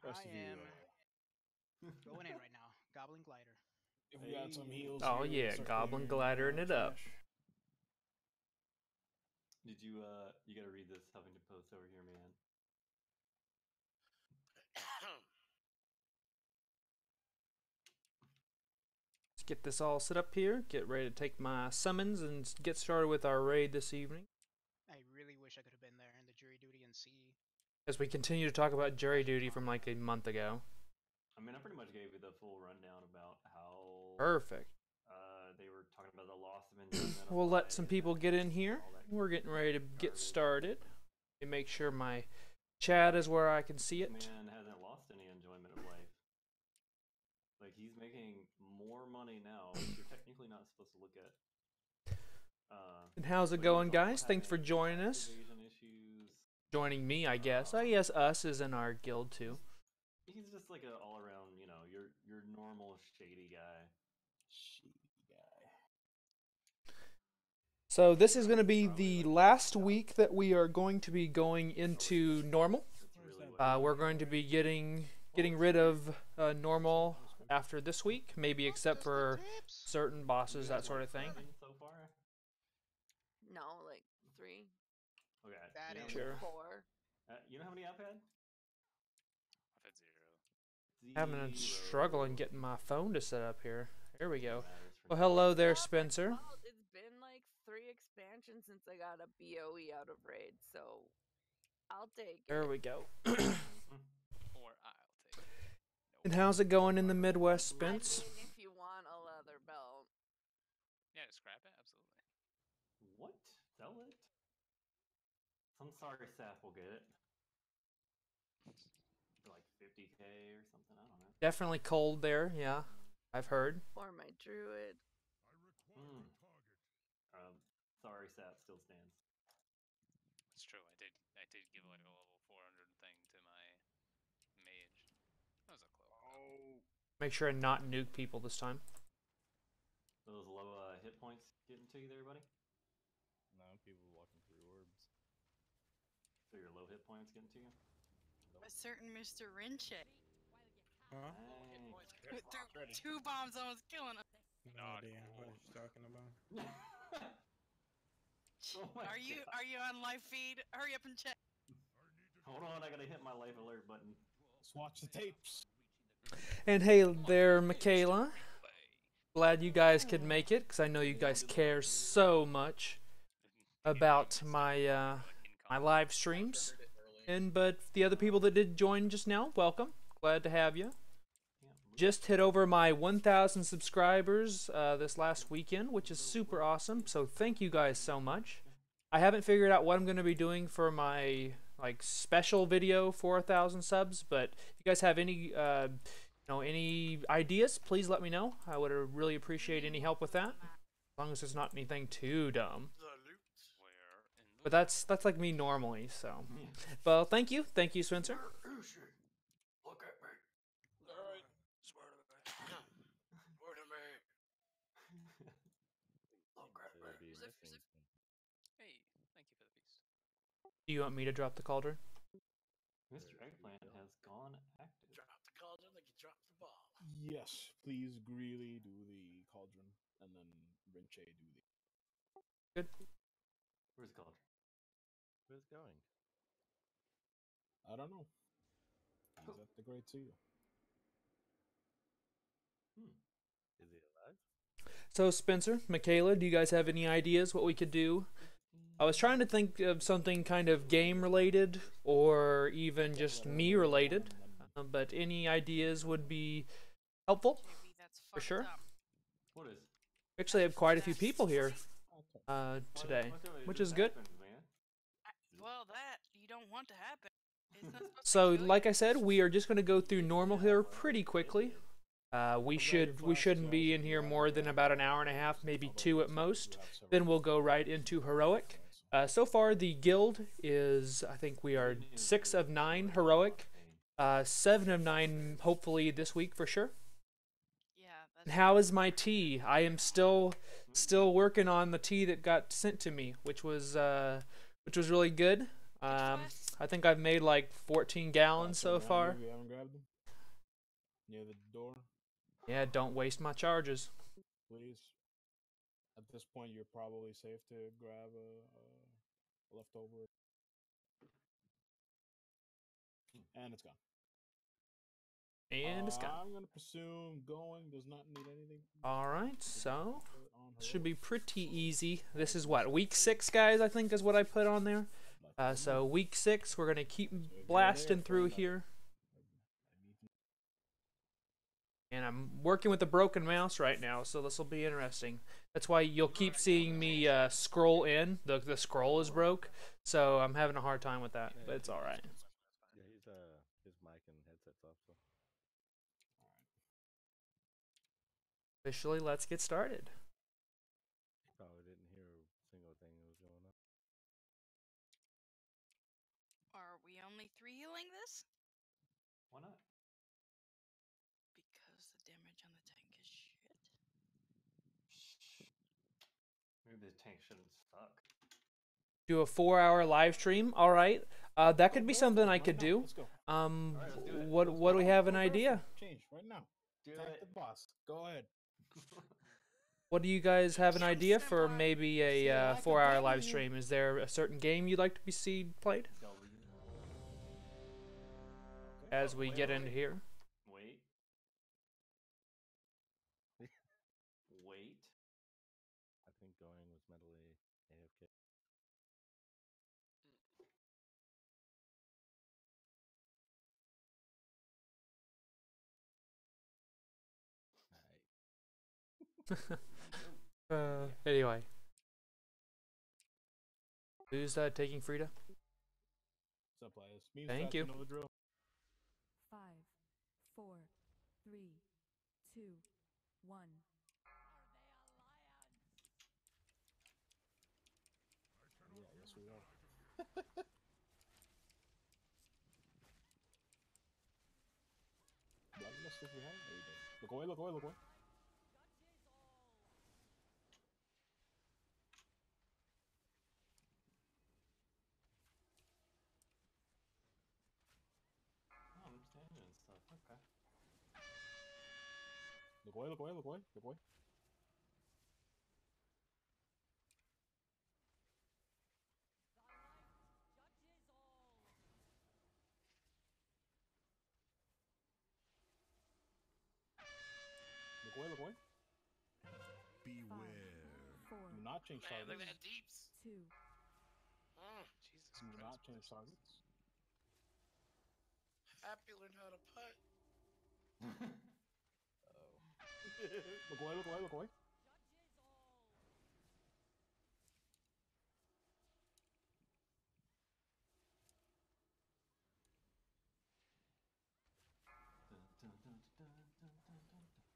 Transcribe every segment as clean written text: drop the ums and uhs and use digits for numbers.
Rest of you. Going in right now. Goblin glider. If we got some heals. Oh here, yeah, start goblin clearing, glidering it up. trash. Did you you gotta read this Huffington Post over here, man. Let's get this all set up here. Get ready to take my summons and get started with our raid this evening. I really wish I could have been there in the jury duty and see. As we continue to talk about jury duty from like a month ago. I mean, I pretty much gave you the full rundown about how Perfect. they were talking about the loss of enjoyment. We'll let some people get in here. We're getting ready to get started. Let me make sure my chat is where I can see it. Man hasn't lost any enjoyment of life. Like, he's making more money now, which you're technically not supposed to look at. And how's it going, guys? Thanks for joining us. Joining me, I guess. I guess us is in our guild too. He's just like a all-around, you know, your normal shady guy. So this is going to be the last week that we are going to be going into normal. We're going to be getting rid of normal after this week, maybe except for certain bosses, that sort of thing. So far? No, like 3. Okay. That you know, is Sure. 4. You know how many I've had? I've had 0. Having a struggling getting my phone to set up here. Here we go. Matters for Well, me. hello there, Spencer. Well, it's been like 3 expansions since I got a BOE out of raid, so I'll take it. There we go. Or I'll take it. And how's it going in the Midwest, Spence? I mean, if you want a leather belt. Yeah, just scrap it, absolutely. What? Sell it? Some sorry sap will get it. For like 50K or something, I don't know. Definitely cold there, yeah. I've heard. Or my druid. Sorry sap still stands. It's true. I did give like a level 400 thing to my mage. That was a close. Oh. Make sure and not nuke people this time. Those low hit points getting to you there, buddy? No, people walking through orbs. So your low hit points getting to you? A certain Mr. Rinche. Huh? Nice. Threw 2 bombs almost killing him. No idea what you're talking about. Oh my Are you on live feed? Hurry up and check. Hold on, I gotta hit my life alert button. Let's watch the tapes. And hey there, Michaela. Glad you guys could make it, because I know you guys care so much about my my live streams. But the other people that did join just now, welcome. Glad to have you. Just hit over my 1,000 subscribers this last weekend, which is super awesome. So thank you guys so much. I haven't figured out what I'm going to be doing for my like special video for 1,000 subs, but if you guys have any any ideas, please let me know. I would really appreciate any help with that, as long as it's not anything too dumb. But that's like me normally. So, well, thank you, Spencer. Look at me. Alright. Swear to me. Swear to me. Look at me. Hey, thank you for the beast. Do you want me to drop the cauldron? Mr. Eggplant has gone active. Drop the cauldron like you dropped the ball. Yes, please Greeley do the cauldron, and then Rinche do the... Good. Where's the cauldron? Where's it going? I don't know. He's at the Great Seal. Is he alive? So Spencer, Michaela, do you guys have any ideas what we could do? I was trying to think of something kind of game related or even just me related, but any ideas would be helpful Maybe that's for fucked sure. up. What is? We actually have quite a few people here today, which is good. Well, that you don't want to happen. It's not supposed to So be good. like I said, we are just going to go through normal here pretty quickly. We shouldn't be in here more than about an hour and a half, maybe 2 at most. Then we'll go right into heroic. So far the guild is, I think we are 6 of 9 heroic, 7 of 9 hopefully this week for sure. Yeah. And how is my tea? I am still working on the tea that got sent to me, which was really good. I think I've made like 14 gallons so Around you far. if you haven't grabbed them. Near the door, Yeah, don't waste my charges. please. At this point, you're probably safe to grab a leftover. And it's gone. And it's gone. I'm gonna presume going does not need anything. Alright, so Put it on her. should be pretty easy. This is what, week 6, guys, I think is what I put on there. So week 6, we're going to keep blasting through here. And I'm working with a broken mouse right now, so this will be interesting. That's why you'll keep seeing me scroll in. The scroll is broke, so I'm having a hard time with that, but it's alright. Yeah, his mic and headset's off. So. Officially, let's get started. Probably didn't hear a single thing that was going on. Are we only 3 healing this? Why not? Because the damage on the tank is shit. Maybe the tank shouldn't suck. Do a 4-hour live stream. Alright. That could be something I could do. Let's go. let's do it. What do we have an idea? Change right now. Do Attack it. the boss. Go ahead. What do you guys have an idea for Simple. maybe a 4-hour live stream? Is there a certain game you'd like to be see played as we get into here? Wait. Wait. I think going was mentally AFK. Anyway. Who's taking Frida? What's up, players? Memes Thank fast, you. Know the drill. 5, 4, 3, 2, 1. Yeah, yes we are. Bloodlust if we have. There you go. Look away, look away, look away. Oh, I'm standing and stuff. Okay. Look away, look away, look away, look away. Look away, look away. Beware. 4, Do not change Man, look targets. at that deeps. 2, Jesus Do Christ. not change targets. Happy learned how to putt. Look away, look away, look away.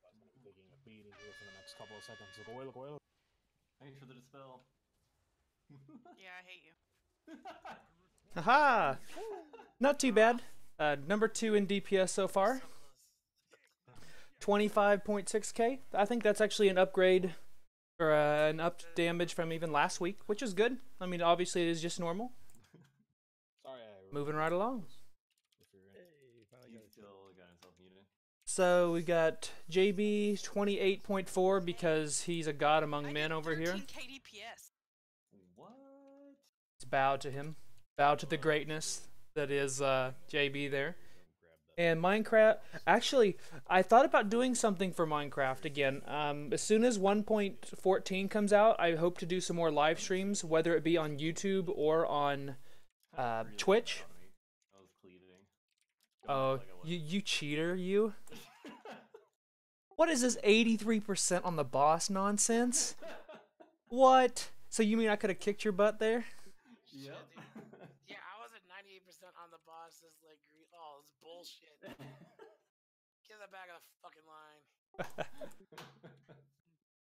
I'm gonna be taking a beating here for the next couple of seconds. Look away, look away, look. Thanks for the dispel. Yeah, I hate you. Haha! Not too bad. Number 2 in DPS so far. 25.6k. I think that's actually an upgrade, or an upped damage from even last week, which is good. I mean, obviously it is just normal. Sorry, I Moving right along. if you're in. Hey, finally He got it. still got himself muted. So we got JB 28.4 because he's a god among I men did over here. 13 KDPS. What? Let's bow to him. Bow to the greatness that is JB there. And Minecraft, actually, I thought about doing something for Minecraft again. As soon as 1.14 comes out, I hope to do some more live streams, whether it be on YouTube or on Really Twitch. proud of me. I was cleaving. Oh, Like I you cheater, you. What is this 83% on the boss nonsense? What? So you mean I could have kicked your butt there? Yep. Yeah, I was at 98% on the boss. Is like, oh, it's bullshit. Get that back of the fucking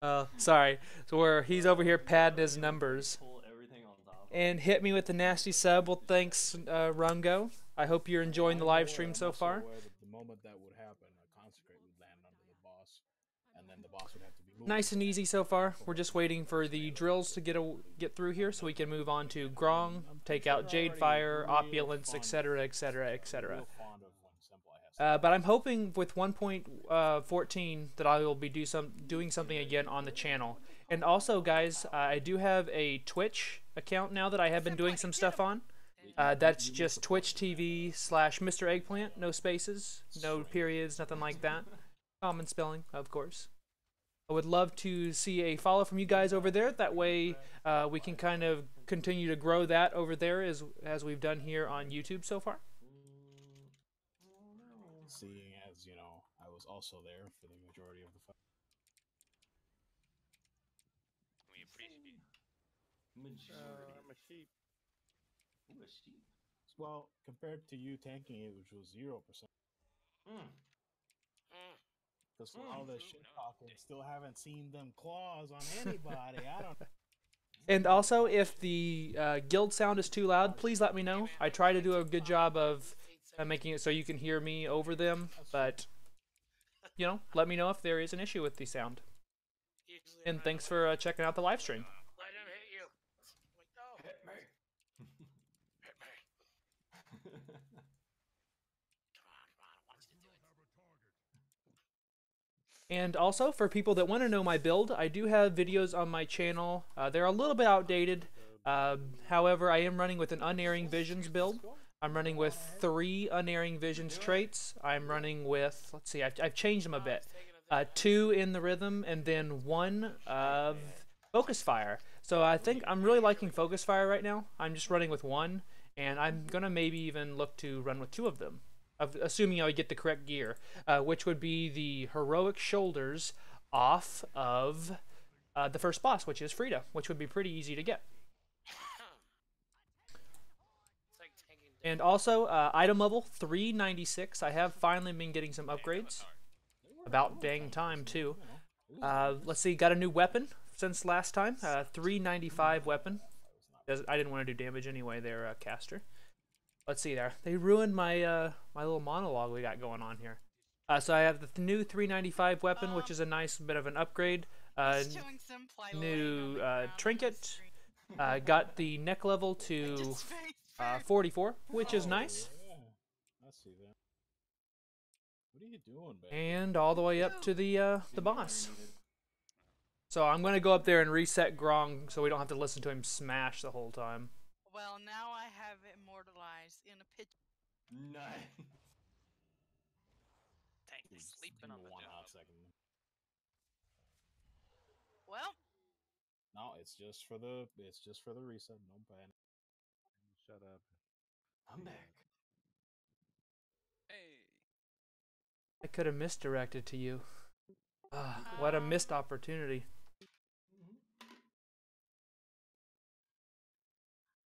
line. Sorry. So he's over here padding his numbers. Pull everything on top. And hit me with the nasty sub. Well, thanks, Rungo. I hope you're enjoying the live stream so far. The moment that would happen, a consecrate would land under the boss. and then the boss would have to be moved. Nice and easy so far. We're just waiting for the drills to get through here so we can move on to Grong, take out Jade Fire, Opulence, etc., etc., etc. But I'm hoping with 1.14 that I will be doing something again on the channel. And also, guys, I do have a Twitch account now that I have been doing some stuff on. That's just Twitch TV/Mr. Eggplant, no spaces, no periods, nothing like that. Common spelling, of course. I would love to see a follow from you guys over there. That way we can kind of continue to grow that over there as we've done here on YouTube so far. Seeing as, you know, I was also there for the majority of the fight. We appreciate Majority. I'm a sheep. Ooh, a sheep. Well, compared to you tanking it, which was 0%. Because for all this shit talking, still haven't seen them claws on anybody. I don't. And also, if the guild sound is too loud, please let me know. I try to do a good job of making it so you can hear me over them, but, you know, let me know if there is an issue with the sound. And thanks for checking out the live stream. Let him hit you. Like, no. Hit me. Hit me. Come on, I want you to do it. And also, for people that want to know my build, I do have videos on my channel. They're a little bit outdated. However, I am running with an Unerring Visions build. I'm running with 3 Unerring Visions traits. I'm running with, let's see, I've changed them a bit. 2 in the rhythm, and then 1 of Focus Fire. So I think I'm really liking Focus Fire right now. I'm just running with 1, and I'm going to maybe even look to run with 2 of them. Assuming I get the correct gear, which would be the Heroic Shoulders off of the first boss, which is Frida, which would be pretty easy to get. And also, item level 396. I have finally been getting some upgrades. About dang time, too. Let's see, got a new weapon since last time. 395 weapon. I didn't want to do damage anyway there, caster. Let's see there. They ruined my my little monologue we got going on here. So I have the new 395 weapon, which is a nice bit of an upgrade. New trinket. Got the neck level to 44, which is nice. Yeah, I see that. What are you doing, baby? And all the way up to the boss. So I'm gonna go up there and reset Grong so we don't have to listen to him smash the whole time. Well, now I have it immortalized in a picture. Nice. Tank is sleeping on the One job. hot second. Well, No, it's just for the reset. No panic. Shut up. I'm back. Hey. I could have misdirected to you. What a missed opportunity.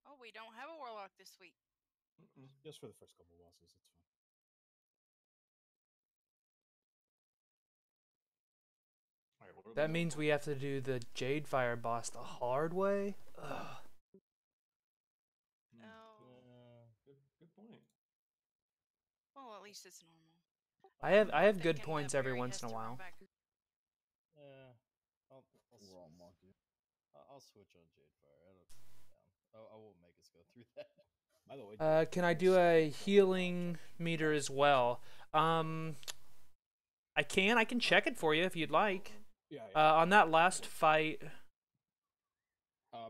oh, we don't have a warlock this week. Just for the first couple bosses, it's fine. Alright, what are That the means we have to do the Jade Fire boss the hard way. Ugh. Oh, Good point. well, at least it's normal. I have I'm good thinking points that every Barry once has in a to run while. back. I'll We're all monkey. I'll switch on Jade Fire. I won't make us go through that. By the way, Can I do a healing meter as well? I can check it for you if you'd like. yeah. On that last fight,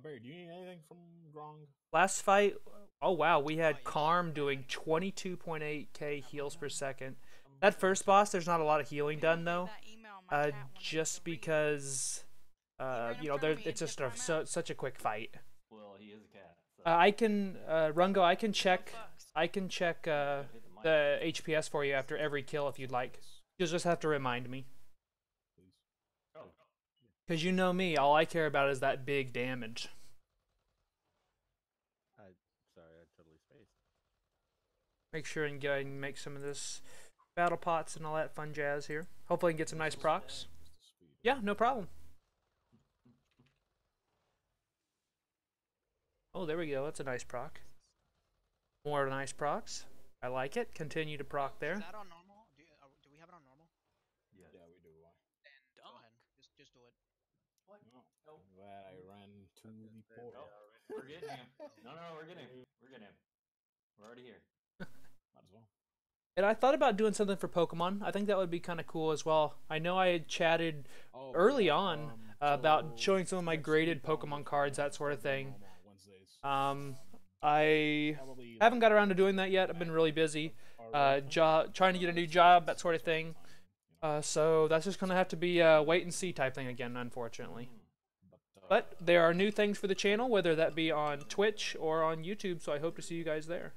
Barry, do you need anything from Grong? oh wow, we had Karm doing 22.8k heals per second. That first boss, there's not a lot of healing done though, just because, you know, it's just such a quick fight. Well, he is a cat. So. I can, Rungo, I can check the HPS for you after every kill if you'd like. You'll just have to remind me. Oh. Because you know me, all I care about is that big damage. Sorry, I totally spaced. Make sure and go ahead and make some of this battle pots and all that fun jazz here. Hopefully I can get some nice procs. Yeah, no problem. Oh, there we go. That's a nice proc. More nice procs. I like it. Continue to proc there. Is that on normal? Do we have it on normal? Yeah. Yeah, we do. to the portal. Oh, we're getting him. No, we're getting him. We're getting him. We're already here. Might as well. And I thought about doing something for Pokemon. I think that would be kind of cool as well. I know I had chatted early on about showing some of my graded Pokemon cards, that sort of thing. I haven't got around to doing that yet. I've been really busy, trying to get a new job, that sort of thing. So that's just gonna have to be a wait and see type thing again, unfortunately. But there are new things for the channel, whether that be on Twitch or on YouTube. So I hope to see you guys there.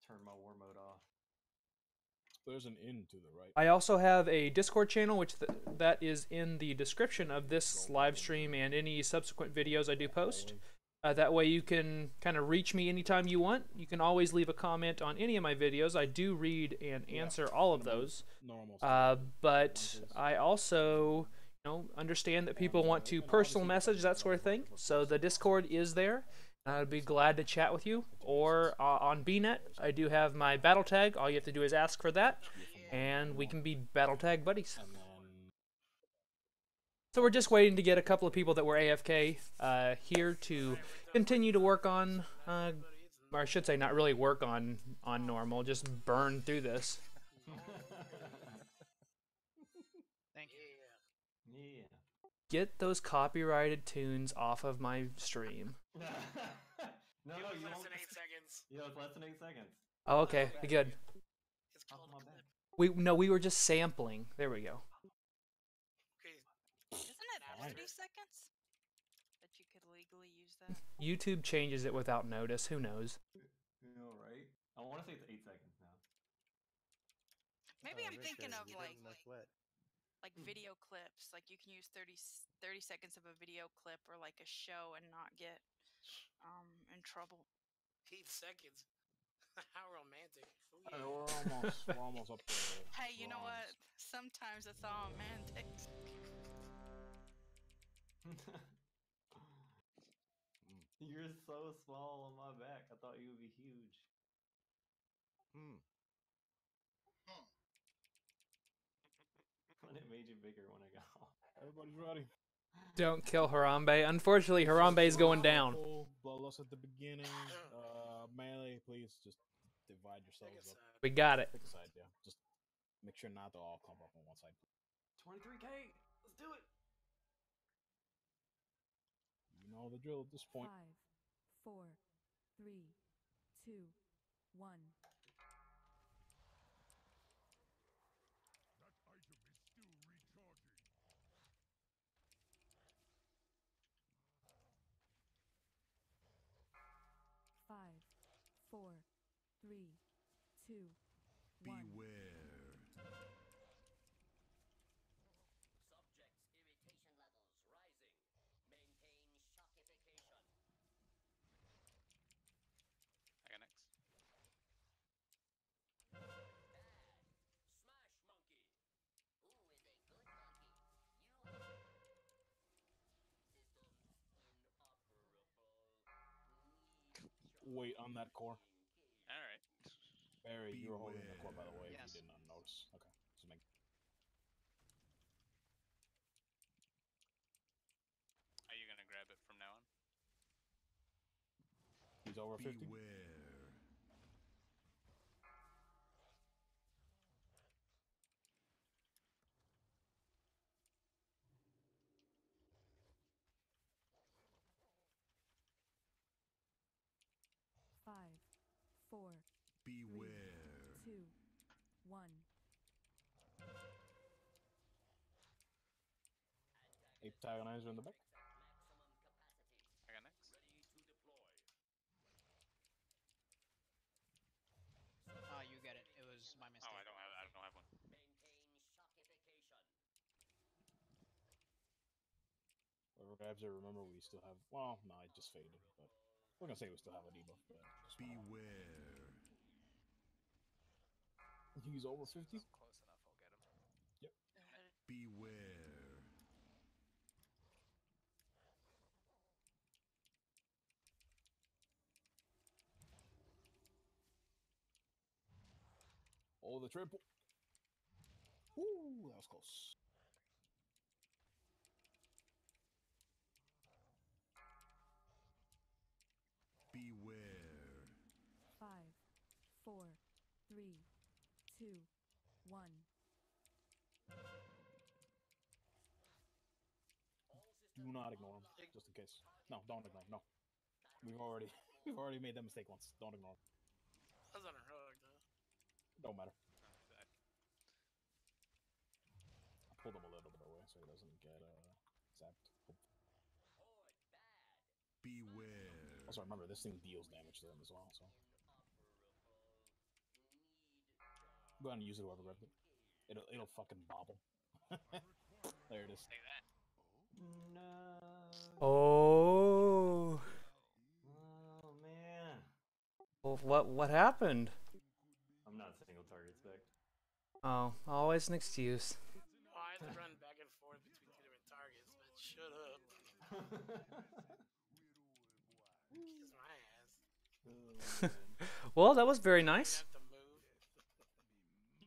Turn my war mode off. There's an inn to the right. I also have a Discord channel, which that is in the description of this live stream and any subsequent videos I do post. That way you can kind of reach me anytime you want. You can always leave a comment on any of my videos. I do read and answer all of those. But I also, understand that people want to personal message, that sort of thing. So the Discord is there. I'd be glad to chat with you. Or on BNet, I do have my battle tag. All you have to do is ask for that, and we can be battle tag buddies. So we're just waiting to get a couple of people that were AFK here to continue to work on, or I should say not really work on normal, just burn through this. Thank you. Yeah. Get those copyrighted tunes off of my stream. No, It was you less won't. than 8 seconds. Yeah, it's less than 8 seconds. Oh, okay, good. It's called a clip. We were just sampling. There we go. Okay. Isn't it 30 seconds? That you could legally use that? YouTube changes it without notice. Who knows? You know, right? I want to say it's 8 seconds now. Maybe I'm thinking of like Hmm. video clips. Like you can use 30 seconds of a video clip or like a show and not get in trouble. 8 seconds. How romantic. Ooh, Hey, yeah. we're almost up there. Hey, you know what? Sometimes it's all romantic. You're so small on my back. I thought you would be huge. When it made you bigger when I got off. Everybody's ready. Don't kill Harambe. Unfortunately, Harambe's going down. Bloodlust at the beginning. Melee, please just divide yourselves up. We got it. Pick a side, yeah. Just make sure not to all clump up on one side. 23K! Let's do it! You know the drill at this point. 5, 4, 3, 2, 1. Five, 4, 3, 2, 1. Beware. Subject's irritation levels rising. Maintain shockification. I got next. Smash monkey. Who is a good monkey? You are. Systems inoperable. Wait on that core. Alright. Barry, you were holding the core, by the way, Yes. if you did not notice. Okay. Just make... Are you gonna grab it from now on? He's over 50. Beware. Five, 4, Beware. 2, 1. Antagonizer in the back. I got next. You get it. It was my mistake. Oh, I don't have one. Maintain shockification. Whoever grabs it, remember we still have... Well, no, it just faded, but... We're gonna say we still have a debuff, but... Beware. He's over 50? Close enough, I'll get him. Yep. Beware. Oh, the triple. Ooh, that was close. 2, 1. Do not ignore them, just in case. No, don't ignore them. No, we've already made that mistake once. Don't ignore them. I was on her hook, though. Don't matter. Oh, God. I pulled him a little bit away so he doesn't get zapped. Beware. Also, remember this thing deals damage to them as well. So go ahead and use it. Whoever grabbed it, it'll fucking bobble. There it is. Say that. No. Oh. Oh man. Well, what happened? I'm not single target spec. Oh, always an excuse. Oh, I had to run back and forth between two different targets, but shut up. Kiss my ass. Oh, man. Well, that was very Didn't nice. have to move.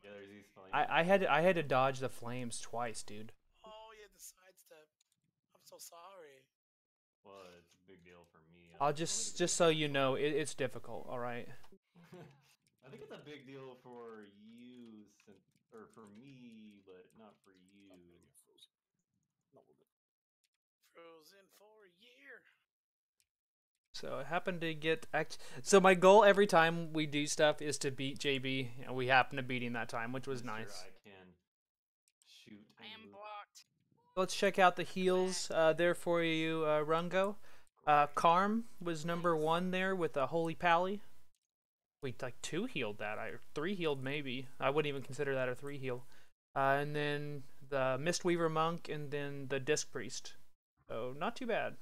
Yeah, there's these flames. I had to dodge the flames twice, dude. Oh, you had the sidestep. I'm so sorry. Well, it's a big deal for me. I'll just so you know, it's difficult. All right. I think it's a big deal for you, or for me, but not for you. No, we're good. Frozen for a year. So I happen to get so my goal every time we do stuff is to beat JB, and we happen to beat him that time, which was Mr. nice. I can shoot. I am move. blocked. Let's check out the heals there for you, Rungo. Karm was number 1 there with a Holy Pally. Wait, like 2 healed that, or 3 healed maybe. I wouldn't even consider that a 3 heal. And then the Mistweaver Monk, and then the Disc Priest. So not too bad.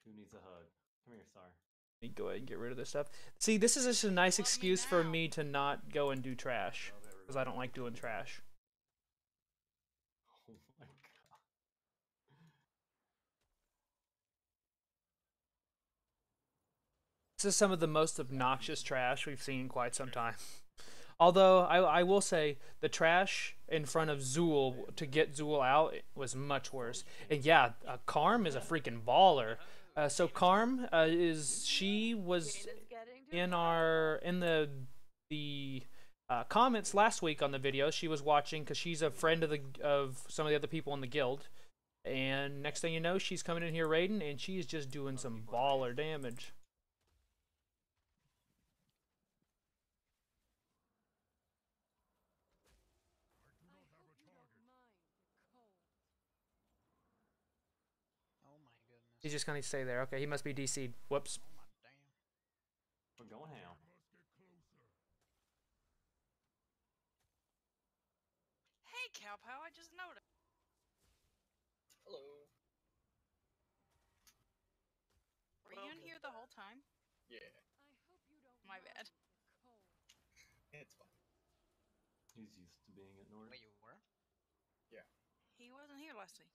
Who needs a hug? Come here, Sar. Let me go ahead and get rid of this stuff. See, this is just a nice excuse for me to not go and do trash, because I don't like doing trash. Oh my god. This is some of the most obnoxious trash we've seen in quite some time. Although, I will say, the trash in front of Zool to get Zool out was much worse. And yeah, Karm is a freaking baller. So Karm she was in the comments last week on the video. She was watching because she's a friend of some of the other people in the guild. And next thing you know, she's coming in here raiding, and she's just doing some baller damage. Oh my goodness. He's just gonna stay there. Okay, he must be DC'd. Whoops. Oh my damn. We're going ham. Hey, Cowpow, I just noticed. Hello. Were you in here the whole time? Yeah. My bad. It's fine. He's used to being at Nord. Wait, you were? Yeah. He wasn't here last week.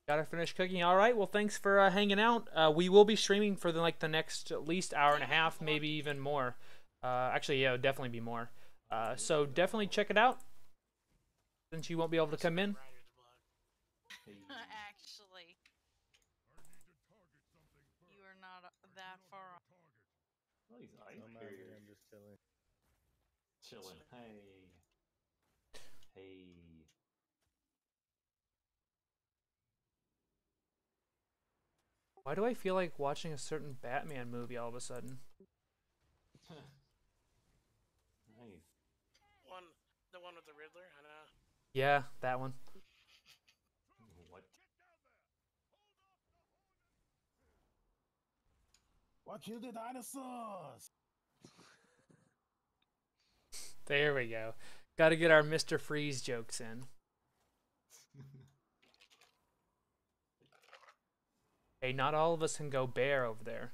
Gotta finish cooking. All right. Well, thanks for hanging out. We will be streaming for the next at least hour and a half, maybe even more. Actually, yeah, it'll definitely be more. So definitely check it out. Since you won't be able to come in. Actually, you are not that far off. Oh, he's ice I'm out here. I'm just chilling. Chilling. Hey. Hey. Why do I feel like watching a certain Batman movie all of a sudden? Nice. The one with the Riddler, I know. Yeah, that one. What? What killed the dinosaurs? There we go. Gotta get our Mr. Freeze jokes in. Hey, not all of us can go bear over there.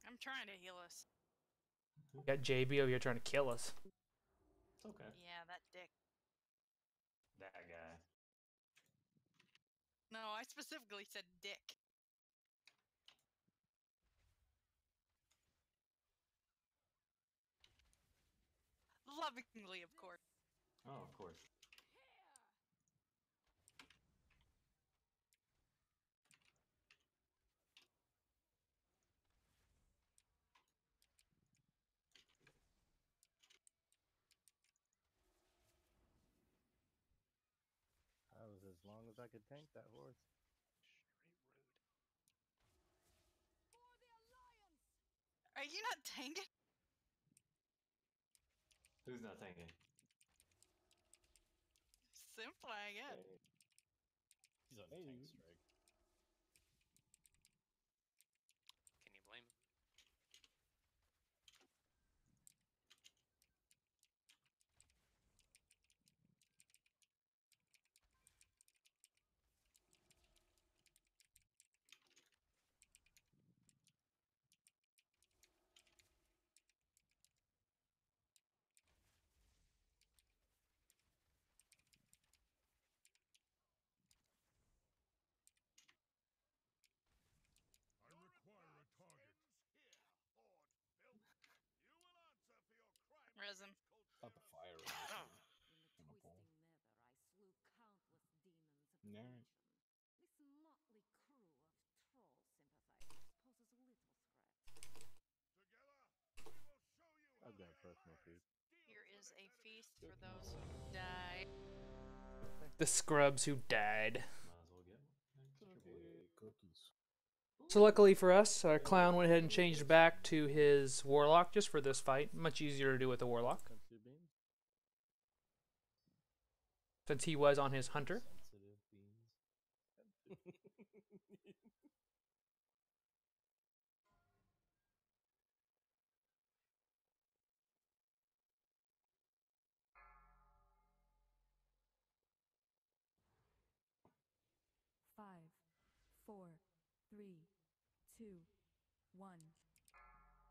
I'm trying to heal us. We got JB over here trying to kill us. It's okay. Yeah, that dick. That guy. No, I specifically said dick. Lovingly, of course. Oh, of course. As long as I could tank that horse. Are you not tanking? Who's not tanking? Simple, I guess. He's on tank strike. Can you blame him? I require a target. Resin. Not the fire. In the Gonna pull. twisting nether, I slew countless demons of Alright. pollution. This motley crew of troll sympathizers poses little threat. I've got personal feast. Here is a feast for those who died. The scrubs who died. Might as well get Cookies. So luckily for us, our clown went ahead and changed back to his warlock just for this fight. Much easier to do with the warlock, Sensitive beans. since he was on his hunter. Sensitive beans. 5, 4, 3, 2, 1.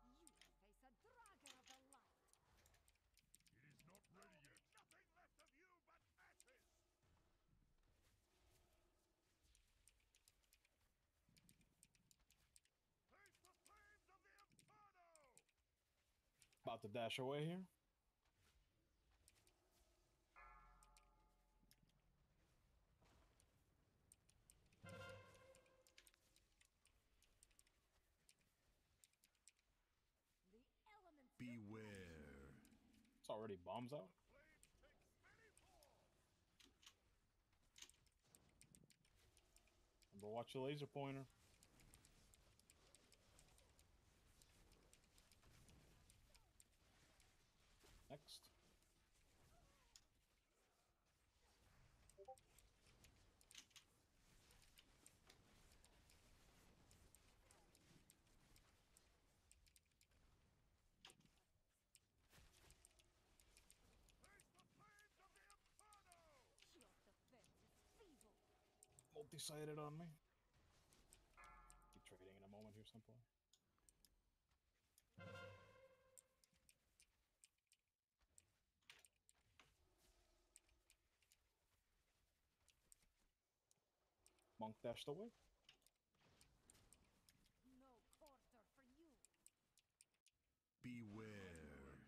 You face a dragon of the light. It is not ready yet. Nothing left of you but ashes. Face the flames of the inferno. About to dash away here. The elements Beware. It's already bombs out. Remember, watch the laser pointer. Next. Your defense is feeble. Multi-sided on me. Be trading in a moment here, simple. Monk dashed away. No quarter for you. Beware.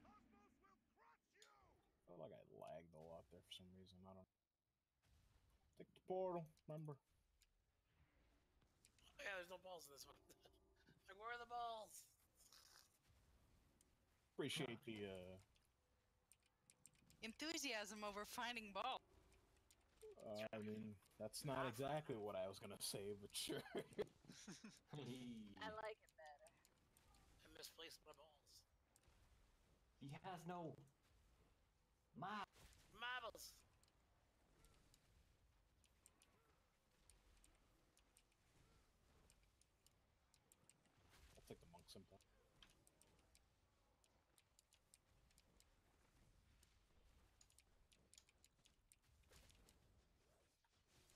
Felt like I lagged a lot there for some reason. I don't know. Take the portal, remember. Yeah, there's no balls in this one. Like, where are the balls? Appreciate the Enthusiasm over finding ball. I mean, that's not exactly what I was gonna say, but sure. I like it better. I misplaced my balls. He has no Marbles. I'll take the monk simple.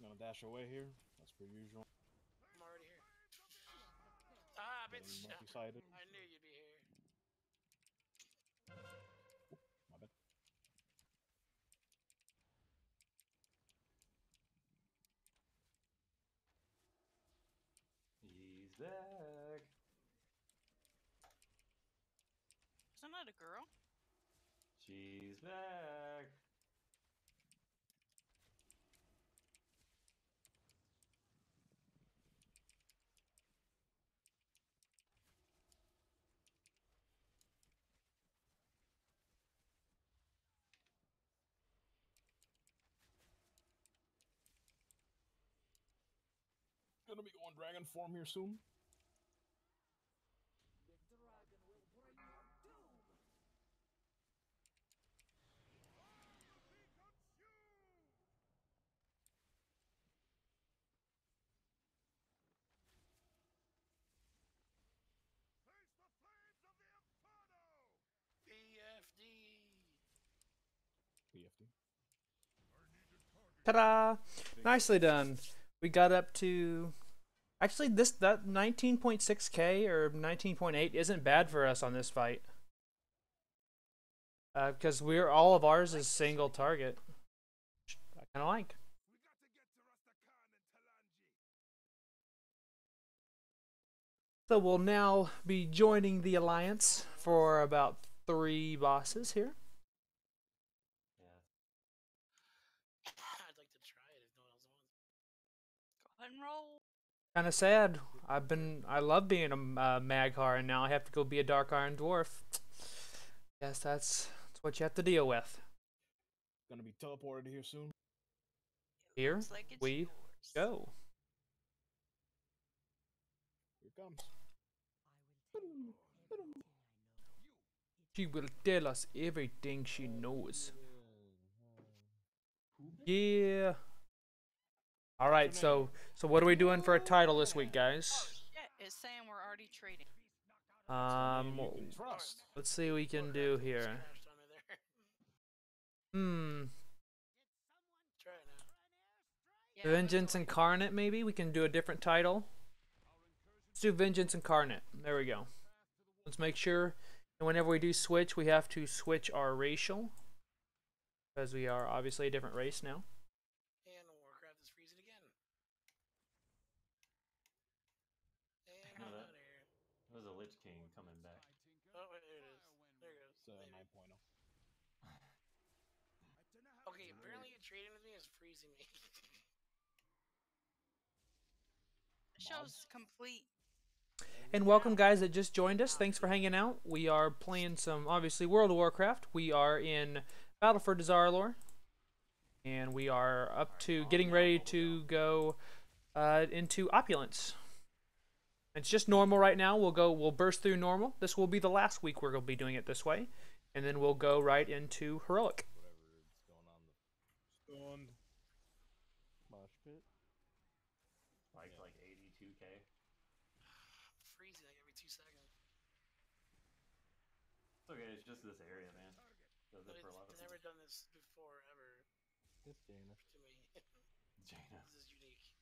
I'm gonna dash away here, as per usual. I'm already here. Ah, bitch. Getting multi-sided. I knew you'd be here. My bad. He's back. Isn't that a girl? She's back. Gonna be going dragon form here soon. PFD. Ta-da! Nicely done. We got up to... Actually, that 19.6k or 19.8 isn't bad for us on this fight. Because all of ours is single target. Which I kind of like. So we'll now be joining the alliance for about 3 bosses here. I'd like to try it if no one else wants. Go ahead and roll. Kind of sad. I love being a Mag'har, and now I have to go be a Dark Iron Dwarf. Guess that's what you have to deal with. Gonna be teleported here soon. Here like we go. Here it comes. She will tell us everything she knows. Yeah. All right, so what are we doing for a title this week, guys? Shit, it's saying we're already trading. Let's see what we can do here. Vengeance Incarnate, maybe? We can do a different title. Let's do Vengeance Incarnate. There we go. Let's make sure, and whenever we do switch, we have to switch our racial. Because we are obviously a different race now. And Warcraft is freezing again. And No, I'm that out of here. was a Lich King coming back. Oh, wait, there it is. There it goes. It's 9.0. Okay, apparently trading with me is freezing me. The show's complete. And welcome, guys that just joined us. Thanks for hanging out. We are playing some, obviously, World of Warcraft. We are in Battle for Dazar'alor. And we are up to getting ready to go into Opulence. It's just normal right now. We'll burst through normal. This will be the last week we're going to be doing it this way. And then we'll go right into Heroic. Stunned. Mosh pit. Like 82k. Freezing like every 2 seconds. It's okay, it's just this area, man. Does it for a lot of I've never done this before, ever. It's Jaina. To me. Jaina. This is unique. Here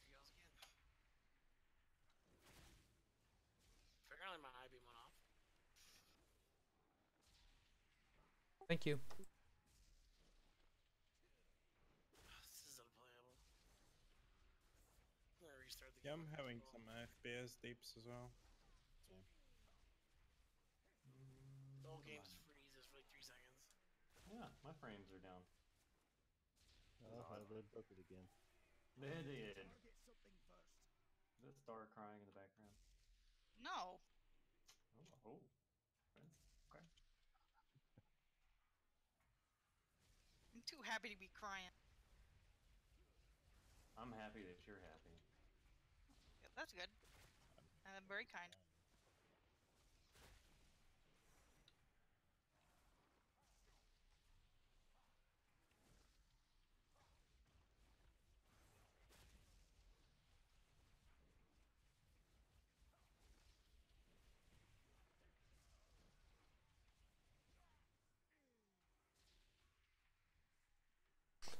he goes again. Apparently my eye beam went off. Thank you. This is unplayable. I'm gonna restart the Yeah, game. I'm having some FPS dips as well. Same. The whole game freezes for like 3 seconds. Yeah, my frames are down. Oh, I red booked it again. They did. Is that Star crying in the background? No. Oh. Friends? Okay. I'm too happy to be crying. I'm happy that you're happy. Yeah, that's good. And I'm very kind.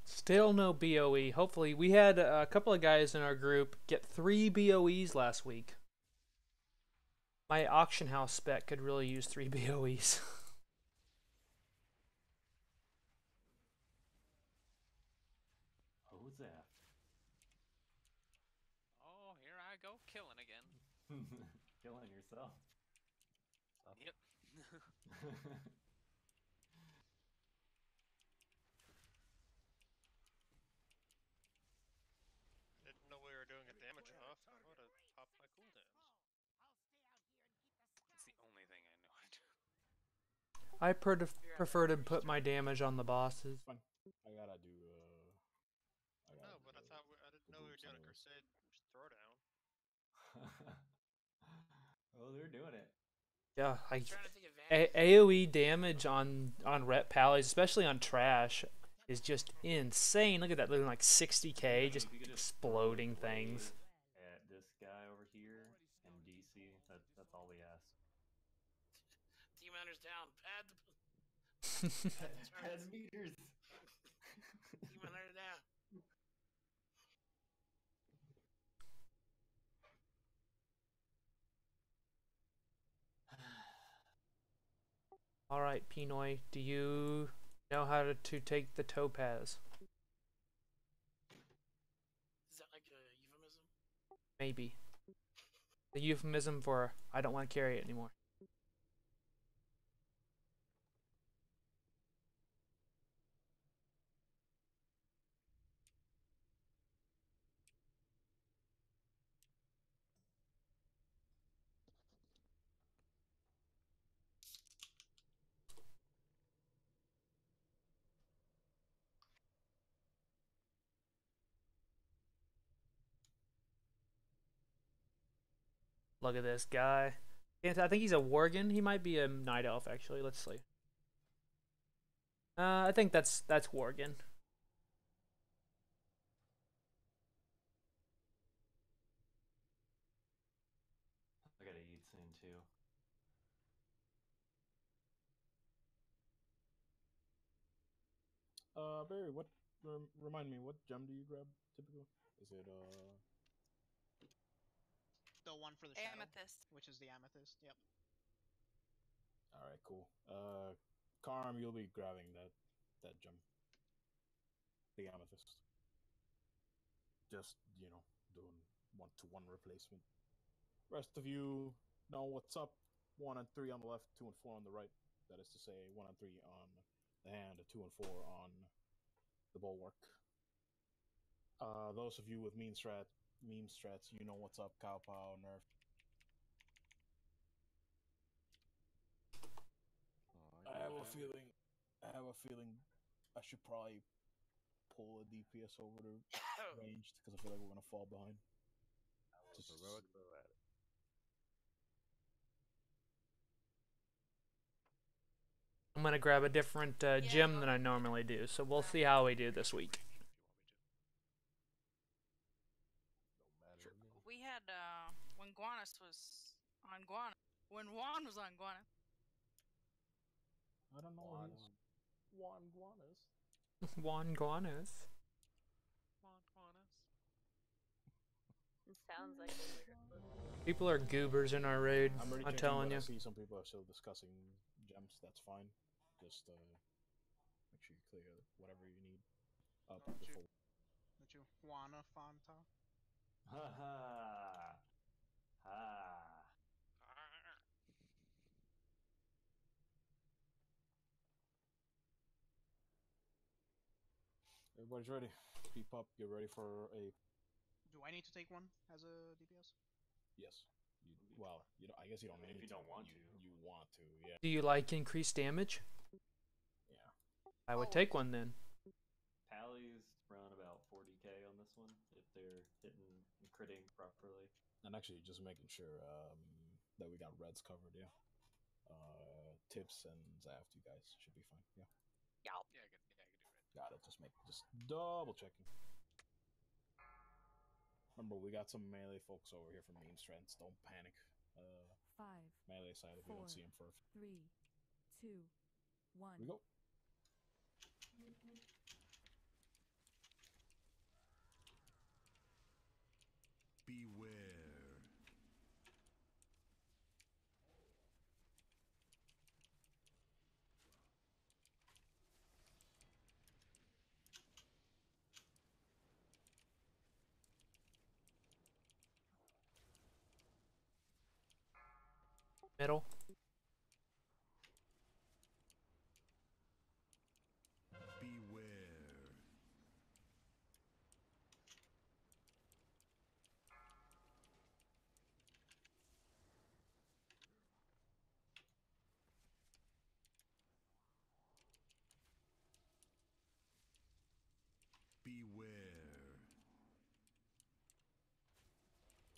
Still no BOE. Hopefully, we had a couple of guys in our group get 3 BOEs last week. My auction house spec could really use 3 BOEs. Who's that? Oh, here I go killing again. Killing yourself. Yep. Didn't know we were doing a damage off. I would have popped my cooldowns. It's the only thing I know how to do. I prefer to put my damage on the bosses. Fine. I gotta do. No, but I thought I didn't know we were doing a crusade throwdown. Oh, they're doing it. Yeah, I'm trying to think of advantages. AOE damage on rep pallies, especially on trash, is just insane. Look at that, looking like 60k, just If you could exploding throw a things. blade At this guy over here and DC, that's all we ask. Demon Hunter's down. Pad the Pad meters. Demon Hunter down. All right, Pinoy, do you know how to take the topaz? Is that like a euphemism? Maybe. The euphemism for I don't want to carry it anymore. Look at this guy. I think he's a Worgen. He might be a Night Elf, actually. Let's see. I think that's Worgen. I gotta eat soon too. Barry, what? Remind me, what gem do you grab typically? Is it The one for the shadow, Amethyst. which is the amethyst. Yep. All right, cool. Karm, you'll be grabbing that gem, the amethyst. Just doing 1-to-1 replacement. Rest of you know what's up. 1 and 3 on the left, 2 and 4 on the right. That is to say, 1 and 3 on the hand, 2 and 4 on the bulwark. Those of you with meme strats, you know what's up. Cow Pow, nerf. I have a feeling I should probably pull a DPS over to ranged because I feel like we're gonna fall behind. Just Heroic throw at it. I'm gonna grab a different gem than I normally do, so we'll see how we do this week. We had when Guanas was on Guana. When Juan was on Guana. I don't know what he's Juan Guanas. Juan Guanas. It sounds like a weird look. People are goobers in our raid. I'm I'm telling you. I see some people are still discussing gems. That's fine. Just make sure you clear whatever you need up before. That you wanna Fanta? Ha ha. Ha. Everybody's ready. Keep up. Get ready for a. Do I need to take one as a DPS? Yes. I guess you don't need if you to. don't want to. You want to, yeah. Do you like increased damage? Yeah. I would take one then. Pallies run about 40k on this one if they're hitting and critting properly. And actually, just making sure that we got reds covered, yeah. Tips and Zaft, you guys should be fine, yeah. Yeah, I can do red. Got it. Just double checking. Remember, we got some melee folks over here from meme strengths. Don't panic. 5, Melee side if we don't see him first. 3, 2, 1. Here we go. Beware. Middle. Beware.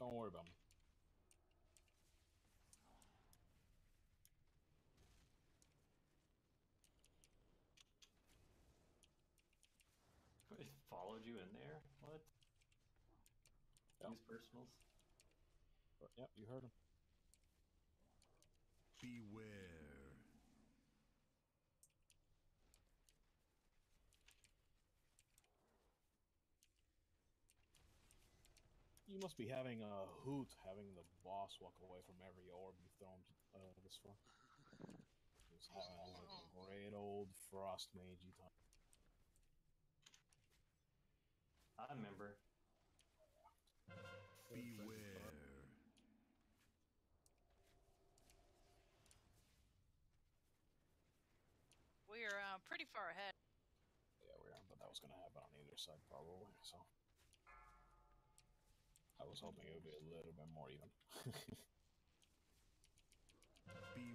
Don't worry about me. It followed you in there? What? Yep. Use personals? Yep, you heard him. Beware. You must be having a hoot having the boss walk away from every orb you've thrown this far. Just having like a great old frost magey time. I remember. Beware. We are pretty far ahead. Yeah, we are, but that was gonna happen on either side probably, so. I was hoping it would be a little bit more even.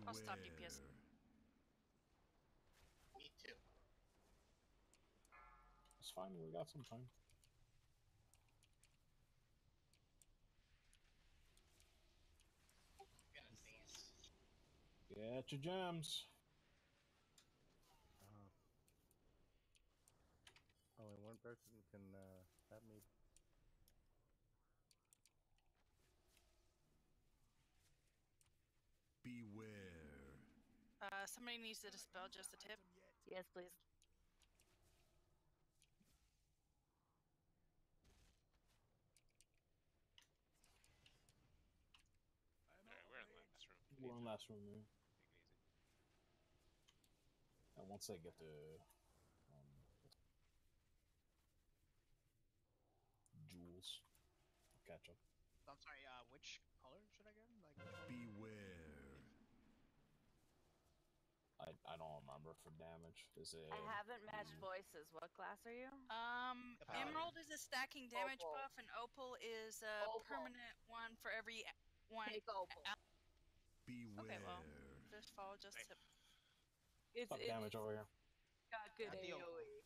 I'll stop DPS. Me too. It's fine, we got some time. Gonna dance. Get your gems. Only one person can have me. Beware. Somebody needs to dispel just a tip. Yes, please. Alright, we're in the last room. We're in the last room, man. Take it easy. And once I get to jewels, I'll catch up. I'm sorry. Which color should I get? Like which one? Beware. I don't remember for damage. Is it? I haven't matched voices. What class are you? Emerald is a stacking damage Opal. buff, and Opal is a Opal. permanent one for every one. Take Opal. Beware. Okay, well, just follow just tip. Stop damage over here. Got good Got the AoE.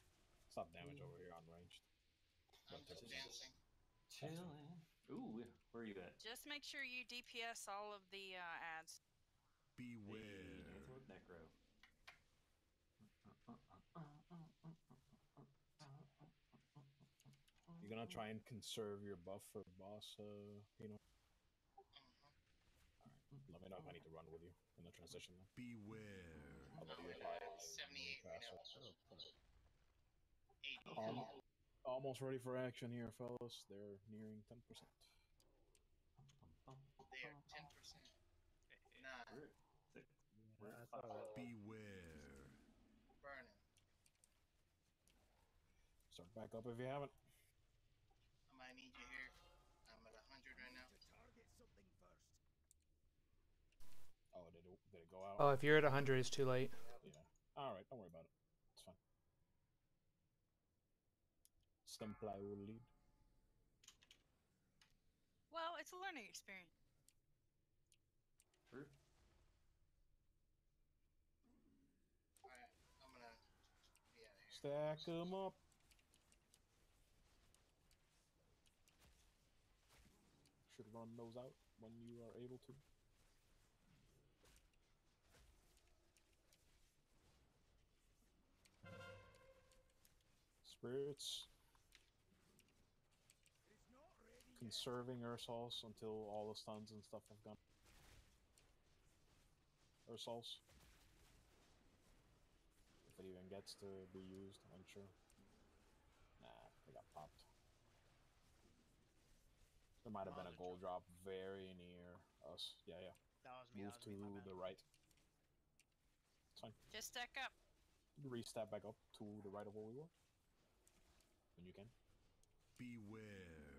Stop damage over here unranged. I'm just dancing. Chilling. Ooh, where are you at? Just make sure you DPS all of the ads. Beware. Hey, dancing with Necro. You're gonna try and conserve your buff for boss, Pino? Alright, let me know if I need to run with you in the transition then. Beware. Although you're I'm probably at 78 right now. faster. 80. Almost ready for action here, fellas. They're nearing 10%. They are 10%. Nah, We're at 6. We're I at saw 5. that. Beware. burning. Start back up if you haven't. I might need you here. I'm at 100 right now. Oh, did it go out? Oh, if you're at 100, it's too late. Yeah. Alright, don't worry about it. It's fine. Stemplai will lead. Well, it's a learning experience. True. Alright, I'm gonna be out of here. Stack them up. Should run those out when you are able to. Spirits. Conserving Ursols until all the stuns and stuff have gone. Ursols. If it even gets to be used, unsure. Nah, they got popped. There might have been a gold drop very near us. Yeah, yeah. That was me. Move That was me. My to bad. the right. It's fine. Just stack up. Re-step back up to the right of where we were. When you can. Beware.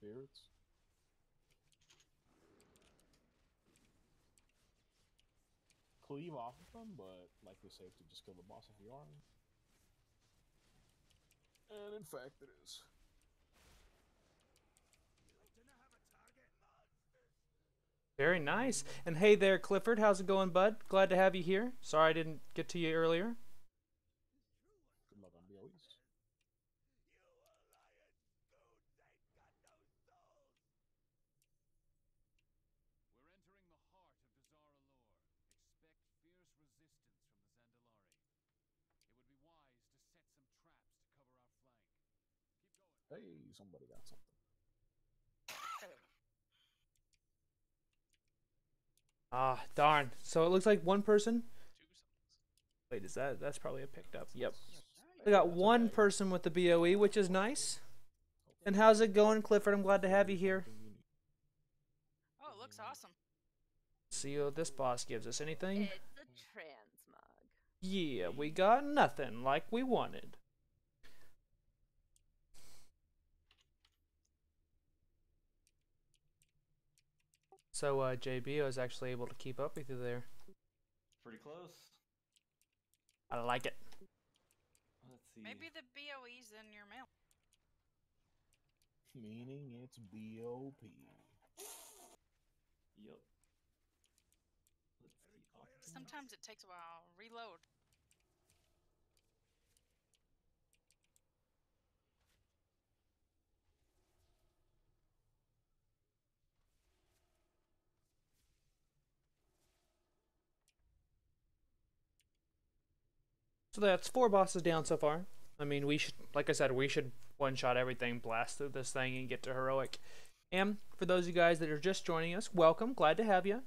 spirits. Cleave off of them, but likely safe to just kill the boss if you are. And in fact, it is. Very nice. And hey there, Clifford. How's it going, bud? Glad to have you here. Sorry I didn't get to you earlier. Good luck on BOEs. We're entering the heart of Dazar'alor. Expect fierce resistance from the Zandalari. It would be wise to set some traps to cover our flank. Keep going. Hey, somebody got something. Ah, darn. So it looks like one person. Wait, is that's probably a picked up? Yep. We got one person with the BOE, which is nice. And how's it going, Clifford? I'm glad to have you here. Oh, it looks awesome. See what this boss gives us. Anything? It's a transmog. Yeah, we got nothing like we wanted. So, JB, I was actually able to keep up with you there. Pretty close. I like it. Let's see. Maybe the BOE's in your mail. Meaning it's BOP. Yep. Let's see. Sometimes it takes a while. Reload. So that's 4 bosses down so far. I mean, we should, like I said, we should one-shot everything, blast through this thing, and get to heroic. And for those of you guys that are just joining us, welcome. Glad to have you.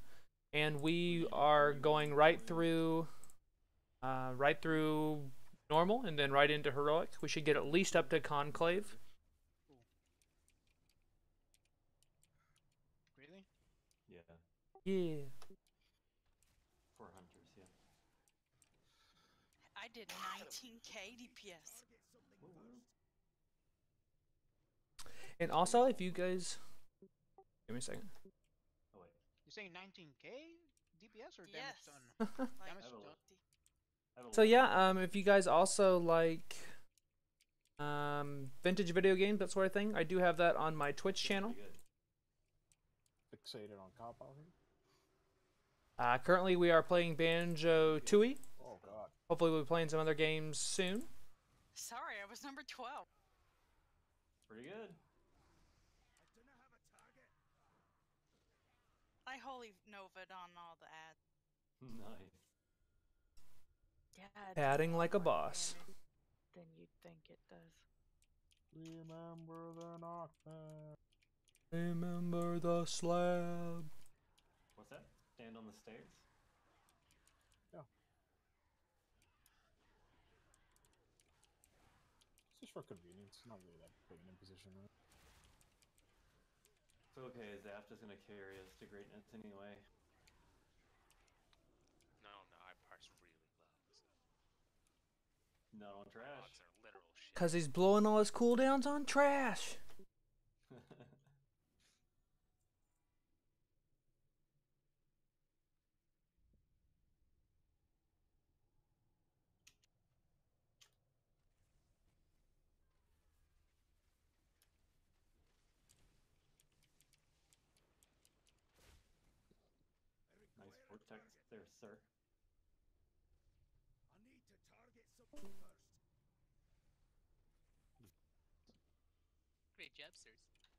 And we are going right through normal and then right into heroic. We should get at least up to conclave. Really? Yeah. Yeah. For hunters, yeah. I did 19k DPS. And also, if you guys... Give me a second. Oh, wait. You're saying 19k DPS or damage Yes. done? Like, Damage done. So yeah, if you guys also like vintage video games, that sort of thing, I do have that on my Twitch channel. Fixated on cop out here. Currently, we are playing banjo-tooie. Oh god. Hopefully, we'll be playing some other games soon. Sorry, I was number 12. Pretty good. I holy nova'd on all the ads. Nice. Yeah, Padding like a boss. Than you'd think it does. Remember the knockback. Remember the slab. What's that? Stand on the stairs? Yeah. It's just for convenience. Not really that big an imposition, right? It's okay, Zap just gonna carry us to greatness anyway. No, I parse really well. So. Not on trash. Logs are literal shit. Cause he's blowing all his cooldowns on trash. Nice vortex there, sir. I need to target something first. Great job, sirs.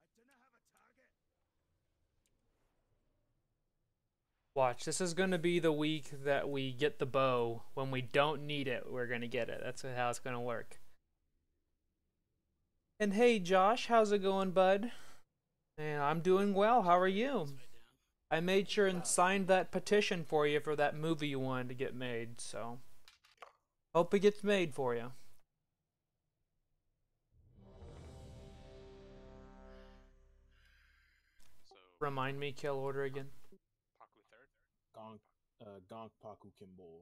I do not have a target. Watch, this is gonna be the week that we get the bow. When we don't need it, we're gonna get it. That's how it's gonna work. And hey, Josh, how's it going, bud? And I'm doing well. How are you? I made sure and signed that petition for you for that movie you wanted to get made, so hope it gets made for you. So, Remind me, kill order again. Paku third. Gonk Paku Kimbo.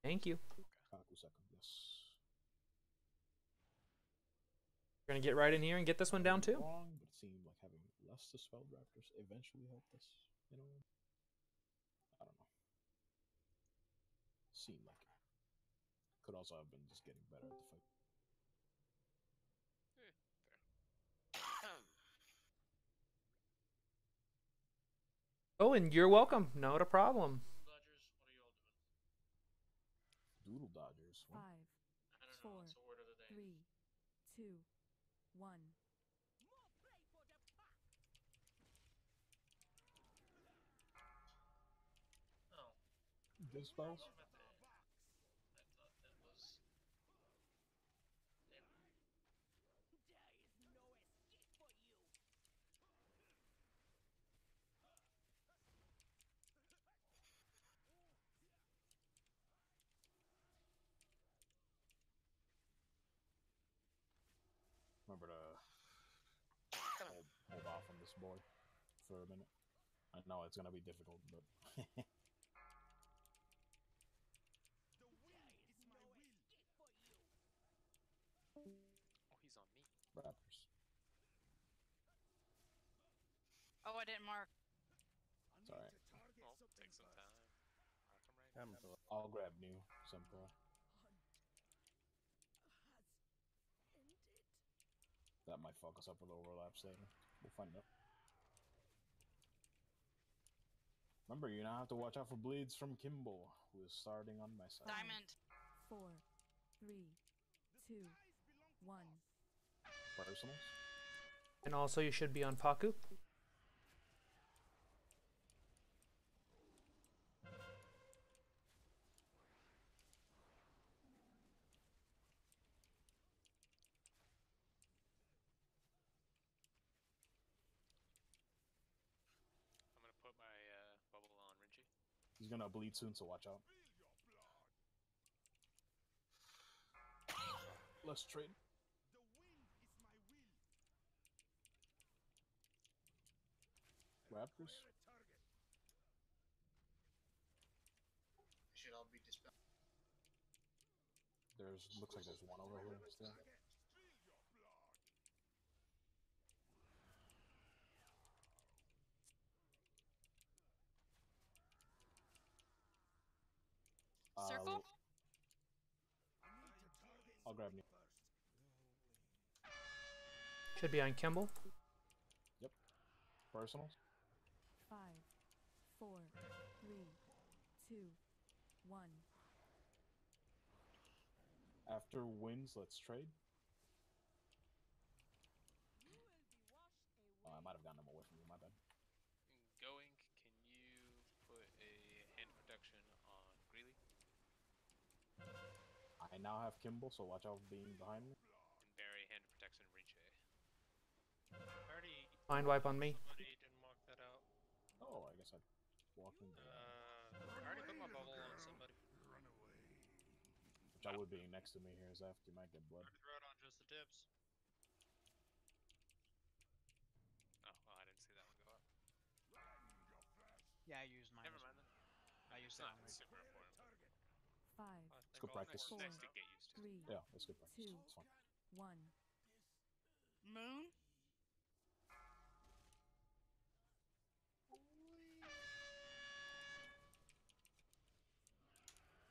Thank you. Kaku second, yes. We're gonna get right in here and get this one down too. Wrong, but it seemed like having less dispelled raptors eventually helped us. You know, I don't know. Seemed like it. Could also have been just getting better at the fight. Oh, and you're welcome. Not a problem. Dodgers, what are you all doing? Doodle Dodgers. What? 5, 4, 3, 2, 1. Oh. Dispels? I thought that was. Remember to hold off on this boy for a minute. I know it's gonna be difficult, but Oh, he's on me. Raptors. Oh, I didn't mark. It's alright. Well, take some time. Mark 'em right now. I'll grab new simple. That might fuck us up with overlaps later. We'll find out. Remember, you now have to watch out for bleeds from Kimbo, who is starting on my side. Diamond. 4, 3, 2, 1. Personals? And also, you should be on Paku. I'm gonna put my bubble on Rinchi. He's gonna bleed soon, so watch out. Let's trade. Raptors? Should all be dispelled. Looks like there's one over here still. Circle? I'll grab you. Should be on Kimball. Yep. Personals? 5, 4, 3, 2, 1. After wins, let's trade. I might have gotten them away from you, my bad. Going, can you put a hand protection on Greeley? I now have Kimball, so watch out for being behind me. And Barry, hand protection Rinchi. I already. Mind wipe on me. Somebody didn't mark that out. Oh, I guess I walked in. I already put my bubble on somebody. Which I would be next to me here, Zeph. You might get blood. I throw it on just the tips. Oh, well, I didn't see that one go up. Yeah, I used mine. Never mind then. I used It's that not one. super important. 5, It's good practice. 4, Next to get used to. 3, Yeah, it's good practice. 2, It's fine. 1. Moon?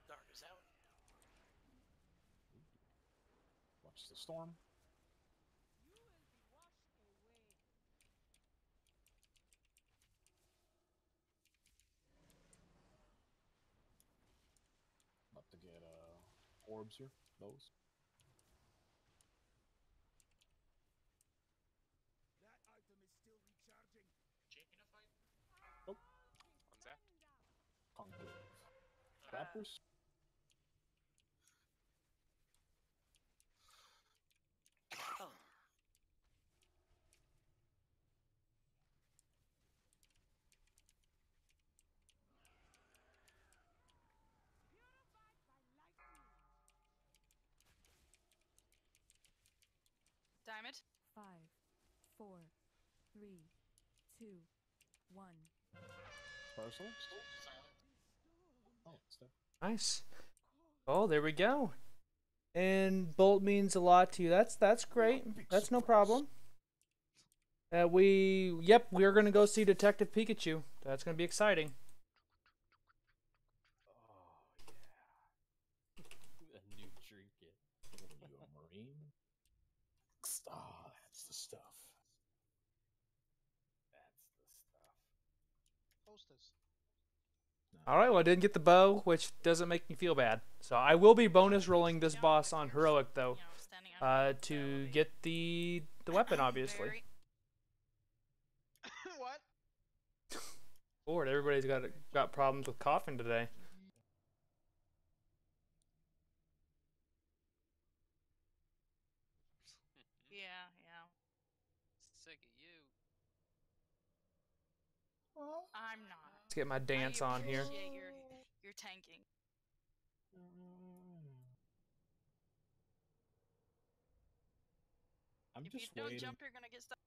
Dark is out. Watch the storm. About to get orbs here. Those. That item is still recharging. Jaina fight? Nope. Unzapped. Conclave. Raptors? Diamond? 5, 4, 3, 2, 1. Personals? Oh, it's there. Nice. Oh, there we go. And bolt means a lot to you. That's great. That's no problem. Yep, we're gonna go see Detective Pikachu. That's gonna be exciting. A new trinket. What are you, a Marine? Oh, that's the stuff. That's the stuff. Hostess. All right, well, I didn't get the bow, which doesn't make me feel bad. So I will be bonus rolling this boss on heroic though, to get the weapon, obviously. What? Lord, everybody's got problems with coughing today. Yeah, yeah. Sick of you. I'm not. Let's get my dance on here. I appreciate your tanking. I'm If you just don't waiting. jump, you're gonna get stuck.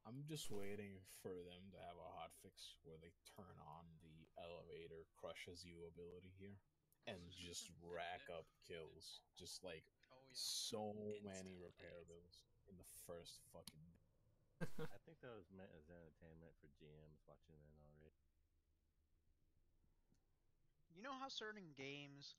I'm just waiting for them to have a hotfix where they turn on the elevator crushes you ability here and just rack up kills. Just like so many repair bills in the first fucking. I think that was meant as entertainment for GMs watching it already. You know how certain games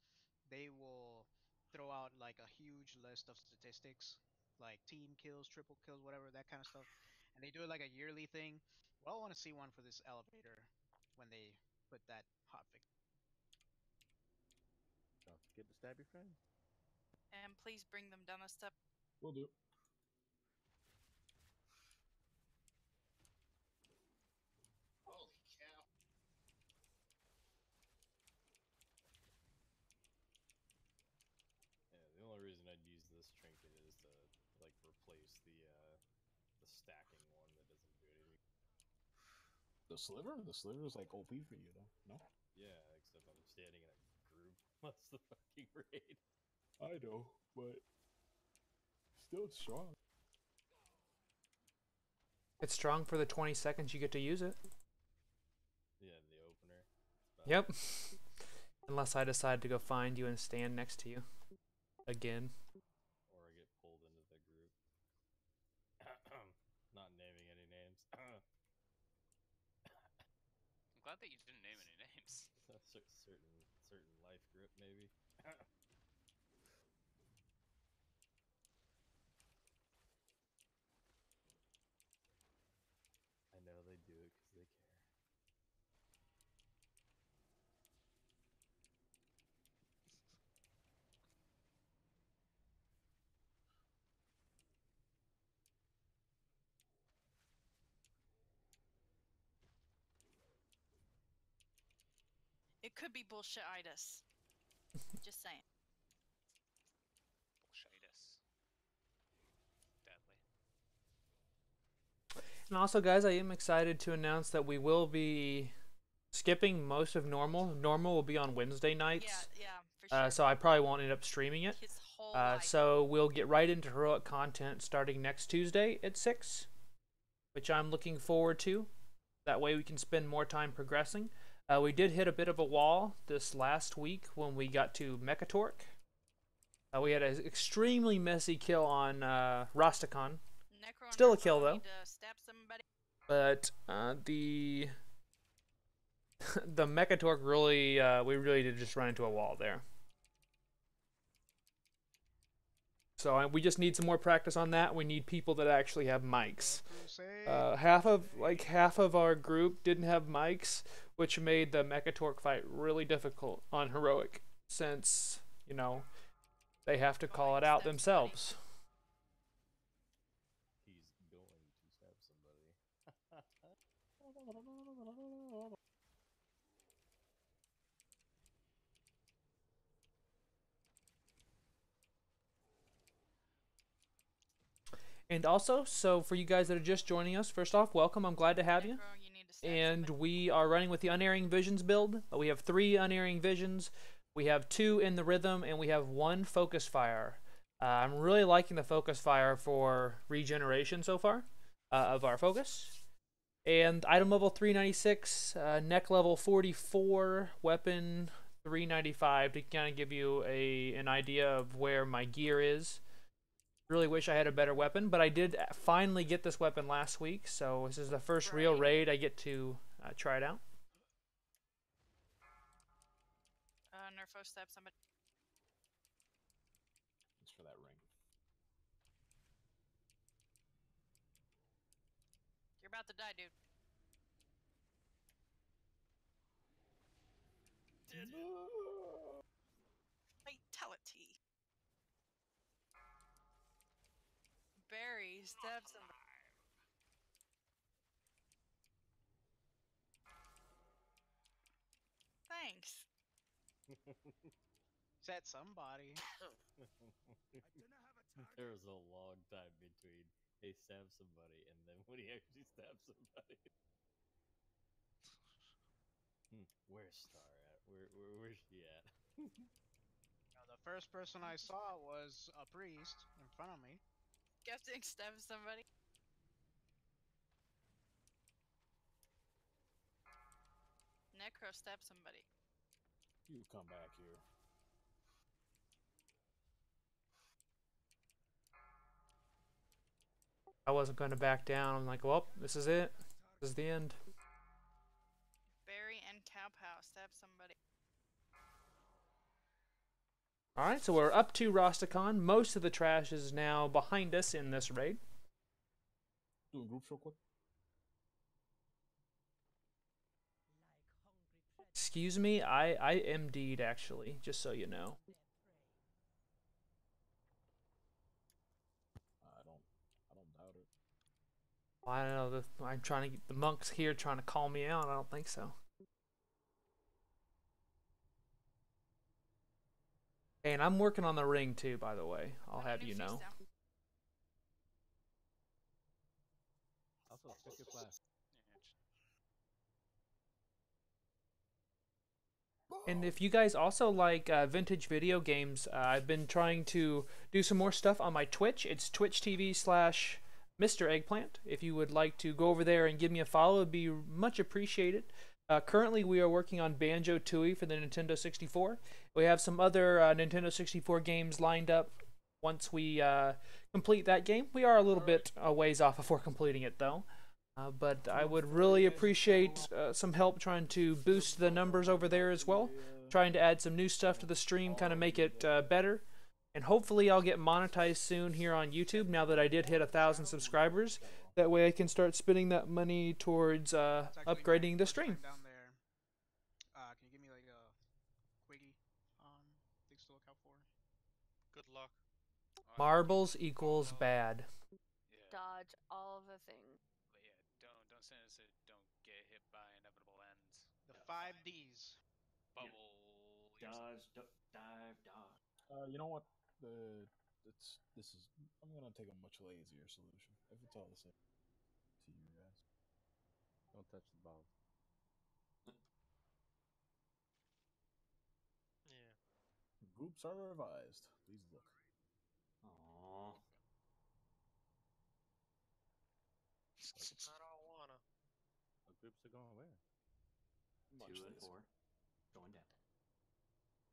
they will throw out like a huge list of statistics, like team kills, triple kills, whatever, that kind of stuff, and they do it like a yearly thing. Well, I want to see one for this elevator when they put that hotfix. Don't forget to stab your friend. And please bring them down a step. Will do. Holy cow. Yeah, the only reason I'd use this trinket is to like replace the stacking one that doesn't do anything. The sliver? The sliver is like OP for you though. No? Yeah, except I'm standing in a group most of the fucking raid. I know, but still strong. It's strong for the 20 seconds you get to use it. Yeah, the opener. Yep. Unless I decide to go find you and stand next to you. Again. Or I get pulled into the group. Not naming any names. I'm glad that you didn't name any names. certain life grip, maybe. I know they do it because they care. It could be bullshit-itis. Just saying. Bullshitis. Deadly. And also, guys, I am excited to announce that we will be skipping most of normal. Normal will be on Wednesday nights. Yeah, for sure. So I probably won't end up streaming it. His whole life. So we'll get right into heroic content starting next Tuesday at 6, which I'm looking forward to. That way we can spend more time progressing. We did hit a bit of a wall this last week when we got to Mechatork. We had an extremely messy kill on Rastakhan. Still a kill though. But the the Mechatork really, we really did just run into a wall there. So we just need some more practice on that. We need people that actually have mics. Half of our group didn't have mics, which made the Mechatork fight really difficult on heroic, since they have to call it out themselves. He's going to stab somebody. And also, so for you guys that are just joining us, first off, welcome. I'm glad to have you. And we are running with the Unerring Visions build. We have 3 Unerring Visions. We have 2 in the rhythm, and we have 1 Focus Fire. I'm really liking the Focus Fire for regeneration so far of our focus. And item level 396, neck level 44, weapon $395 to kind of give you an idea of where my gear is. Really wish I had a better weapon, but I did finally get this weapon last week, so this is the first real raid I get to try it out. Nerfo stab somebody. Thanks for that ring. You're about to die, dude. Fatality. Barry stab somebody. Thanks. Said somebody. There was a long time between he stabs somebody and then when he actually stabs somebody. Where's Star at? Where's she at? The first person I saw was a priest in front of me. Skeptic stab somebody. Necro stab somebody. You come back here. I wasn't going to back down. I'm like, well, this is it. This is the end. Barry and Cowpow stab somebody. Alright, so we're up to Rosticon. Most of the trash is now behind us in this raid. Doing groups real quick. Excuse me, I MD'd actually, just so you know. I don't doubt it. Well, I don't know, I'm trying to get the monks here trying to call me out. I don't think so. Hey, and I'm working on the ring too, by the way. I'll have you know. Also, check your flash. And if you guys also like vintage video games, I've been trying to do some more stuff on my Twitch. It's twitch.tv/Mr. Eggplant. If you would like to go over there and give me a follow, it would be much appreciated. Currently, we are working on Banjo-Tooie for the Nintendo 64. We have some other Nintendo 64 games lined up once we complete that game. We are a little bit a ways off before completing it, though. But I would really appreciate some help trying to boost the numbers over there as well. Trying to add some new stuff to the stream, kind of make it better. And hopefully I'll get monetized soon here on YouTube now that I did hit 1,000 subscribers. That way I can start spending that money towards upgrading the stream. Down there. Can you give me like a quiggy things to look out for? Good luck. Marbles equals bad. Dodge all of the things. But yeah, don't send us it. Don't get hit by inevitable ends. The 5 Ds. Bubble. Dodge, dive, dodge. You know what? I'm gonna take a much lazier solution. If it's all the same to you guys. Don't touch the balls. Yeah. Groups are revised. Please look. Aww. I don't wanna. What groups are going where? 2 and 4. Going down.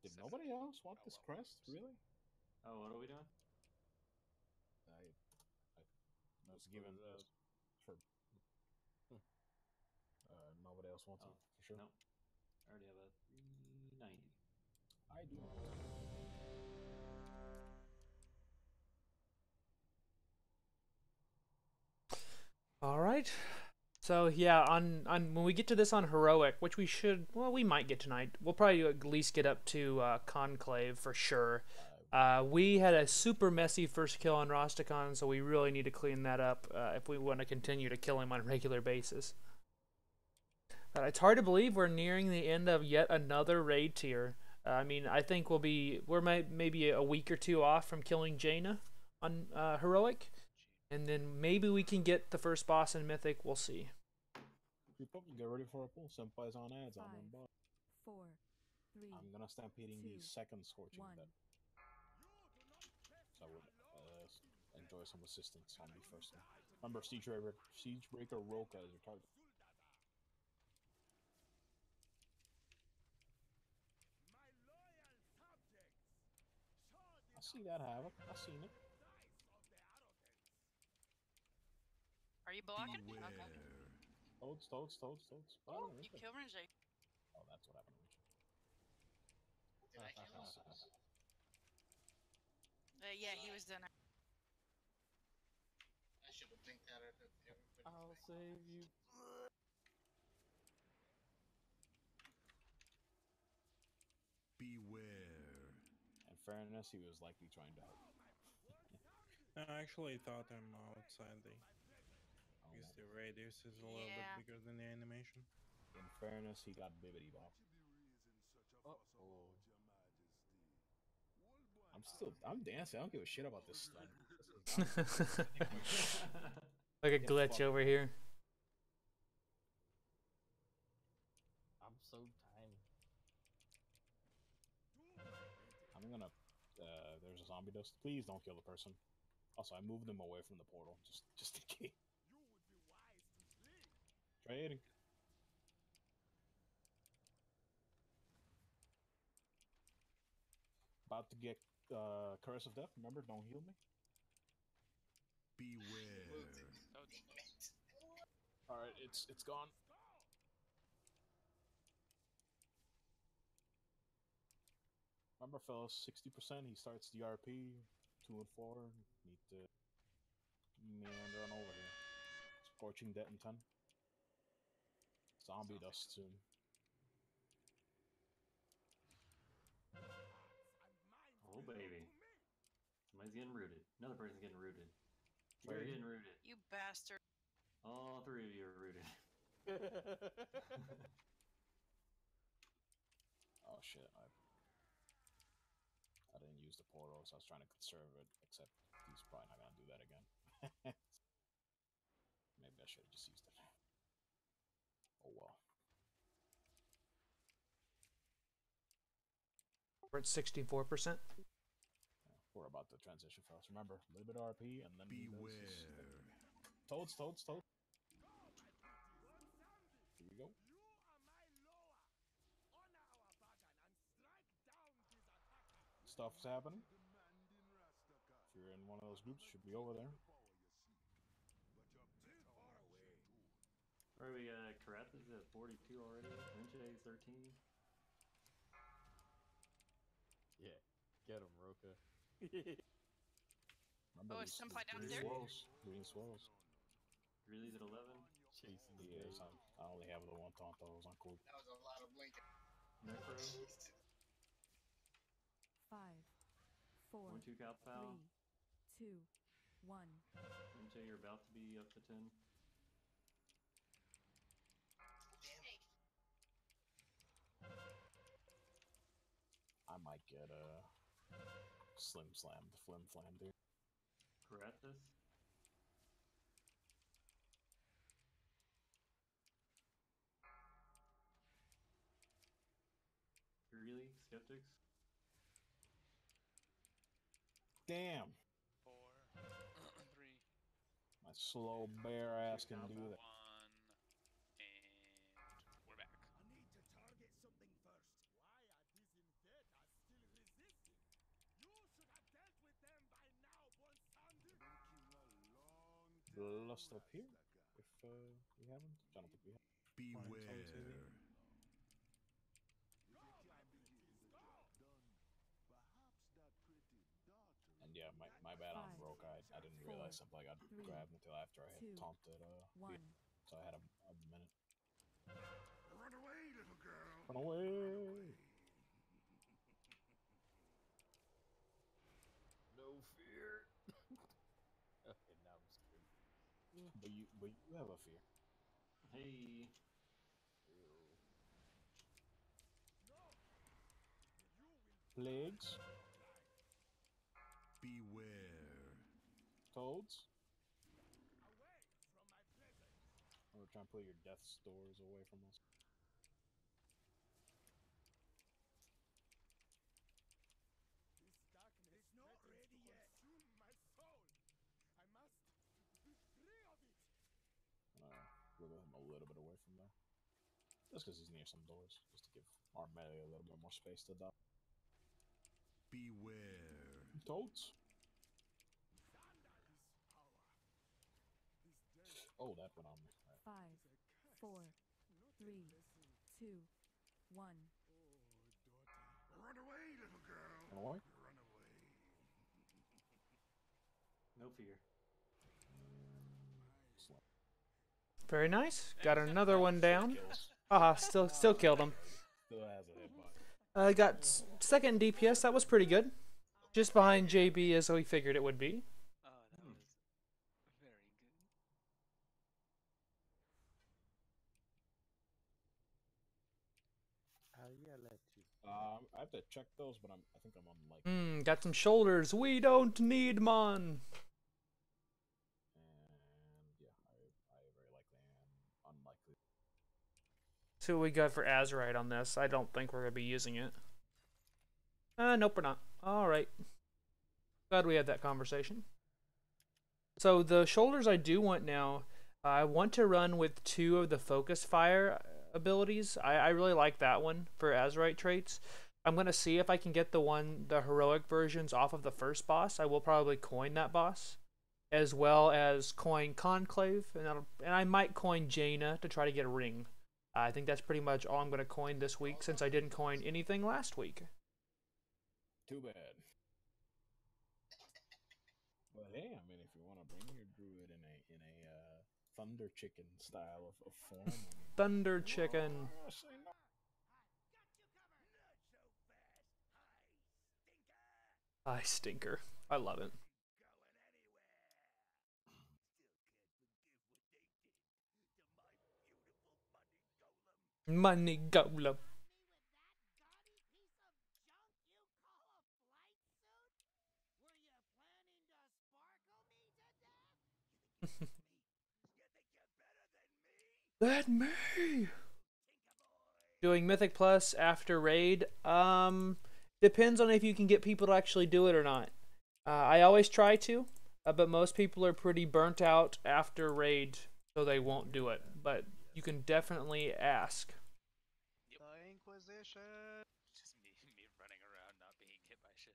Did nobody else want this crest? Really? Oh, what are we doing? I was given this for. Nobody else wants it for sure. No. I already have a 390. I do not. All right. So yeah, on when we get to this on heroic, which we should, well, we might get tonight. We'll probably at least get up to conclave for sure. We had a super messy first kill on Rosticon, so we really need to clean that up if we want to continue to kill him on a regular basis. But it's hard to believe we're nearing the end of yet another raid tier. I mean, I think we're maybe a week or two off from killing Jaina on heroic. And then maybe we can get the first boss in Mythic. We'll see. People, get ready for a pull. Senpai's on ads. I'm on boss. 4, 3. I'm gonna stampeding the second scorching bet. So I would enjoy some assistance on the first one. Remember, Siegebreaker Roka is your target. see that havoc. I seen it. Are you blocking me? Okay. Toads. Oh, you killed Renjay. Oh, that's what happened. Did I kill him? Yeah, he was done. I should have blinked at it if everybody. I'll save you. Beware. In fairness, he was likely trying to help. I actually thought I'm outside the. Because the radius is a little bit bigger than the animation. In fairness, he got bibbity bop. I'm dancing. I don't give a shit about this stuff. Like a glitch over here. I'm so tiny. I'm gonna. There's a zombie dust. Please don't kill the person. Also, I moved them away from the portal just in case. Try hitting. About to get Curse of Death. Remember, don't heal me. Beware. All right, it's gone. Remember, fellas, 60%. He starts the RP. 2 and 4. Need to meander on over here. Scorching Debt in 10. Zombie dust soon. Oh baby. Somebody's getting rooted. Another person's getting rooted. You're getting rooted. You bastard. All three of you are rooted. Oh shit, I didn't use the portal, so I was trying to conserve it, except he's probably not gonna do that again. Maybe I should have just used it. Oh well. We're at 64%. We're about to transition fast. Remember, a little bit of RP and then beware. Toads. Here we go. Stuff's happening. If you're in one of those groups, should be over there. Alright, we got Karathas at 42 already. Renjay 13. Yeah, get him, Roka. Remember, Oh, is Senpai down there? Green swirls. Greely's at 11. Chasing the Yes, I only have the one taunt though. It was uncool. That was a lot of blinking. Necro. 5, 4, 1-2 cow pal. 3, 2, 1. Renjay, you're about to be up to 10. I might get a Slim Slam, the Flim Flam, dude. Karathas. Really? Skeptics? Damn! 4, 3. My slow bear ass can do that. 1, and we're back. I need to target something first. Why are these invaders still resisting? You should have dealt with them by now, Bonsandi. Lust up here, if we haven't. I don't think we have. Beware. And yeah, my bad on broke. I didn't realize something I got grabbed until after I had taunted so I had a minute. Run away, little girl. Run away. No fear. Okay, now I'm scared. But you have a fear. Hey. Plagues. Beware. Toads. We're trying to put your death stores away from us. This darkness is not ready yet. Consume my soul. I must be free of it. Wiggle him a little bit away from there. Just because he's near some doors. Just to give our melee a little bit more space to die. Beware. Toads. Oh, that went on me. Right. 5, 4, 3, 2, 1. Run away, little girl. Run away. Run away. No fear. Very nice. Got another one down. Kills. Haha, still killed him. Still has a hit body. Got second DPS. That was pretty good. Just behind JB as we figured it would be. Oh, that was very good. I'll yell at you. I have to check those, but I think I'm on like. Got some shoulders. We don't need mon. And yeah, I very likely am unlikely. See what we got for Azurite on this. I don't think we're gonna be using it. Nope, we're not. All right. Glad we had that conversation. So the shoulders I do want now, I want to run with 2 of the focus fire abilities. I really like that one for Azurite traits. I'm going to see if I can get the heroic versions off of the first boss. I will probably coin that boss, as well as coin Conclave, and I might coin Jaina to try to get a ring. I think that's pretty much all I'm going to coin this week, since I didn't coin anything last week. Too bad. But hey, I mean, if you want to bring your druid in a thunder chicken style of form. I mean, Thunder chicken. I stinker. I love it. Money golem. Let me. Doing Mythic Plus after raid. Depends on if you can get people to actually do it or not. I always try to, but most people are pretty burnt out after raid, so they won't do it. But you can definitely ask. The Inquisition. Just me running around not being hit by shit.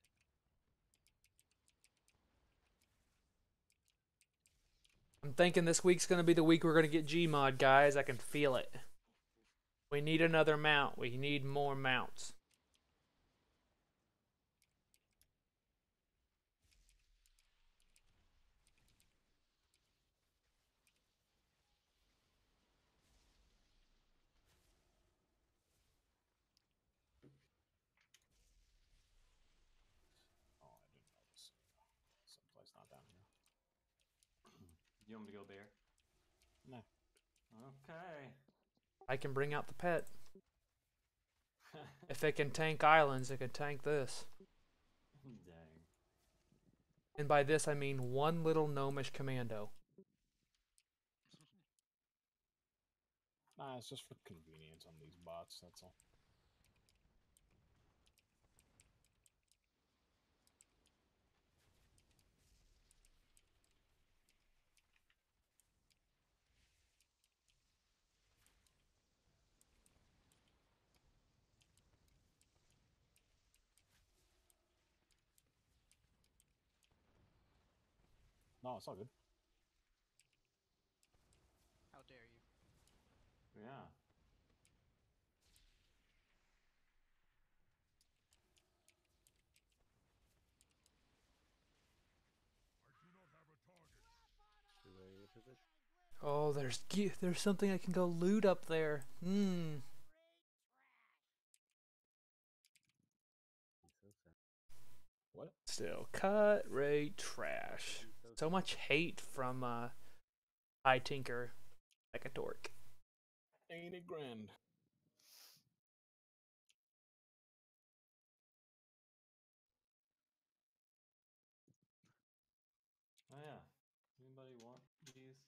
I'm thinking this week's gonna be the week we're gonna get Gmod, guys. I can feel it. We need another mount. We need more mounts. Oh, I didn't notice. Someplace not down here. You want me to go bear? No. Okay. I can bring out the pet. If it can tank islands, it can tank this. Dang. And by this, I mean one little gnomish commando. Nah, it's just for convenience on these bots, that's all. No, it's all good. How dare you? Yeah. Oh, there's something I can go loot up there. What? Still cut rate trash. So much hate from I Tinker like a dork. Ain't it grand? Oh yeah. Anybody want these?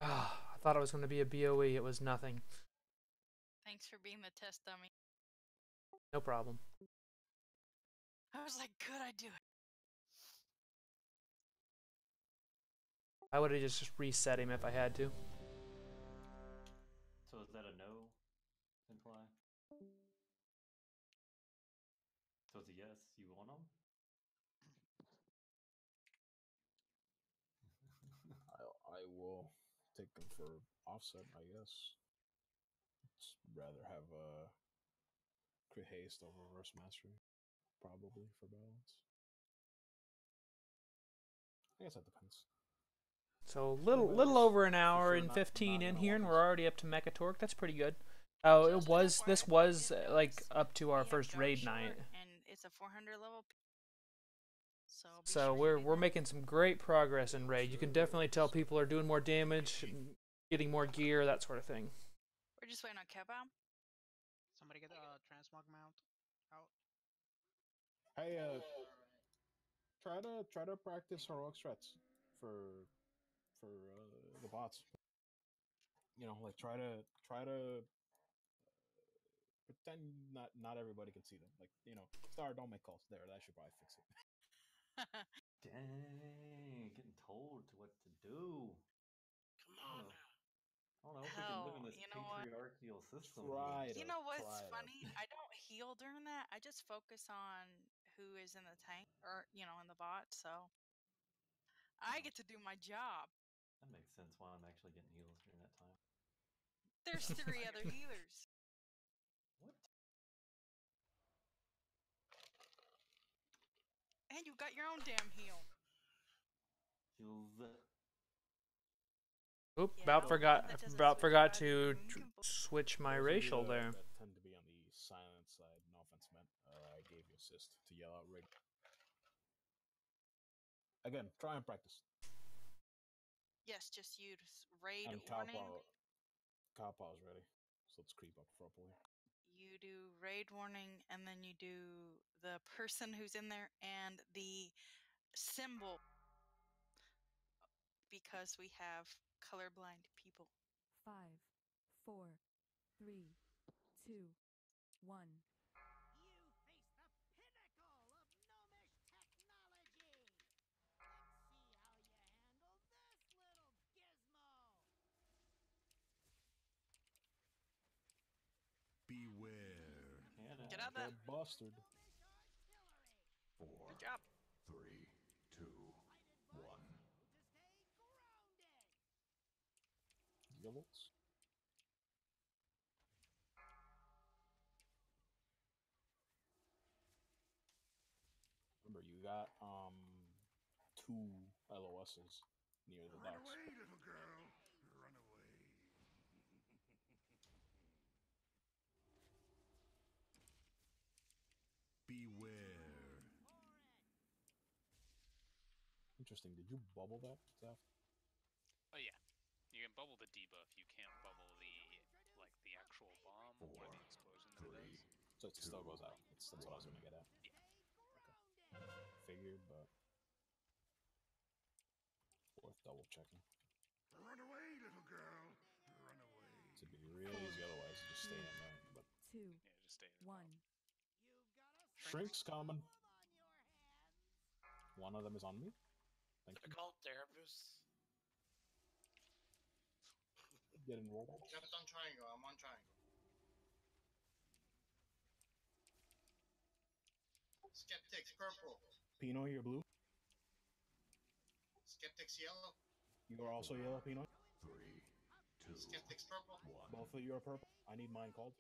Ah, I thought it was going to be a BOE. It was nothing. Thanks for being the test dummy. No problem. I was like, could I do it? I would have just reset him if I had to. So is that a no, Imply? So it's a yes. You want them? I will take them for offset, I guess. Just rather have crit haste over reverse mastery, probably for balance. I guess that depends. So little over an hour and 15 in here, and we're already up to Mecha Torque. That's pretty good. Oh, this was like up to our first raid night. And it's a 400 level. So we're making some great progress in raid. You can definitely tell people are doing more damage, getting more gear, that sort of thing. We're just waiting on Kebab. Somebody get a transmog mount out. Hey, try to practice heroic strats for the bots. You know, like try to pretend not everybody can see them. Like, you know, Star, don't make calls there. That should probably fix it. Dang, getting told what to do. Come on now. I don't know if we can live in this patriarchal system. You know what's funny? I don't heal during that. I just focus on who is in the tank or, you know, in the bot. So I get to do my job. That makes sense why I'm actually getting heals during that time. There's 3 other healers. What? And you got your own damn heal. Heals. Oop! About forgot to switch my racial there. That tend to be on the silent side. No offense, man. I gave you assist to yell out raid. Again, try and practice. Yes, just use raid And warning. Cowpaw's ready, so let's creep up properly. You do raid warning, and then you do the person who's in there and the symbol, because we have colorblind people. 5, 4, 3, 2, 1. Beware. Get out there. Bastard. 4, Good job. 3, 2, 1. Yellows. Remember, you got 2 LOSs near the Run docks. away, little girl. Run away. Beware. Interesting. Did you bubble that, Zaf? Oh yeah, you can bubble the debuff. You can't bubble the actual bomb or the explosion that it does. So it still goes out. That's what I was gonna get at. Yeah. Okay. Figured, but worth double checking. Run away, little girl. Run away. To be real easy otherwise, just stay in there. But 2, Yeah, just stay in 1. Shrink's coming. One of them is on me. Thank you. Difficult therapist. Getting rolled out. Jump on triangle. I'm on triangle. Skeptics purple. Pino, you're blue. Skeptics yellow. You are also yellow, Pino. 3, 2, Skeptics purple. 1. Both of you are purple. I need mine called.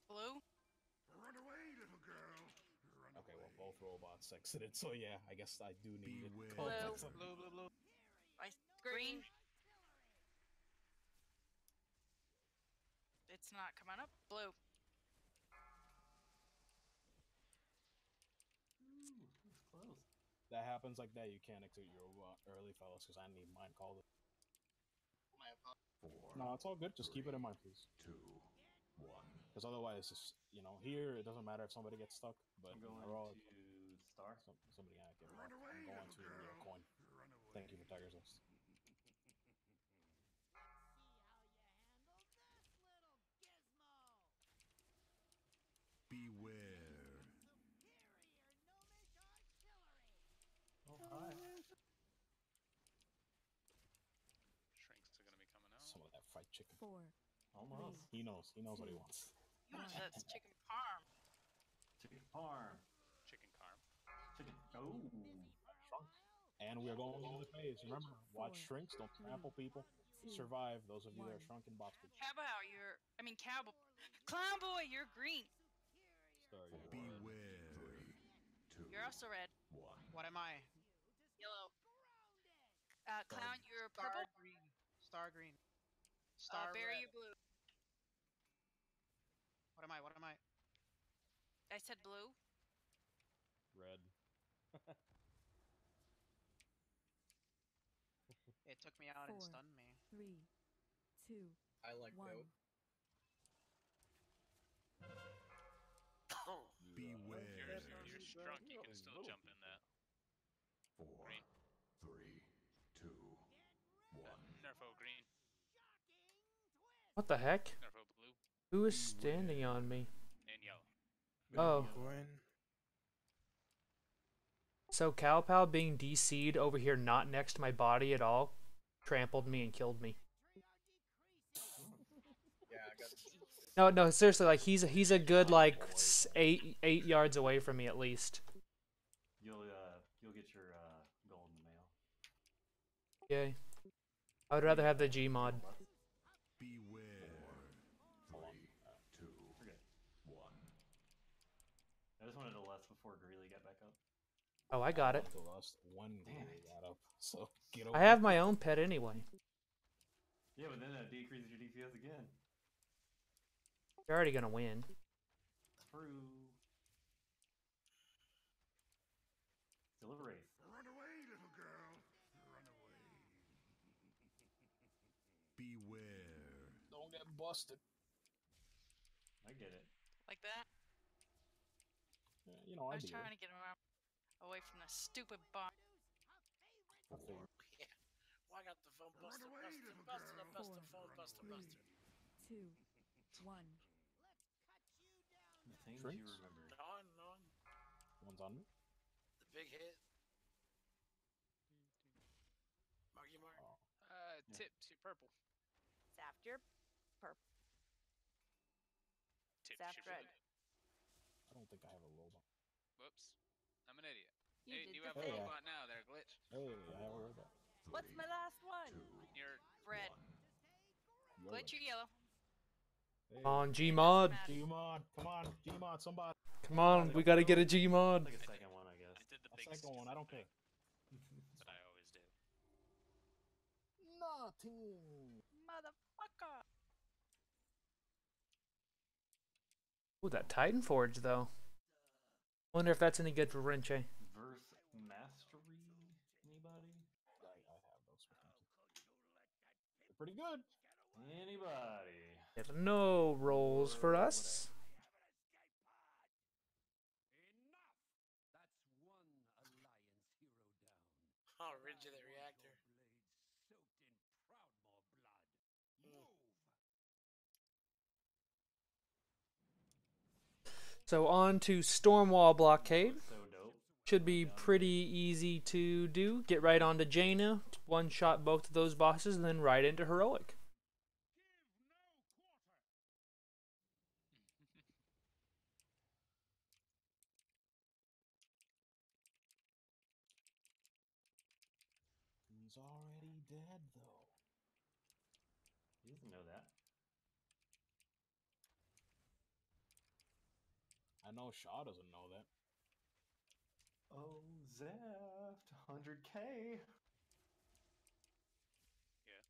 Blue. Run away, little girl. Run Okay, away. well, both robots exited, so yeah, I guess I do need it Beware. called. Blue. Green. It's not coming up. Blue. Ooh, that's close. That happens like that. You can't exit your robot early, fellas, because I need mine called. My apologies. 4. No, it's all good. Just keep it in mind, please. 2, 1. Because otherwise, just, you know, here it doesn't matter if somebody gets stuck, but I'm going all, to Star. somebody can't get Run off. away, I'm going little to girl. coin. Run away. Thank you for Tiger's List. Beware. Oh, hi. Shrinks are gonna be coming out. Some of that fried chicken. 4. Almost. He knows. He knows what he wants. You want that's chicken parm. Chicken parm. Chicken carm. Chicken. Oh. And we are going into the phase. Remember, watch shrinks, don't trample people. Survive, those of you that are shrunken bastards. Cowboy, cowboy. Clown boy, you're green. Sorry, Beware. You're also red. What am I? Yellow. Clown, you're purple. Star green. Star green. Star Berry, red. you're blue. What am I? What am I? I said blue. red. It took me out and 4, stunned me. 3, 2, I like 1. goat. Beware. If you're shrunk, you can still jump in that. 4, Green. 3, 2, 1. Nerfo green. What the heck? Nerfo blue. Who is standing on me? And yellow. Oh. So Cow Pal being DC'd over here not next to my body at all trampled me and killed me. Yeah, I got No, seriously, like he's a good like 8 yards away from me at least. You'll get your gold in the mail. Yay. I would rather have the G mod. Beware. 3, 2, Okay. 1. I just wanted to last before Greeley got back up. Oh, I got it. When Greeley got up, so get over I have my own pet anyway. Yeah, but then that decreases your DPS again. You're already gonna win. True. Still a race. Run away, little girl. Run away. Beware. Don't get busted. I get it. Like that. Yeah, you know, I I was do. trying to get him away from the stupid bot. I figured. Yeah. Well, I got the phone Run busted, away, busted, little busted, girl. busted, 4, phone busted, 3, busted. 2, 1. The things Shrinks? you remember. Non. One's on me. The big hit. Marky Mark. Oh. Tips, you're purple. Saft, you're purple. Tips, Saft you're red. blue. I don't think I have a robot. Whoops. I'm an idiot. You Hey, did you the have a thing. robot now there, Glitch. Hey, I have a robot. What's my last one? You're Red. You're Glitch, you're yellow. Hey. Come on, G mod. G mod, come on, G mod, somebody. Come on, we gotta get a G mod. Like a second one, I guess. I did the A big second one, I don't care. That's what I always do. Nothing. Motherfucker. Ooh, that Titan Forge though. Wonder if that's any good for Renche. Verse mastery. Anybody? I have those. They're pretty good. Anybody? If no rolls for us. Oh, Ridge of the Reactor. So on to Stormwall Blockade. So dope. Should be pretty easy to do. Get right onto Jaina, one-shot both of those bosses, and then right into Heroic. He's already dead, though. He doesn't know that. I know Shaw doesn't know that. Oh, Zeft, 100K. Yeah.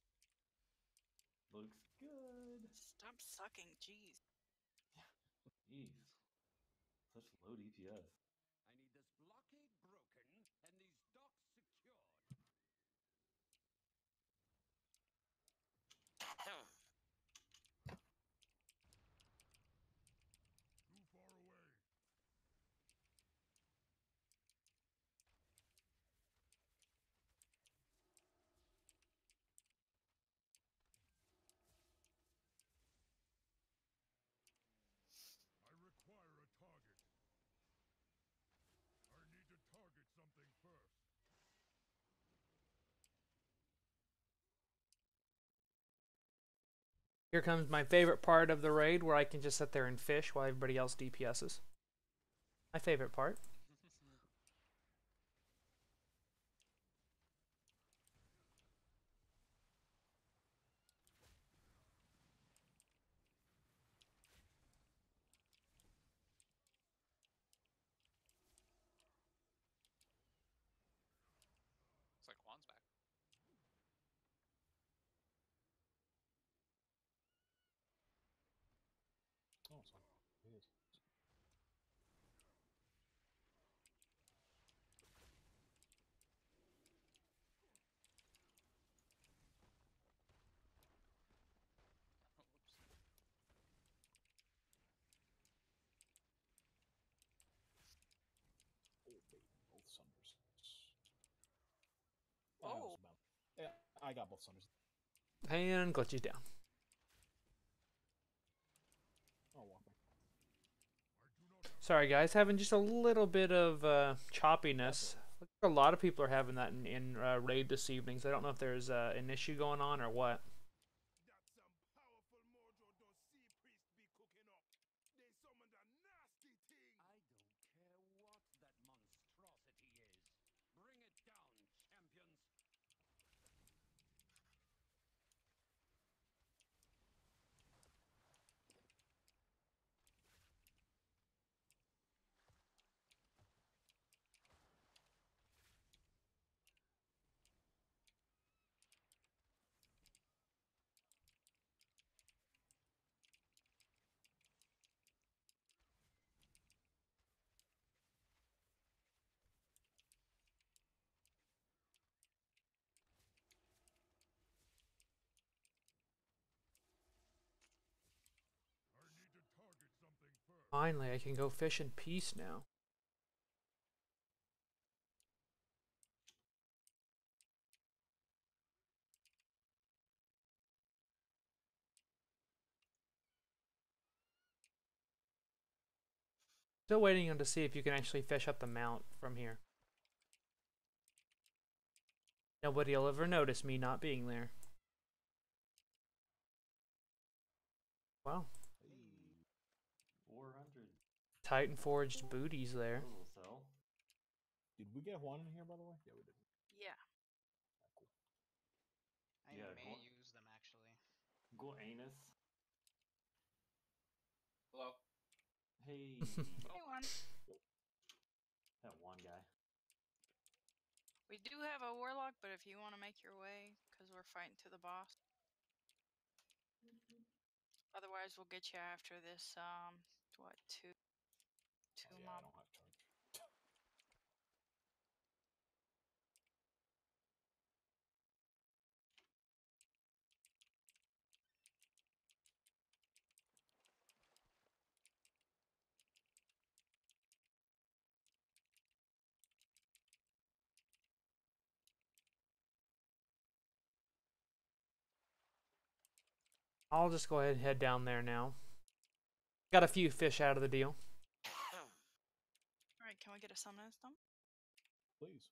Looks good. Stop sucking, jeez. Jeez. Such low DPS. I need this blockade broken and these docks secured. Too far away. I require a target. I need to target something first. Here comes my favorite part of the raid where I can just sit there and fish while everybody else DPSs. My favorite part. It's like Juan's back. Oh, so it is. Oh, baby, both Sunders. Oh. Yeah, I got both Sunders. And glitches down. Oh, walk back. Sorry guys, having just a little bit of choppiness. A lot of people are having that in raid this evening, so I don't know if there's an issue going on or what. Finally, I can go fish in peace now. Still waiting on to see if you can actually fish up the mount from here. Nobody will ever notice me not being there. Wow. 400. Titan forged booties there. Those will sell. Did we get one in here, by the way? Yeah, we did. Yeah. I may use them actually. Go anus. Hello. Hey. Hey, one. That one guy. We do have a warlock, but if you want to make your way, because we're fighting to the boss. Otherwise, we'll get you after this. What, two Yeah, mob. I don't have charge. I'll just go ahead and head down there now. Got a few fish out of the deal. Alright, can we get a summon them? Please.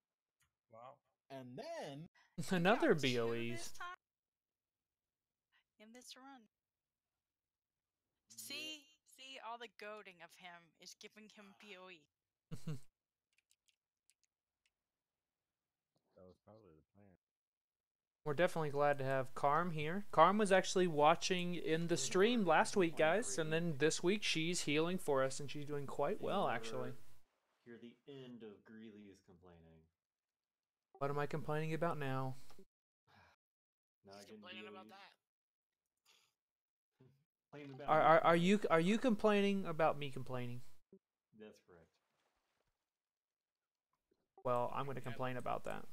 Wow. And then Another Got two BOEs. this time in this run. See, all the goading of him is giving him BOE. That was probably the plan. We're definitely glad to have Carm here. Carm was actually watching in the stream last week, guys, and then this week she's healing for us, and she's doing quite well, actually. Hear the end of Greeley's complaining. What am I complaining about now? Not getting Complaining about BOEs. that. Complaining about Are you complaining about me complaining? That's correct. Well, I'm going to complain about that.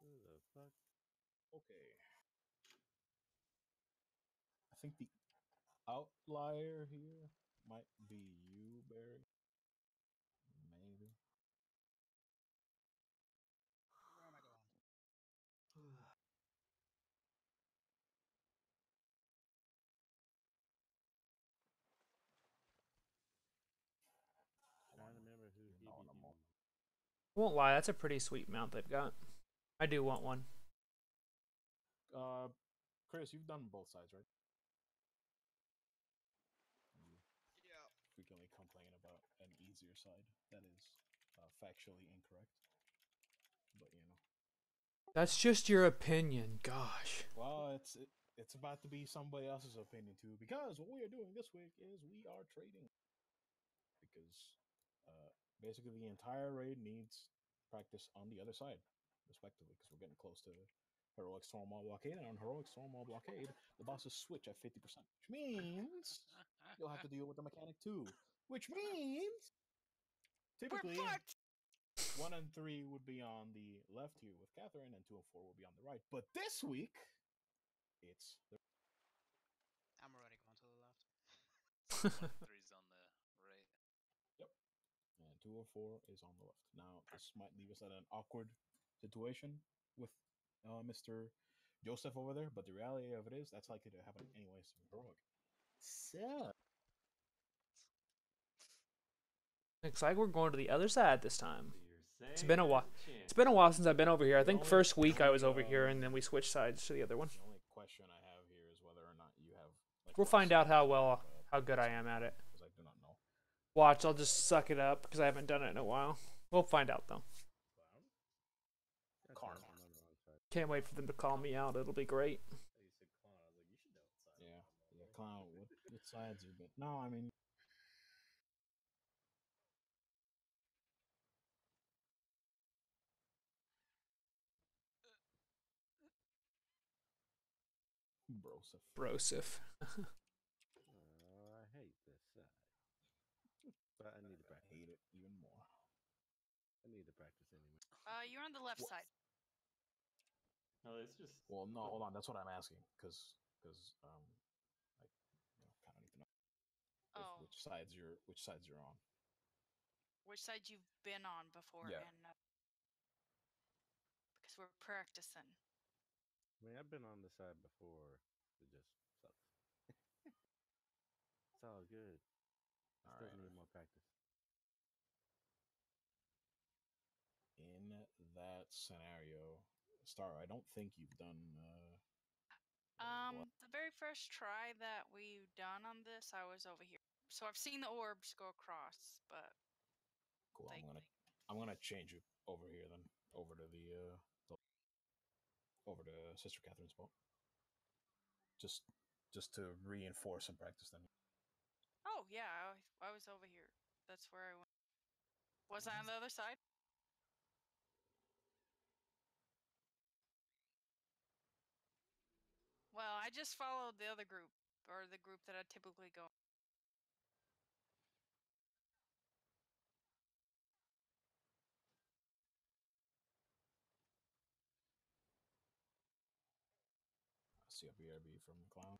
Who the fuck? Okay. I think the outlier here might be you, Barry. Maybe. Where am I going? Trying to remember who he beat. Won't lie, that's a pretty sweet mount they've got. I do want one. Chris, you've done both sides, right? You Yeah. frequently complain about an easier side. That is factually incorrect. But you know. That's just your opinion. Gosh. Well, it's about to be somebody else's opinion too, because what we are doing this week is we are trading. Because basically the entire raid needs practice on the other side, respectively, because we're getting close to Heroic Stormwall Blockade, and on Heroic Stormwall Blockade, the bosses switch at 50%, which means you'll have to deal with the mechanic too. Which means typically 1 and 3 would be on the left here with Catherine, and 2 and 4 will be on the right. But this week, it's I'm already going to the left. So 1 and 3's on the right. Yep. And 2 or 4 is on the left. Now, this might leave us at an awkward situation with Mr. Joseph over there, but the reality of it is that's likely to happen anyways. Heroic. So. Looks like we're going to the other side this time. It's been a while. It's been a while since I've been over here. I think first week I was over here, and then we switched sides to the other one. The only question I have here is whether or not you have. Like, We'll find out how good I am at it. Because I do not know. Watch, I'll just suck it up because I haven't done it in a while. We'll find out though. Karn. Can't wait for them to call me out. It'll be great. Yeah, clown. What sides you been? No, I mean. Brosif. I hate this side. But I need to practice. I hate it even more. I need to practice anyway. You're on the left side. No, it's just. Well, no, hold on. That's what I'm asking, because I kind of need to know which sides you're on. Which side you've been on before? Yeah. And because we're practicing. I mean, I've been on the side before. It just sucks. It's all good. Still need more practice. In that scenario, Star, I don't think you've done. The very first try that we've done on this, I was over here. So I've seen the orbs go across, but. Cool. I'm gonna change it over here then, over to over to Sister Catherine's spot. Just to reinforce and practice then. Oh yeah, I was over here. That's where I went. Was I on the other side? Well, I just followed the other group, or the group that I typically go. I see a BRB from Clown.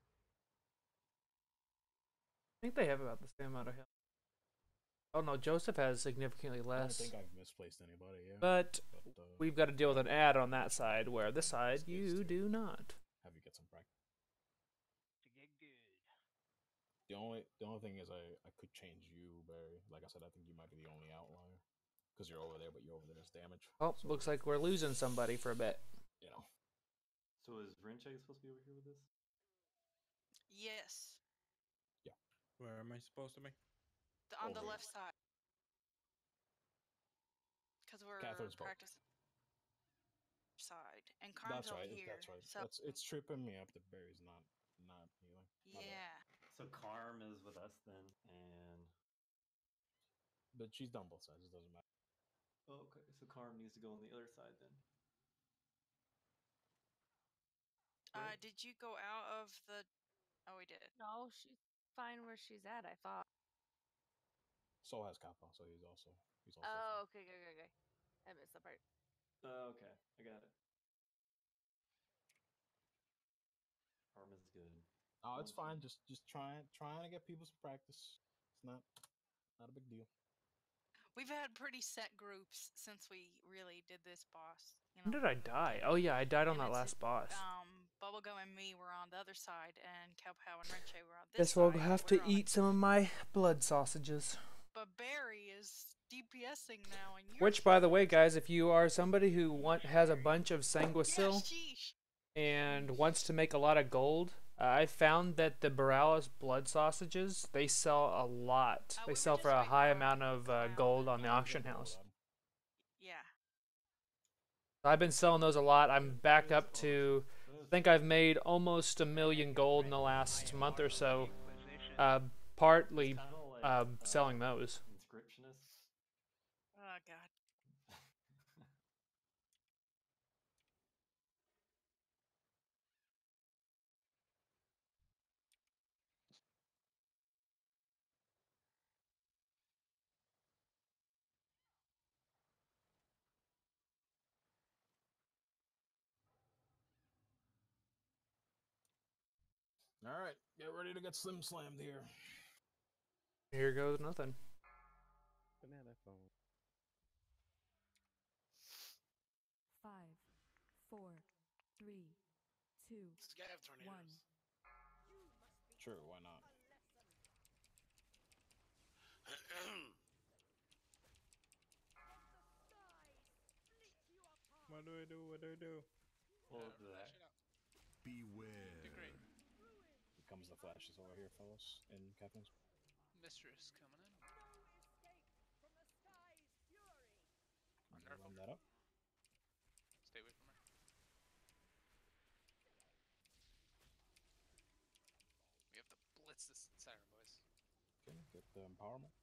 I think they have about the same amount of health. Oh no, Joseph has significantly less. I don't think I've misplaced anybody, yeah. But we've got to deal with an ad on that side, where this side you do not. Have you get some practice? To get good. The only thing is I could change you, Barry. Like I said, I think you might be the only outlier. Because you're over there, but you're over there as damage. Oh, so looks like we're losing somebody for a bit. You know. So is Rincheg supposed to be over here with this? Yes. Yeah. Where am I supposed to be? On the left side. Because we're practicing. Side. And Karn's over here. That's right. So It's tripping me up that Barry's not healing. yeah. So Karm is with us then, and. But she's done both sides. It doesn't matter. Oh, okay. So Karm needs to go on the other side then. Right? Did you go out of the? Oh, we did. No, she's fine where she's at. I thought. So has Kappa, so he's also. Oh, okay. I missed that part. Okay, I got it. Karm is good. Oh, it's fine. Just trying to get people some practice. It's not a big deal. We've had pretty set groups since we really did this boss. You know? When did I die? Oh yeah, I died on that last boss. Bubblegum and me were on the other side, and Cowpow and Rinche were on this Guess side. we'll have to eat some of my blood sausages. But Barry is DPSing now, and you're. Which, by the way, guys, if you are somebody who has a bunch of Sanguisil, and wants to make a lot of gold, I found that the Borealis blood sausages, they sell a lot. They sell for a high amount of gold on the auction house. Yeah. I've been selling those a lot. I'm back up to, I think I've made almost 1 million gold in the last month or so. Partly selling those. Inscriptionist. Oh God. All right, get ready to get slim slammed here. Here goes nothing. Banana phone. 5, 4, 3, 2, This guy have tornadoes. 1. Sure, why not? What do I do? What do I do? Well, that. Beware. Great. Here comes the flashes over here, fellas, in Catherine's. Mistress coming in. I'm gonna run that up. Stay away from her. We have to blitz this siren, boys. Okay, get the empowerment.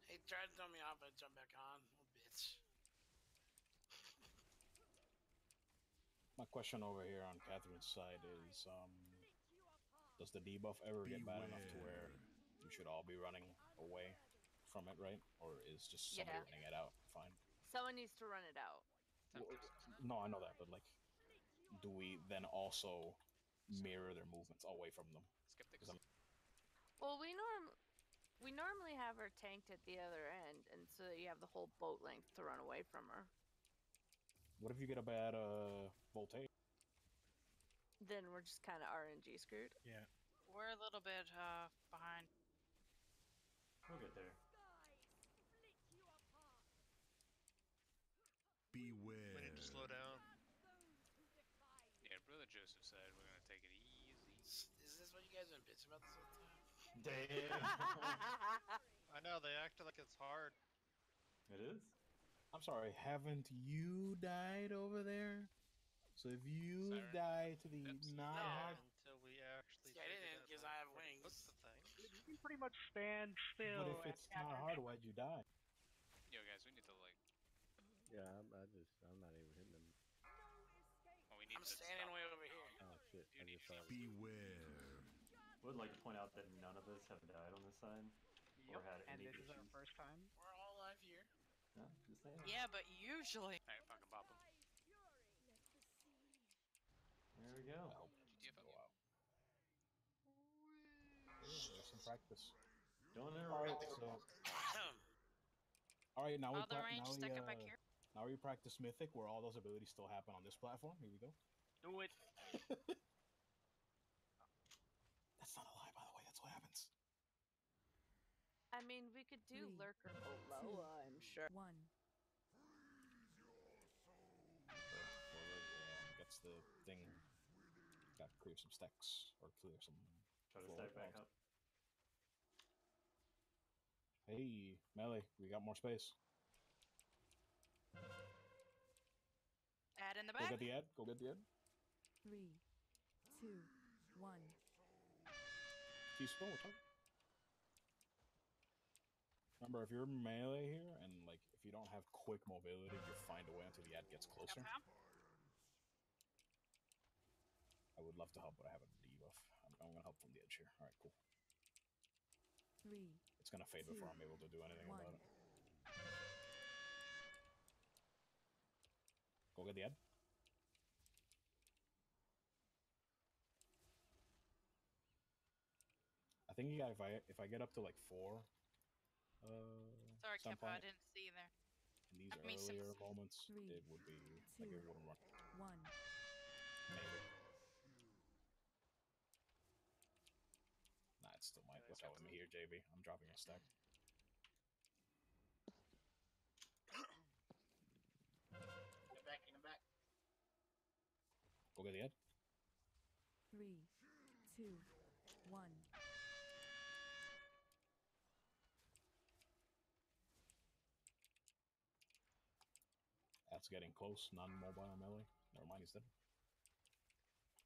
Hey, tried to throw me off, I jump back on. Little bitch. My question over here on Catherine's side is, does the debuff ever get bad enough to where you should all be running away from it, right? Or is just somebody running it out fine? Someone needs to run it out. Well, no, I know that, but like, do we then also mirror their movements away from them? Skeptics. Well, we normally have her tanked at the other end, and so you have the whole boat length to run away from her. What if you get a bad voltage? Then we're just kind of RNG screwed. Yeah. We're a little bit behind. We'll get there. Beware. We need to slow down. Yeah, Brother Joseph said we're gonna take it easy. Is this what you guys have been bitching about this whole time? Damn. I know, they acted like it's hard. It is? I'm sorry, haven't you died over there? So if you die to the not hard, Until we actually I didn't, because I have wings. the thing. You can pretty much stand still. but if it's not hard, why'd you die? Yo, guys, we need to like. Yeah, I'm not even hitting them. Well, we need I'm to standing stop. way over here. Oh shit! I just saw it. Beware. Would like to point out that none of us have died on this side or had and any this is issues. our first time. We're all alive here. No, just saying. Yeah, but usually. Alright, fucking pop him. There we go. I hope it doesn't go out. There's some practice. Don't Alright, interrupt. so. Alright, now we Oh, the range stuck it back here. now we practice Mythic, where all those abilities still happen on this platform. Here we go. Do it. That's not a lie, by the way. That's what happens. I mean, we could do 3, Lurker below, I'm sure. 1. Gets the thing. Got to clear some stacks or clear some. Try to floor stack back walls. up. Hey, melee, we got more space. Add in the Go back. get the ad. Go get the ad. 3, 2, 1. Keep still. What's up? Remember, if you're melee here, and like if you don't have quick mobility, you find a way until the ad gets closer. I would love to help, but I have a debuff. I'm gonna help from the edge here. All right, cool. 3. It's gonna fade before I'm able to do anything about it. Go get the ad. I think you got if I get up to like 4. Sorry, some Kippa, I point didn't see you there. in these I mean, earlier Sims. moments, 3, it would be like it wouldn't run. 1. Maybe. Nah, it still might. Watch out with me here, JB. I'm dropping a stack. Get back, get him back. get the head. 3, 2, 1. That's getting close. Non-mobile melee. Never mind, he's dead.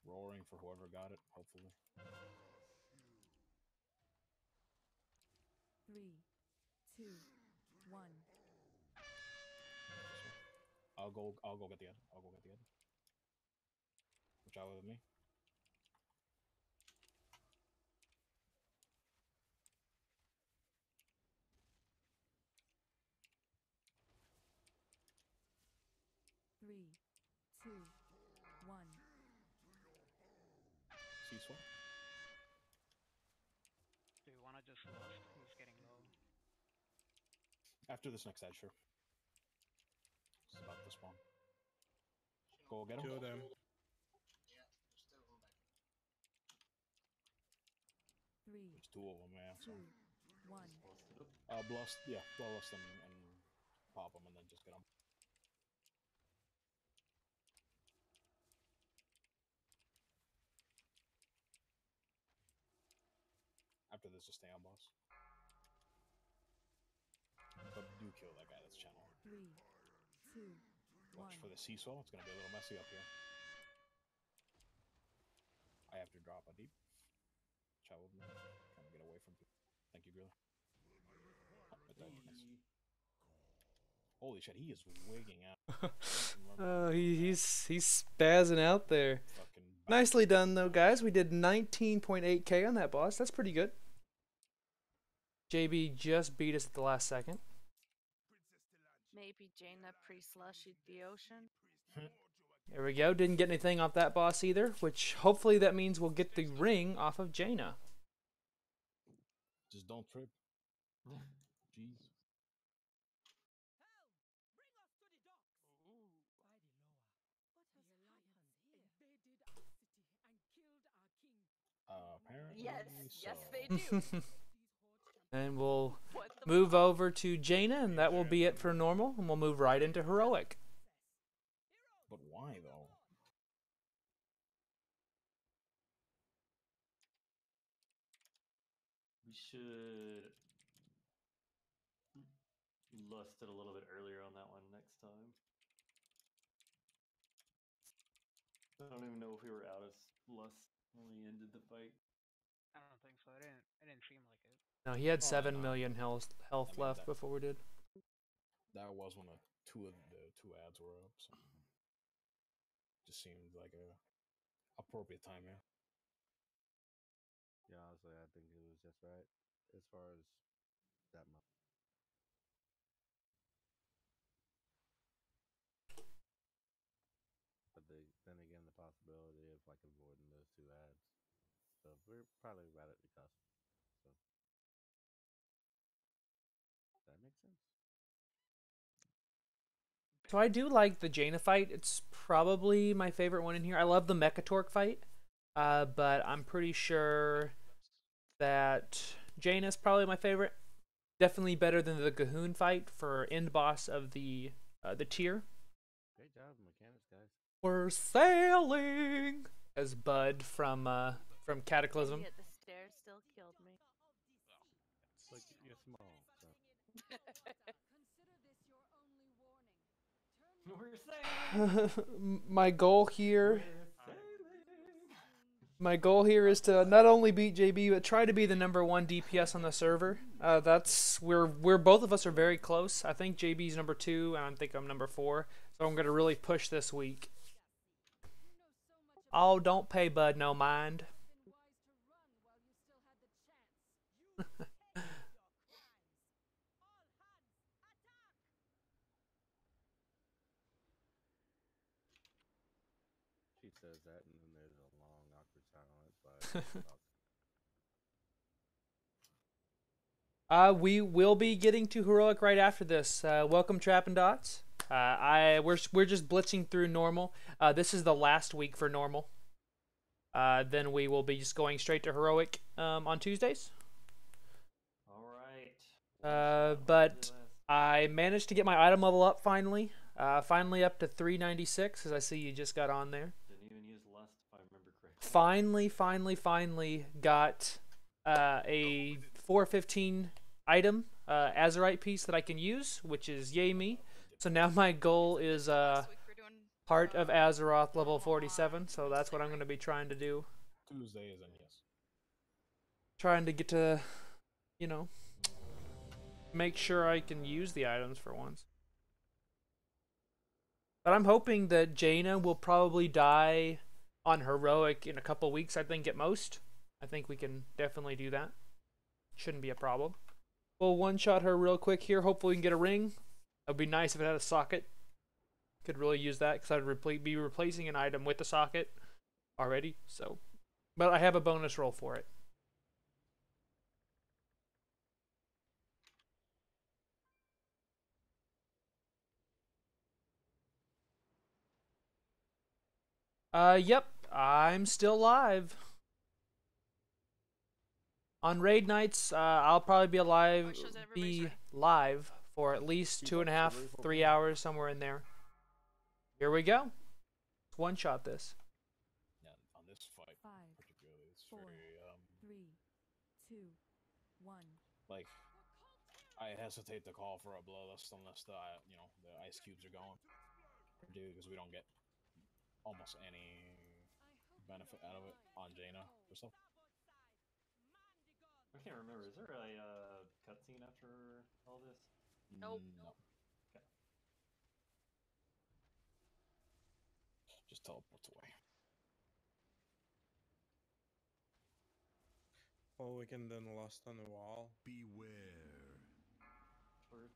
Roaring for whoever got it, hopefully. 3, 2, 1. I'll go get the head. I'll go get the head. Which out with me. 3, 2, 1. Ceasefire. Do you want to just lust? He's getting low. After this next edge, sure. It's about to spawn. Go get him. 2 of them. Yeah, there's 2 of them back. 3, There's 2 of them, yeah. 2, 1. Blast, yeah, blast them and pop them and then just get them. After this, just stay on boss. But do kill that guy that's channel. 3, 2, 1. Watch for the seesaw. It's gonna be a little messy up here. I have to drop a deep. Chat with me. Trying to get away from people. Thank you, Grilly. Oh, nice. Holy shit, he is wigging out. He's spazzing out there. Nicely done though, guys. We did 19.8k on that boss. That's pretty good. JB just beat us at the last second. Maybe Jaina pre-slushied the ocean. There we go. Didn't get anything off that boss either, which hopefully that means we'll get the ring off of Jaina. Just don't trip. Jeez. Apparently Yes, they do. And we'll move over to Jaina, and that will be it for normal, and we'll move right into heroic. But why though? We should lust it a little bit earlier on that one next time. I don't even know if we were out of lust when we ended the fight. I don't think so. It didn't seem like it. No, he had 7 million health left before we did. That was when the two ads were up, so just seemed like a appropriate time, yeah. Yeah, honestly, I think it was just right as far as that much. But then again, the possibility of like avoiding those 2 ads. So we're probably right at the cusp. So that makes sense. So I do like the Jaina fight. It's probably my favorite one in here. I love the Mechatork fight, but I'm pretty sure that Jaina's probably my favorite. Definitely better than the Gahoon fight for end boss of the tier. Great job, mechanics, guys. We're sailing as Bud from Cataclysm. Yet the stairs still killed me. Like you're small. So. We're sailing. My goal here. My goal here is to not only beat JB, but try to be the #1 DPS on the server. We're both of us are very close. I think JB's #2, and I think I'm #4. So I'm gonna really push this week. Oh, don't pay Bud no mind. She says that, and then there's a long, awkward silence. We will be getting to heroic right after this. Welcome, Trap and Dots. We're just blitzing through normal. This is the last week for normal. Then we will be just going straight to heroic on Tuesdays. All right. But I managed to get my item level up finally. Finally up to 396, as I see you just got on there. Didn't even use finally got a 415 item, Azurite piece that I can use, which is yay me. So now my goal is Heart of Azeroth level 47, so that's what I'm going to be trying to do. Tuesday is in, yes. Trying to get to, you know, make sure I can use the items for once. But I'm hoping that Jaina will probably die on heroic in a couple weeks, I think, at most. I think we can definitely do that. Shouldn't be a problem. We'll one-shot her real quick here. Hopefully we can get a ring. It would be nice if it had a socket. Could really use that because I'd be replacing an item with the socket already. So, but I have a bonus roll for it. Yep, I'm still live. On raid nights, I'll probably be live for at least 2.5, 3 hours, somewhere in there. Here we go. Let's one-shot this. Yeah, on this fight, particularly, it's very, 3, 2, 1. like, I hesitate to call for a bloodlust unless the, you know, the ice cubes are going. Particularly because we don't get almost any benefit out of it on Jaina herself. I can't remember. Is there a cutscene after all this? Nope. No. Okay. Just teleports away. Well, we can then lost on the wall. Beware. Word.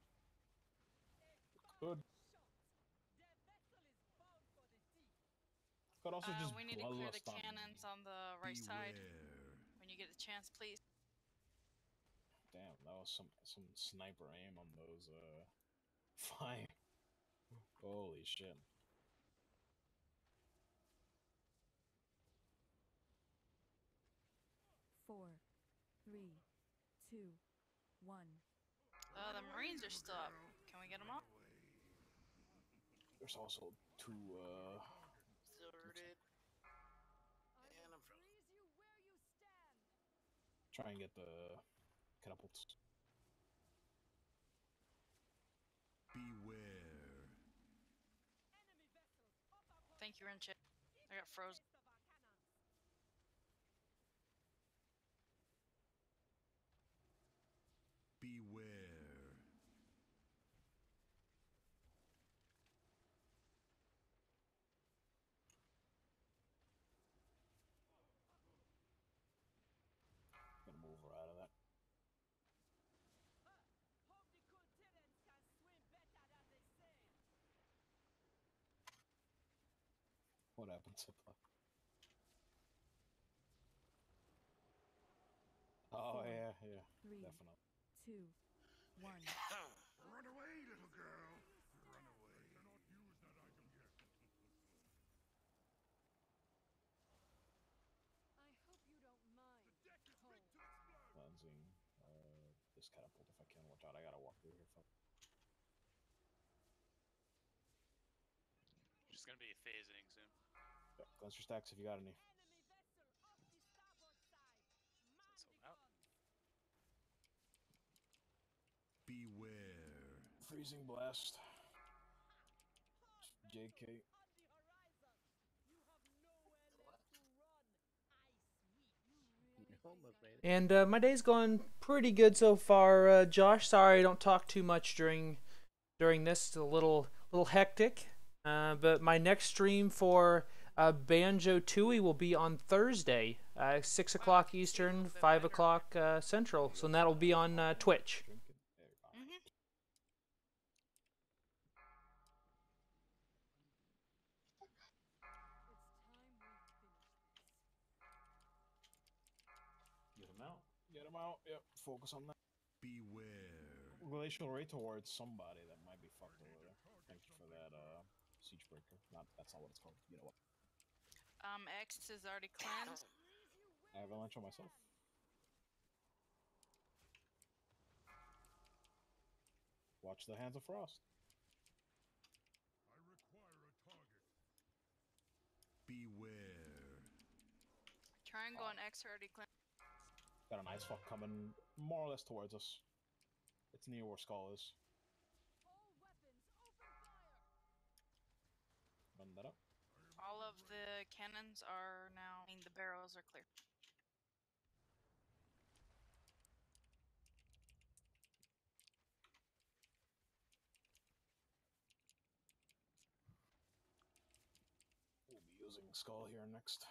Good. Could also just we need to clear the bloodlust on cannons on the right side Beware. when you get the chance, please. Damn, that was some sniper aim on those fine. Holy shit. Four, 3, 2, 1. The Marines are still up. Can we get them off? There's also two Deserted. And I'm frozen. try and get the catapults. Beware. Thank you, Renchit. I got frozen. Beware. Gonna move her out of that. What happened to the... Oh, Four, yeah, 3, definitely. 2, 1. Run away, little girl. Run away. I cannot use that item yet. I hope you don't mind. Cleansing this catapult if I can. Watch out, I gotta walk through here. Fuck. Just gonna be phasing soon. Yeah, cleanse your stacks if you got any. Sold out. Beware. Freezing blast. JK. And my day's going pretty good so far, Josh. Sorry I don't talk too much during this. It's a little hectic. But my next stream for banjo-tooie will be on Thursday, 6 o'clock Eastern, 5 o'clock Central. So that will be on Twitch. Get him out. Get him out. Yep. Focus on that. Beware. Glacial ray towards somebody that might be fucked over there. Thank you for that siege breaker. That's not what it's called. You know what? X is already cleansed. Avalanche on myself. Watch the Hands of Frost. I require a target. Beware. Triangle and X already clean. Got an ice fuck coming more or less towards us. It's near where Skull is. Run that up. All of the cannons are now. I mean, the barrels are clear. We'll be using Skull here next.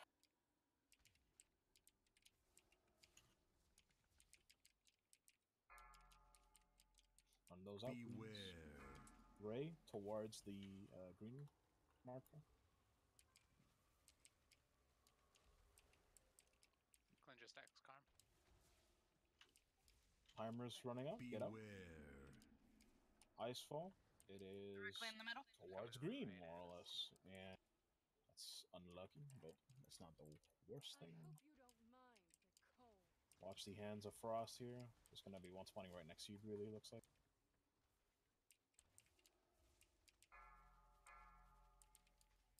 Run those up. Beware. Ray towards the green marker. Cleanse your stacks, Carm. Timer's running out. Get out. Beware. Icefall. It is Directly in the middle. towards green, more or less. And that's unlucky, but that's not the worst thing. Watch the hands of Frost here. There's going to be one spawning right next to you, really, looks like.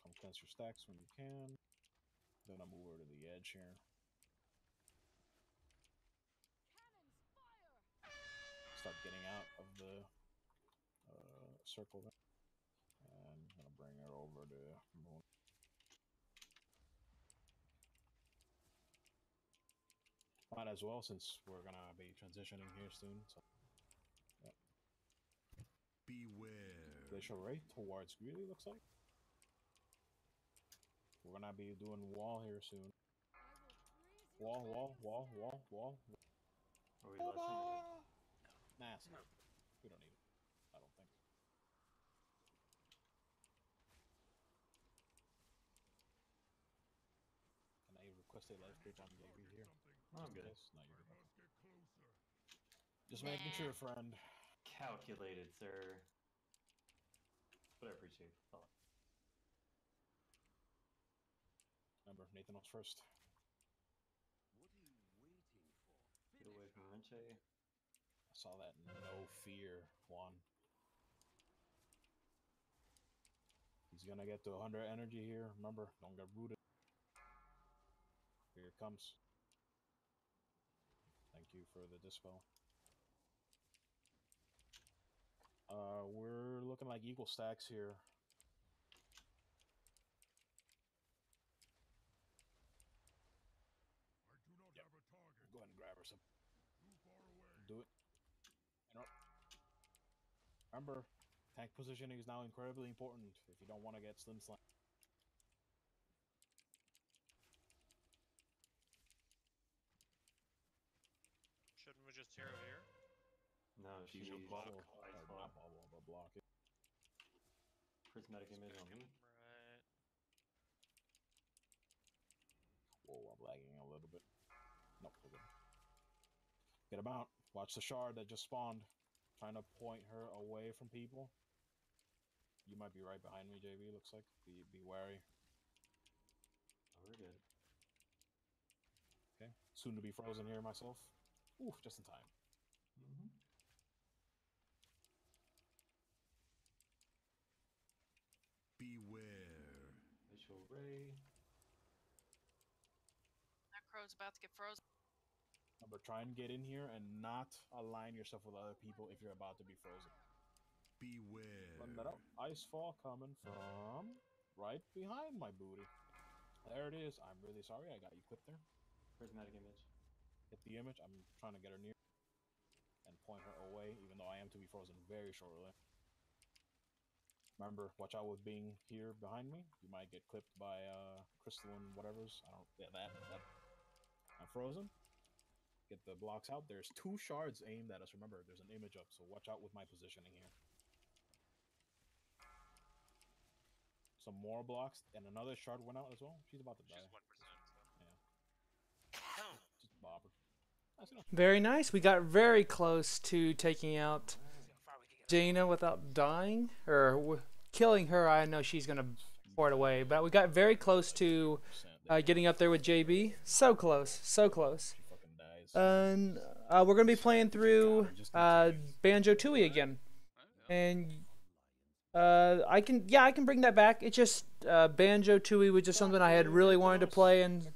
Come cleanse your stacks when you can. Then I'll move over to the edge here. Start getting out of the circle there. And I'm going to bring her over to Moon. Might as well, since we're going to be transitioning here soon. So, yeah. Beware. Glacial Ray towards Greeley, looks like. We're going to be doing wall here soon. Wall. Are we listening? Massive. No. We don't need it. I don't think. Can I request a life group on JB here? Oh, I'm good. No, you're good. Just making sure, friend. Calculated, sir. But I appreciate the thought. Remember, Nathan was first. What are you waiting for? Get away from Renche. I saw that no fear one. He's gonna get to 100 energy here. Remember, don't get rooted. Here it comes. Thank you for the dispel. We're looking like equal stacks here. Yep. Go ahead and grab her some. Do it. Remember, tank positioning is now incredibly important if you don't want to get slim slam. Shouldn't we just hero here? No, she's a bubble. Ice Or not bubble, but block it. Prismatic image on me. Right. Whoa, I'm lagging a little bit. Nope, we're good. Get him out. Watch the shard that just spawned. Trying to point her away from people. You might be right behind me, JB, looks like. Be wary. Oh, we're good. Okay. Soon to be frozen here myself. Oof, just in time. Beware. Glacial Ray. That crow's about to get frozen. Remember, try and get in here and not align yourself with other people if you're about to be frozen. Beware. Run that up. Icefall coming from right behind my booty. There it is. I'm really sorry I got you clipped there. Prismatic image. Hit the image. I'm trying to get her near and point her away, even though I am to be frozen very shortly. Remember, watch out with being here behind me. You might get clipped by crystalline whatever's. I don't. Yeah, that. I'm frozen. Get the blocks out. There's 2 shards aimed at us. Remember, there's an image up, so watch out with my positioning here. Some more blocks, and another shard went out as well. She's about to die. She's 1%. So. Yeah. Just bob her. Nice enough. Very nice. We got very close to taking out Jaina without dying, or killing her. I know she's gonna port away, but we got very close to getting up there with JB. So close, so close. And we're gonna be playing through banjo-tooie again, and I can bring that back. It's just banjo-tooie was just something I had really wanted to play, and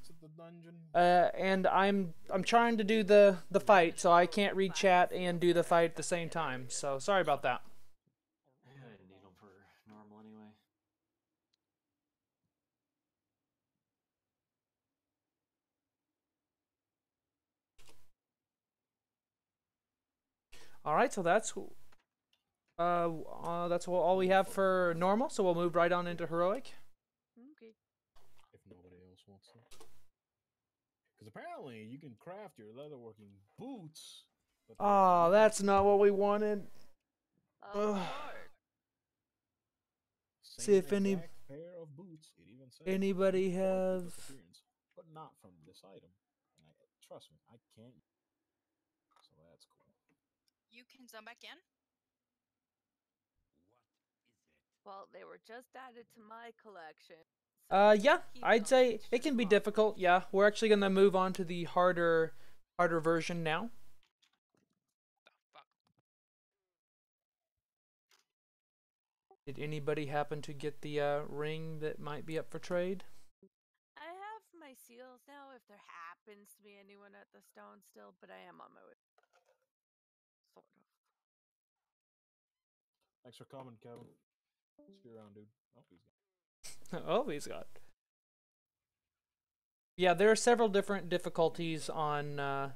dungeon. And I'm trying to do the fight, so I can't read chat and do the fight at the same time. So sorry about that. Yeah, I didn't need them for normal anyway. All right, so that's all we have for normal. So we'll move right on into heroic. Okay. If nobody else wants to. Because apparently you can craft your leatherworking boots. Oh, that's not what we wanted. Of course. See if any exact pair of boots. It even says anybody have. appearance, but not from this item. And trust me, I can't. So that's cool. You can zone back in. Well, they were just added to my collection. Yeah, I'd say it can be difficult. Yeah, we're actually gonna move on to the harder version now. Did anybody happen to get the ring that might be up for trade? I have my seals now if there happens to be anyone at the stone still, but I am on my way. Sort of. Thanks for coming, Kevin. See you around, dude. Oh, he's got. Oh, he's got. Yeah, there are several different difficulties on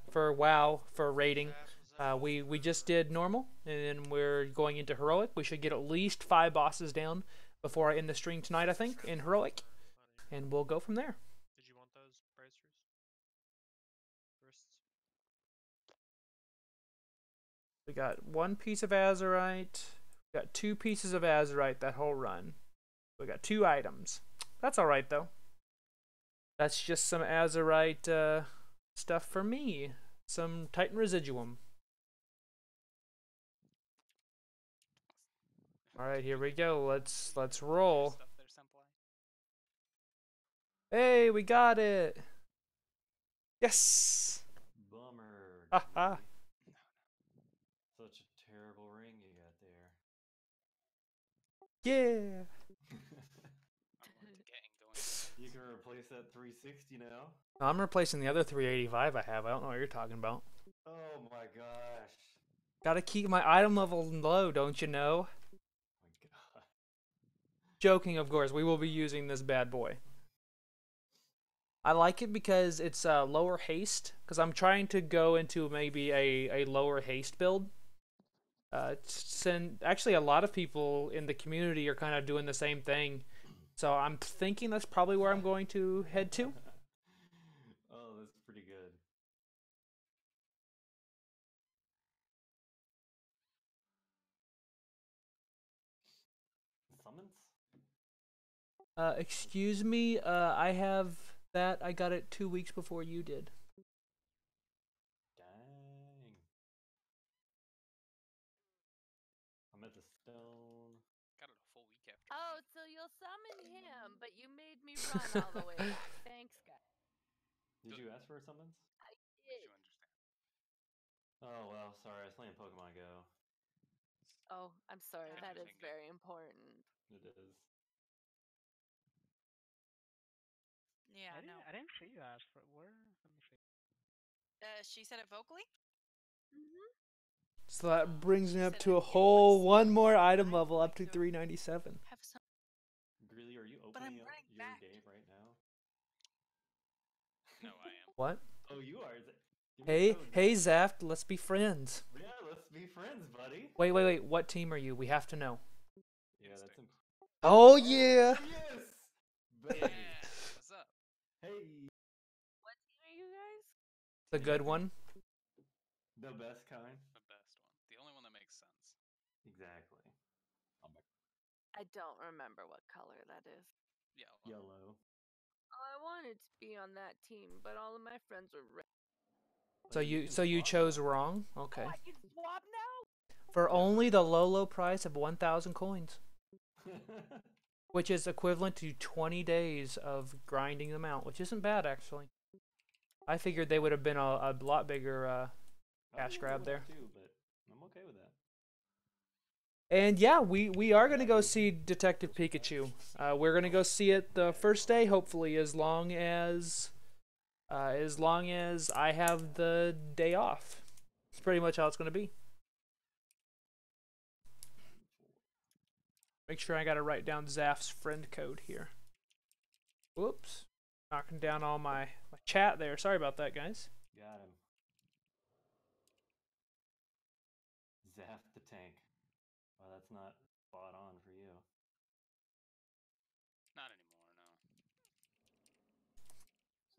for WoW for raiding. We just did normal, and we're going into heroic. We should get at least 5 bosses down before I end the stream tonight, I think, in heroic, and we'll go from there. Did you want those bracers? Wrists? We got 1 piece of azurite. We got 2 pieces of azurite that whole run. We got 2 items. That's all right though. That's just some azurite stuff for me. Some Titan residuum. All right, here we go. Let's roll. Hey, we got it. Yes. Bummer. Haha. Such a terrible ring you got there. Yeah. You can replace that 360 now. I'm replacing the other 385 I have. I don't know what you're talking about. Oh my gosh. Gotta keep my item level low, don't you know? Oh my god. Joking, of course. We will be using this bad boy. I like it because it's lower haste. Because I'm trying to go into maybe a lower haste build. Actually, a lot of people in the community are kind of doing the same thing. So I'm thinking that's probably where I'm going to head to. Oh, that's pretty good. Summons? Excuse me, I have that. I got it 2 weeks before you did. Dang. I'm at the stone. Got it a full week after. Oh, so you'll summon him, but you made me run all the way back. Thanks, guys. Did you ask for a summons? I did. You understand? Oh well, sorry, I was playing Pokemon Go. Oh, I'm sorry. Happy That is finger. very important. It is. Yeah, I didn't see you ask for where. Let me see. She said it vocally. So that brings me up to a whole 1 more item level up to 397. Have some. Greeley, are you opening up your game right now? No, I am. What? Oh, you are. Give me a Hey, code, hey, Zach. Zaft, let's be friends. Yeah, let's be friends, buddy. Wait. What team are you? We have to know. Yeah, that's him. Oh, yeah. Yes! Yeah. Baby. What's up? Hey. What team are you guys? The good one. The best kind. The best one. The only one that makes sense. Exactly. I don't remember what color that is. Yellow. I wanted to be on that team, but all of my friends were red. So you chose wrong? Okay. Oh, I can swap now? For only the low price of 1,000 coins. Which is equivalent to 20 days of grinding them out, which isn't bad, actually. I figured they would have been a lot bigger cash grab there. Too, but I'm okay with that. And yeah, we are going to go see Detective Pikachu. We're going to go see it the first day, hopefully, as long as as long as I have the day off. It's pretty much how it's going to be. Make sure I got to write down Zaf's friend code here. Whoops. Knocking down all my chat there. Sorry about that, guys. Got him. Zaf the tank. Well, that's not spot on for you. Not anymore,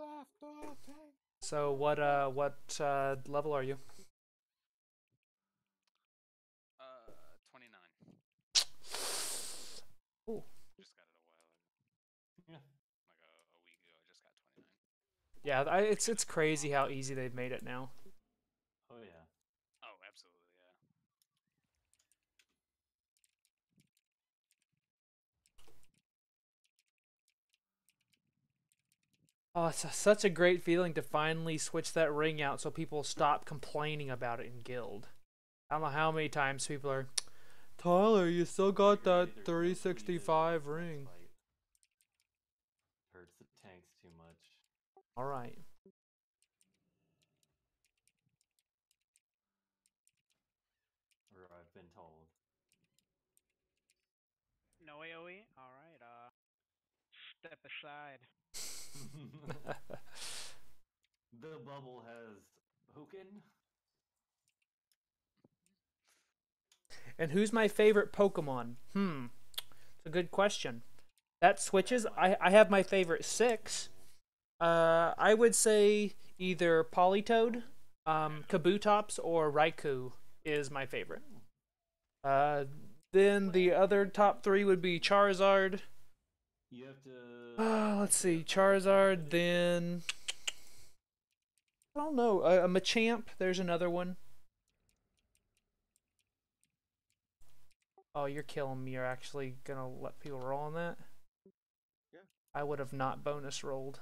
no. Zaf the tank. So what level are you? 29. Ooh. Just got it a while ago. Yeah. Like a week ago, I just got 29. Yeah, it's crazy how easy they've made it now. Oh yeah. Oh, absolutely, yeah. Oh, it's such a great feeling to finally switch that ring out so people stop complaining about it in guild. I don't know how many times people are, Tyler, you still got that 365 ring. Hurts the tanks too much. Alright. Or I've been told. No AoE? Alright, step aside. The bubble has spoken. And who's my favorite Pokemon? It's a good question. That switches. I have my favorite 6. I would say either Politoed, Kabutops, or Raikou is my favorite. Then the other top 3 would be Charizard. You have to. Let's see, Charizard. Then I don't know. A Machamp. There's another one. Oh, you're killing me. You're actually gonna let people roll on that? Yeah. I would have not bonus rolled.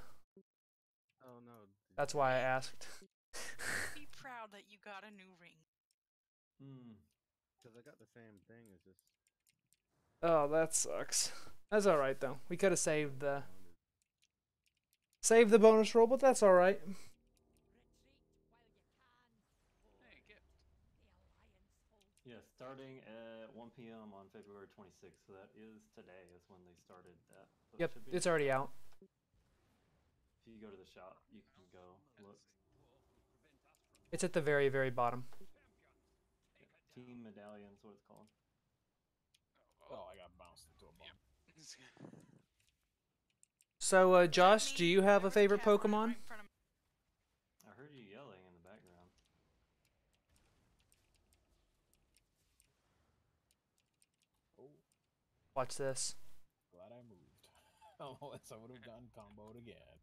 Oh no. That's why I asked. Be proud that you got a new ring. Because I got the same thing. It's just. Oh, that sucks. That's all right though. We could have saved the bonus roll, but that's all right. Hey, gift. Yeah, starting at 1 p.m. on February 26th. So that is today. Is when they started that. So Yep, it's already out. If you go to the shop, you can go look. It's at the very, very bottom. Team medallions, what it's called. Oh, I got bounced into a bomb. So, Josh, do you have a favorite Pokemon? I heard you yelling in the background. Oh. Watch this. Glad I moved. Otherwise, I would have gotten comboed again.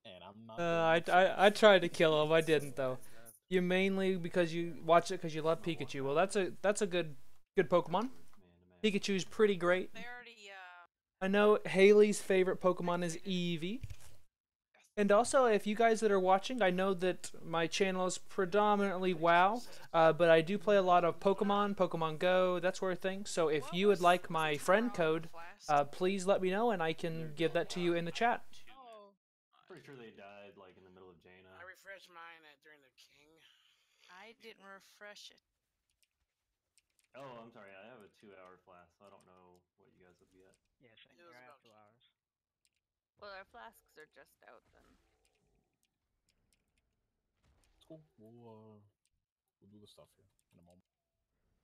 And I'm not. I tried to kill him. I didn't though. You mainly because you watch it because you love Pikachu. Well, that's a good Pokemon. Pikachu's pretty great. I know Haley's favorite Pokemon is Eevee. And also, if you guys that are watching, I know that my channel is predominantly WoW, but I do play a lot of Pokemon, Pokemon Go, that sort of thing. So if you would like my friend code, please let me know and I can give that to you in the chat. Pretty sure they died like in the middle of Jaina. I refreshed mine during the King. I didn't refresh it. Oh, I'm sorry. I have a 2-hour flask. So I don't know what you guys would be at. Yeah, same here. I have 2 hours. Well, our flasks are just out then. Cool. We'll do the stuff here in a moment.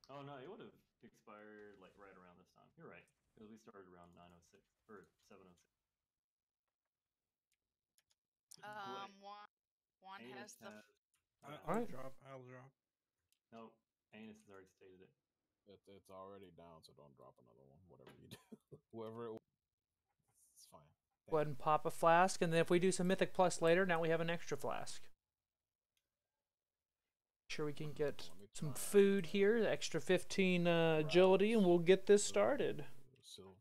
Oh no, it would have expired like right around this time. You're right, because we started around 9:06 or 7:06. One has the. Alright. I'll drop. Nope, Anus has already stated it. It's already down, so don't drop another one. Whatever you do, whoever it, it's fine. Go ahead and pop a flask, and then if we do some Mythic Plus later, now we have an extra flask. Sure, we can get some food here, the extra 15 agility, and we'll get this started.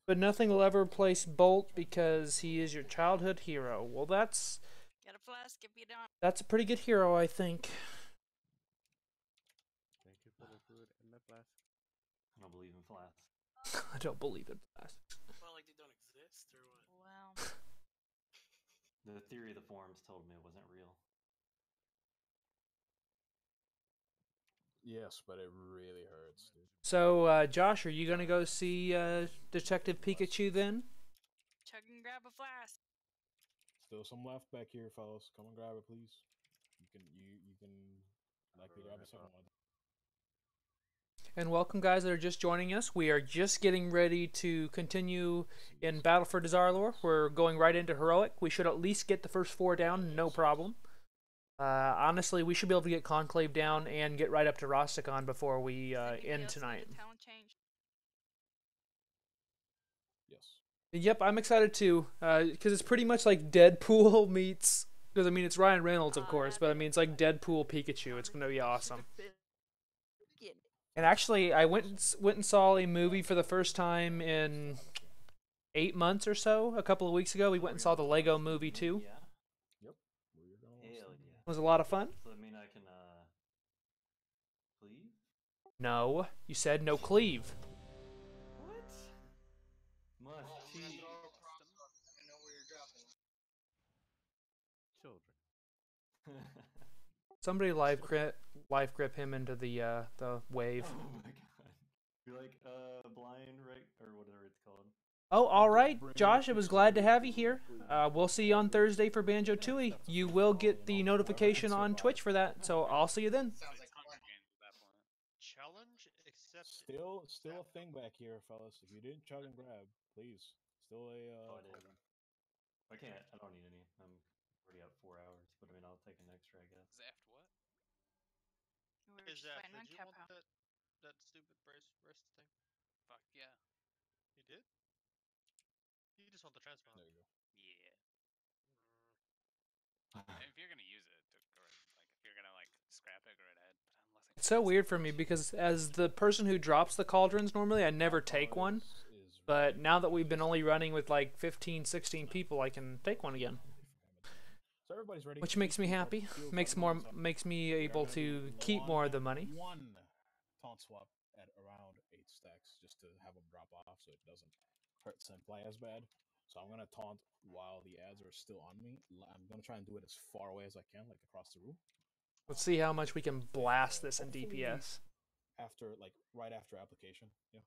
But nothing will ever replace Bolt because he is your childhood hero. Well, that's Get a flask if you don't. that's a pretty good hero, I think. Thank you for the food and the flask. I don't believe in flasks. I don't believe in flasks. Well, like they don't exist or what? Well. The theory of the forums told me it wasn't real. Yes, but it really hurts, dude. So, Josh, are you gonna go see Detective Pikachu then? Chug and grab a flask. Still some left back here, fellas. Come and grab it, please. You can likely grab a second one. And welcome, guys that are just joining us. We are just getting ready to continue in Battle for Dazar'alor. We're going right into Heroic. We should at least get the first 4 down, no problem. Honestly, we should be able to get Conclave down and get right up to Rosticon before we end tonight. Yes. Yep, I'm excited too, because it's pretty much like Deadpool meets... Because, I mean, it's Ryan Reynolds, of course, but, I mean, it's like Deadpool Pikachu. It's going to be awesome. And actually, I went and saw a movie for the first time in 8 months or so. A couple of weeks ago, we went and saw the Lego Movie 2. Yeah. Yep. Hell yeah. It was a lot of fun. So that mean I can cleave? No, you said no cleave. What? Must cheat. Children. Somebody life grip him into the wave. Oh my god. Be like blind, right, or whatever it's called. Oh, all right, Josh. I was glad to have you here. We'll see you on Thursday for Banjo-Tooie. You will get the notification on Twitch for that, so I'll see you then. Challenge accepted. Still a thing back here, fellas. If you didn't chug and grab, please. Still a Oh, I did. I can't. I don't need any. I'm already up 4 hours, but I mean, I'll take an extra, I guess. Zaft what? Is that? Did you want that stupid rest thing? Fuck yeah. You did? You just want the transmog. There you go. Yeah. If you're gonna use it, if you're gonna like scrap it, go right ahead. But unless It's so weird for me because as the person who drops the cauldrons normally, I never take one. But now that we've been only running with like 15, 16 people, I can take one again. So everybody's ready. Which makes me happy. Makes me able to keep more of the money. One taunt swap at around 8 stacks just to have them drop off so it doesn't hurt Senpai as bad. So I'm gonna taunt while the ads are still on me. I'm gonna try and do it as far away as I can, like across the room. Let's see how much we can blast this in DPS. Right after application, yeah.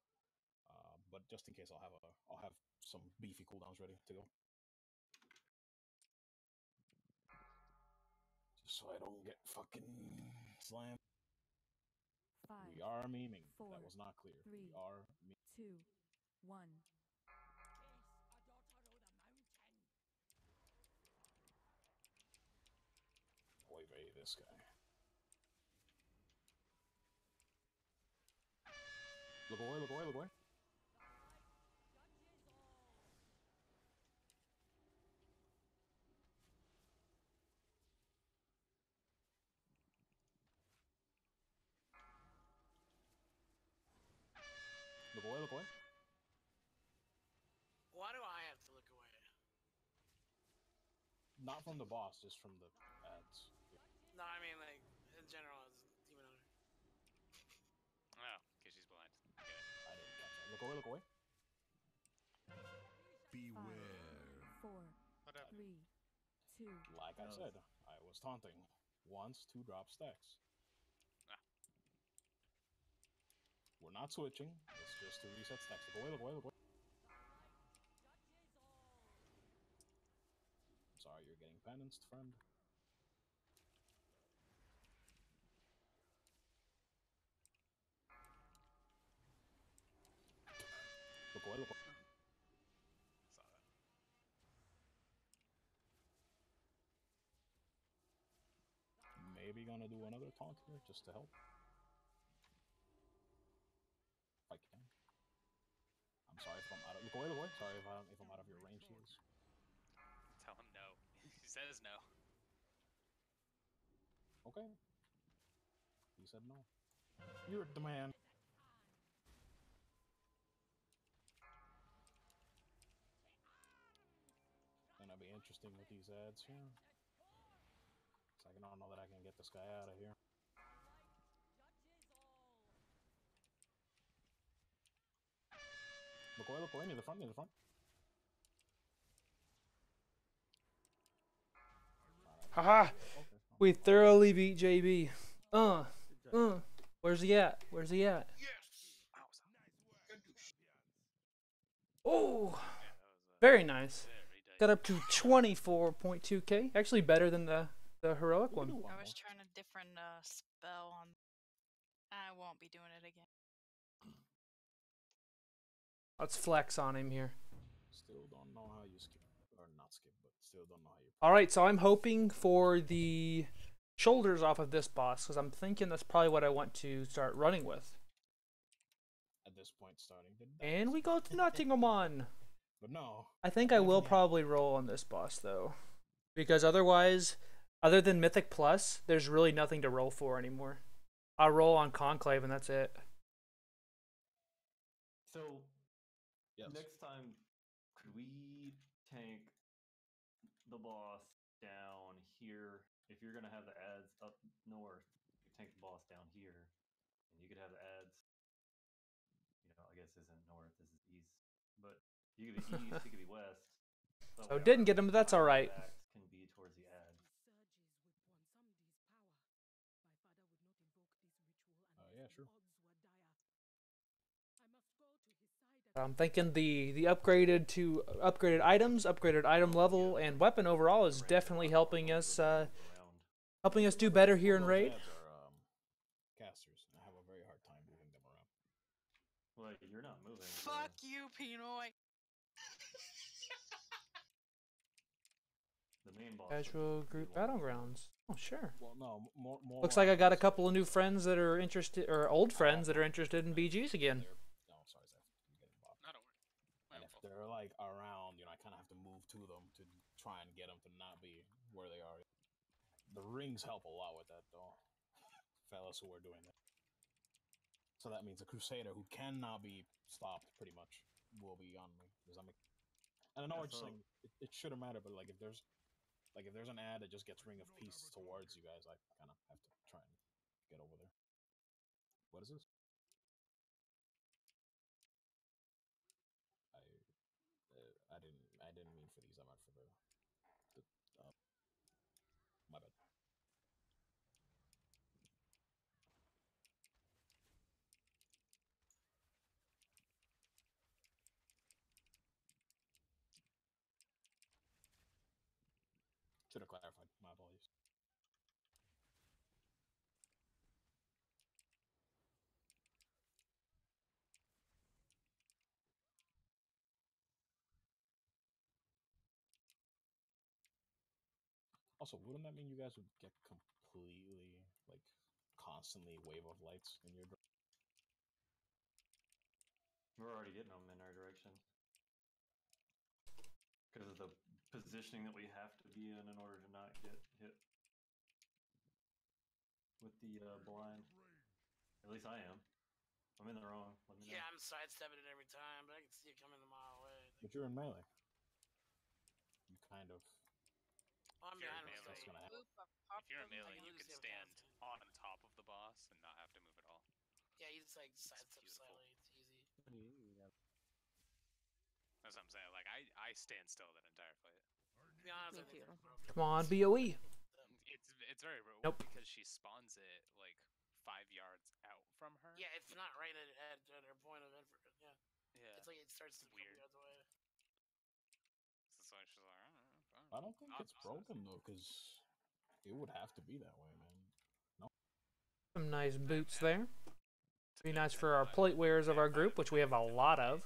But just in case, I'll have some beefy cooldowns ready to go. Just so I don't get fucking slammed. 5, We are memeing. 4, That was not clear. 3, We are 2, 1. Oy vey, this guy. Look away, look away, look away. Look away, look away. Why do I have to look away? Not from the boss, just from the ads. No, I mean like in general as a demon owner. Oh, because she's blind. Get it. I didn't catch that. Look away, look away. Beware. 4, 3, 2. Like I said, I was taunting. Once, 2 drop stacks. We're not switching. It's just to reset stacks. Look away, look away, look away. Sorry, you're getting penanced, friend. Look away, look away. Saw that. Maybe gonna do another taunt here just to help. If I can. I'm sorry if I'm out of. Look away, look away. Sorry if I'm out of your range heals. Tell him no. He says no. Okay. He said no. You're the man. Gonna be interesting with these ads here. So I don't know that I can get this guy out of here. Look away, near the front, near the front. Haha! We thoroughly beat JB. Where's he at? Where's he at? Oh, very nice. Got up to 24.2k. Actually better than the heroic one. I was trying a different spell on. I won't be doing it again. Let's flex on him here. Still don't know how you skip, or not skip, but still don't know how you. All right, so I'm hoping for the shoulders off of this boss because I'm thinking that's probably what I want to start running with. At this point, starting. And we go to Nottingham. But no. I think I will probably roll on this boss though, because otherwise, other than Mythic Plus, there's really nothing to roll for anymore. I'll roll on Conclave and that's it. So, yes. Next time, could we tank the boss down here? If you're gonna have the ads up north, you tank the boss down here, and you could have the ads. You know, I guess this isn't north, this is east, but you could be east, you could be west. So didn't get him, but that's all right. Can be towards the ads. Yeah, sure. I'm thinking the upgraded items, upgraded item level, and weapon overall is definitely helping us do better here in Raid. Casters. I have a very hard time moving them around. Well, you're not moving. Fuck you, Pinoy. The main boss. Casual group battlegrounds. Oh sure. Well, no, more. Looks like I got a couple of new friends that are interested, or old friends that are interested in BGs again. No, sorry, Zeph. You're getting bopped. And if they're like around, you know, I kind of have to move to them to try and get them to not be where they are. The rings help a lot with that, though. Fellas who are doing that. So that means a Crusader who cannot be stopped, pretty much, will be on me. Does that make? And I know it's like it shouldn't matter, but like if there's an ad that just gets Ring of Peace towards you guys, I kind of have to try and get over there. What is this? I didn't mean for these. I meant for the my bad. Should have clarified. My apologies. Also, wouldn't that mean you guys would get completely, like, constantly wave of lights in your direction? We're already getting them in our direction. Because of the positioning that we have to be in order to not get hit with the blind. At least I am. I'm in the wrong. Let me know. Yeah, I'm sidestepping it every time, but I can see it coming a mile away. But you're in melee. You kind of. Oh, I'm behind him. If you're in melee, you can stand on top of the boss and not have to move at all. Yeah, you just like sidestep slightly. It's easy. That's what I'm saying. Like I stand still that entire fight. To be honest, Me too. Come on, BOE. It's very rude because she spawns it like 5 yards out from her. Yeah, it's not right at her point of infrared. Yeah. Yeah. It's like it starts to weird. Yards away. So she's like, I don't think it's broken though, because it would have to be that way, man. No. Some nice boots there. Be nice for our plate wearers of our group, which we have a lot of.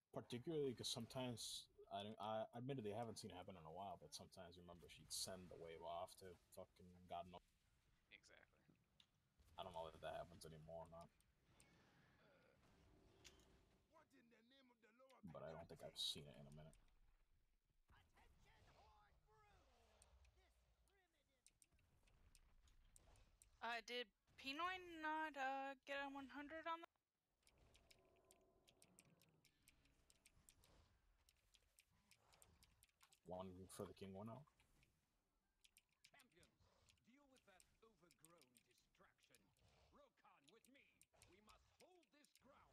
Particularly because sometimes I admittedly haven't seen it happen in a while, but sometimes remember she'd send the wave off to fucking God knows. Exactly. I don't know if that happens anymore or not. But I don't think I've seen it in a minute. Did Pinoy not get a 100 on that? One for the king, one out. Champions, deal with that overgrown distraction. Rokan, with me. We must hold this ground.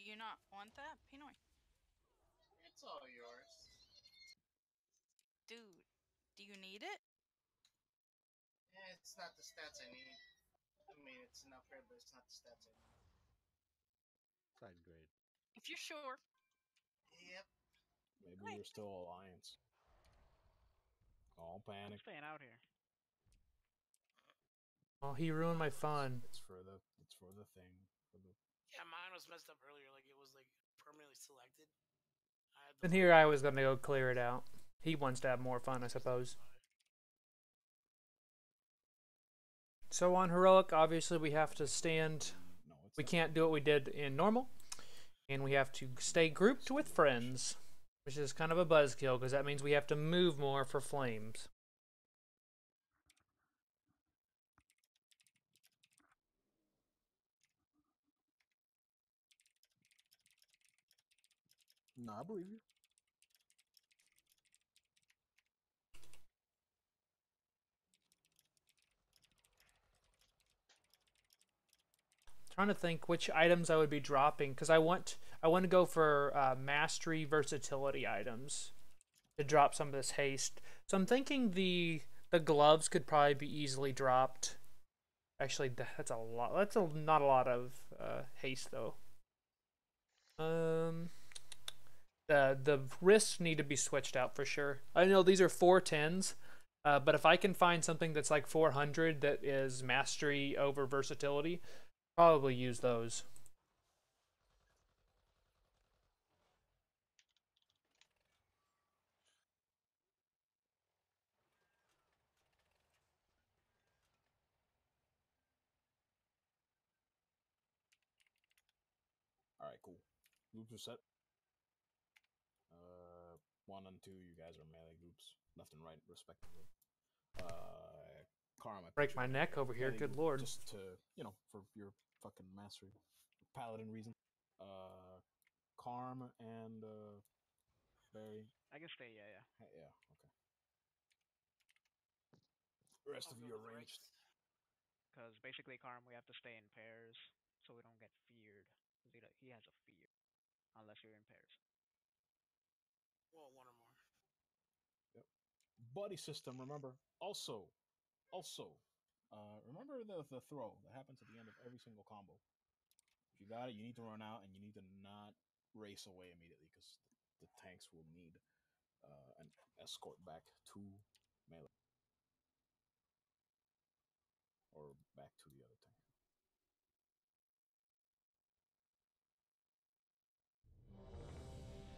you not want that, Pinoy? It's all yours. Dude, do you need it? It's not the stats I need. I mean, it's enough here, but it's not the stats I need. Side grade. If you're sure. Yep. Maybe you're still Alliance. All panic. I'm staying out here. Oh, he ruined my fun. It's for the thing. Yeah, mine was messed up earlier. Like it was like permanently selected. And here I was gonna go clear it out. He wants to have more fun, I suppose. So on Heroic, obviously we have to stand. We can't do what we did in normal. And we have to stay grouped with friends. Which is kind of a buzzkill, because that means we have to move more for flames. No, I believe you. Trying to think which items I would be dropping, because I want to go for mastery versatility items to drop some of this haste. So I'm thinking the gloves could probably be easily dropped. Actually, that's a lot. That's not a lot of haste though. The wrists need to be switched out for sure. I know these are 410s, but if I can find something that's like 400 that is mastery over versatility, probably use those. Alright, cool. Loops are set. 1 and 2, you guys are melee groups, left and right, respectively. Karma. Break my neck over here, good lord. Just to, for your fucking mastery. Paladin reason. Karm and Barry. I can stay, yeah. Yeah, okay. The rest of you are ranged. Because basically, Karm, we have to stay in pairs so we don't get feared. Because he has a fear. Unless you're in pairs. Well, one or more. Yep. Buddy system, remember. Also, remember the throw that happens at the end of every single combo. If you got it, you need to run out and you need to not race away immediately because the tanks will need an escort back to melee. Or back to the other tank.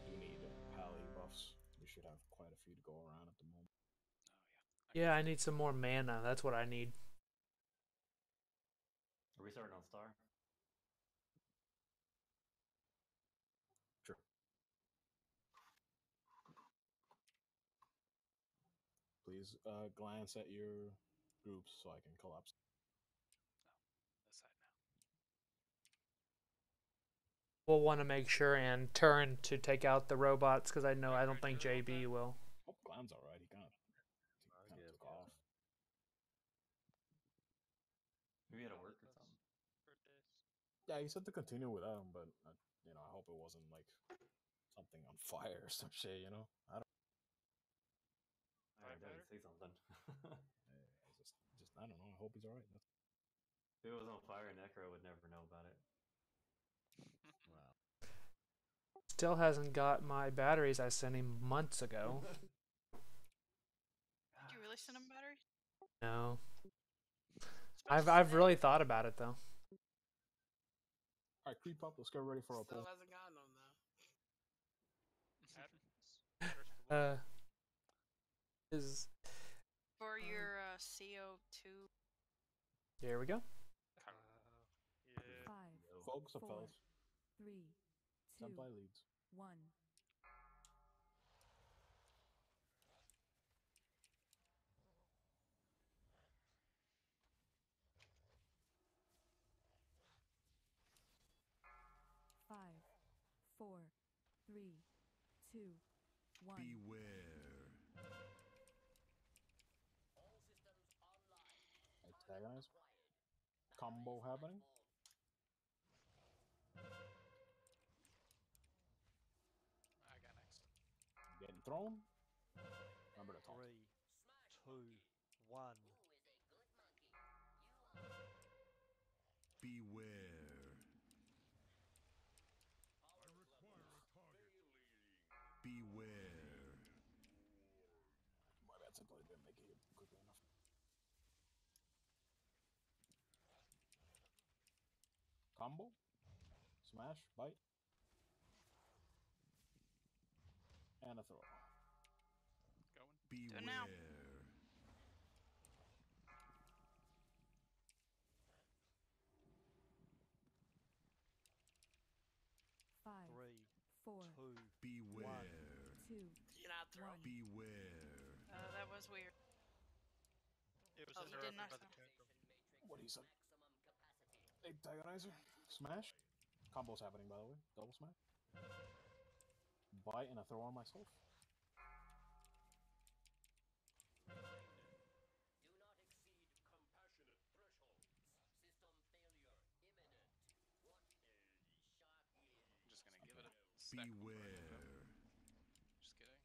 You need pally buffs. We should have quite a few to go around at the moment. Yeah, I need some more mana. That's what I need. Are we starting on Star? Sure. Please glance at your groups so I can collapse. This side now. We'll want to make sure and turn to take out the robots because I don't think JB will. Oh, Glam's alright. He kind of took off. Maybe he had to work or something. Yeah, he said to continue without him, but I hope it wasn't like something on fire or some shit. I don't. I gotta say something. I don't know. I hope he's alright. If it was on fire, Necro would never know about it. Wow. Still hasn't got my batteries I sent him months ago. Did you really send him batteries? No. I've really thought about it though. Alright, creep up. Let's get ready for a pull. Still hasn't gotten them though. Is For your CO2. There we go. Yeah. 5, Focus up, 4, fellas. 3, 2, Senpai leads. 1. 5, 4, 3, 2, 1. Beware. Antagonize. Combo happening. throne. Remember to talk. 3, 2, 1. Beware. I require a target. Beware. My bad, simply didn't make it quickly enough. Combo, smash, bite, and a throw. Going. Do it now. Beware. Five, 3, 4, 2, Beware. 2, You not throw. 1. Beware. That was weird. It was Oh, you did interrupted not by the throw. tantrum. What he said. Antagonizer, smash. Combo's happening, by the way. Double smash. Bite and a throw on myself. I'm just gonna give it a sec. Beware. Just kidding.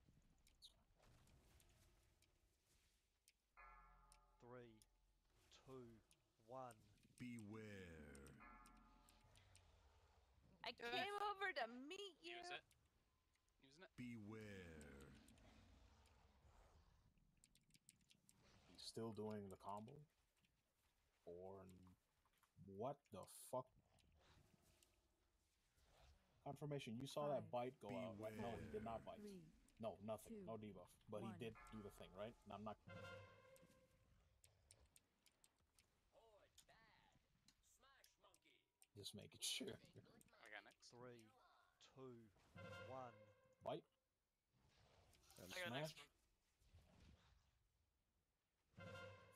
3, 2, 1. Beware. I came over to meet you. Use it. Using it. Beware. He's still doing the combo. Or what the fuck? Confirmation. You saw that bite go out, right? No, he did not bite. 3, No, nothing. 2, No debuff. But 1. he did do the thing, right? And I'm not. Just making sure. I got next. 3, 2, 1. Bite. And I got smash. next one.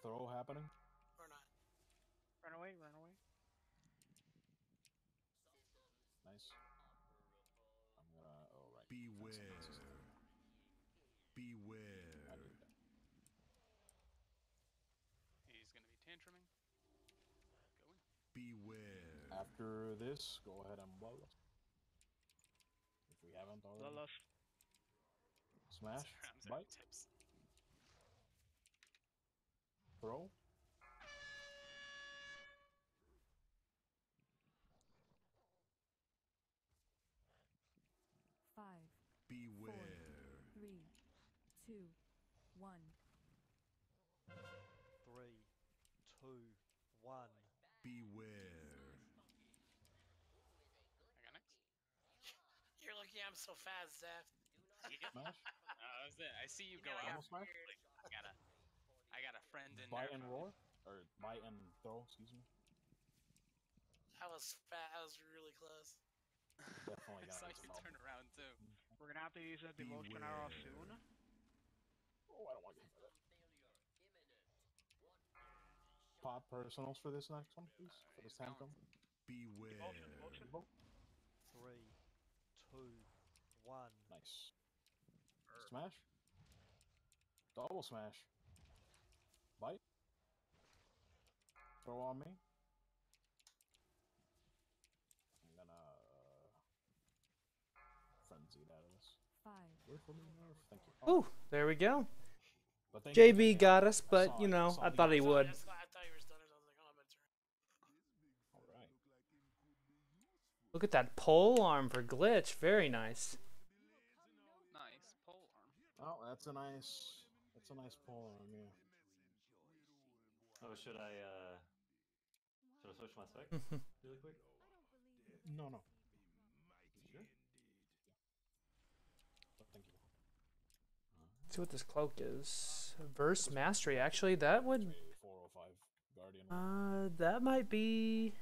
Throw happening. Or not. Run away, run away. Nice. I'm gonna. Oh, right. Beware. Beware. I need that. He's gonna be tantruming. Going. Beware. After this, go ahead and blow us. If we haven't already. Smash. Bite. Tips. Throw. Five, Beware. 3, 2, 1. 3, 2, 1. Beware. I got next. You're lucky I'm so fast, Zeph. Smash. That was it. I see you go know, out. Double smash. I got a friend in Bite there. and roar. Or bite and throw, excuse me. I was fat. I was really close. Definitely I saw gonna you get some turn around too. We're gonna have to use a devotion arrow soon. Oh, I don't want to get that. Pop personals for this next one, please. For this tantrum. Beware. Devotion. 3, 2, 1. Nice. Smash. Double smash. Bite. Throw on me. I'm gonna frenzied out of this. 5, Wait for me, Nerf. Thank you. Ooh, there we go. But thank you, JB got us, but you know, I thought he would. I thought you were stunning. I was like, oh, I'm gonna turn. All right. Look at that pole arm for glitch. Very nice. Nice pole arm. Oh, that's a nice pole arm, yeah. Oh, should I switch my spec really quick? No. You sure? But thank you. Let's see what this cloak is. Verse mastery. Actually, that would. 405 Guardian. That might be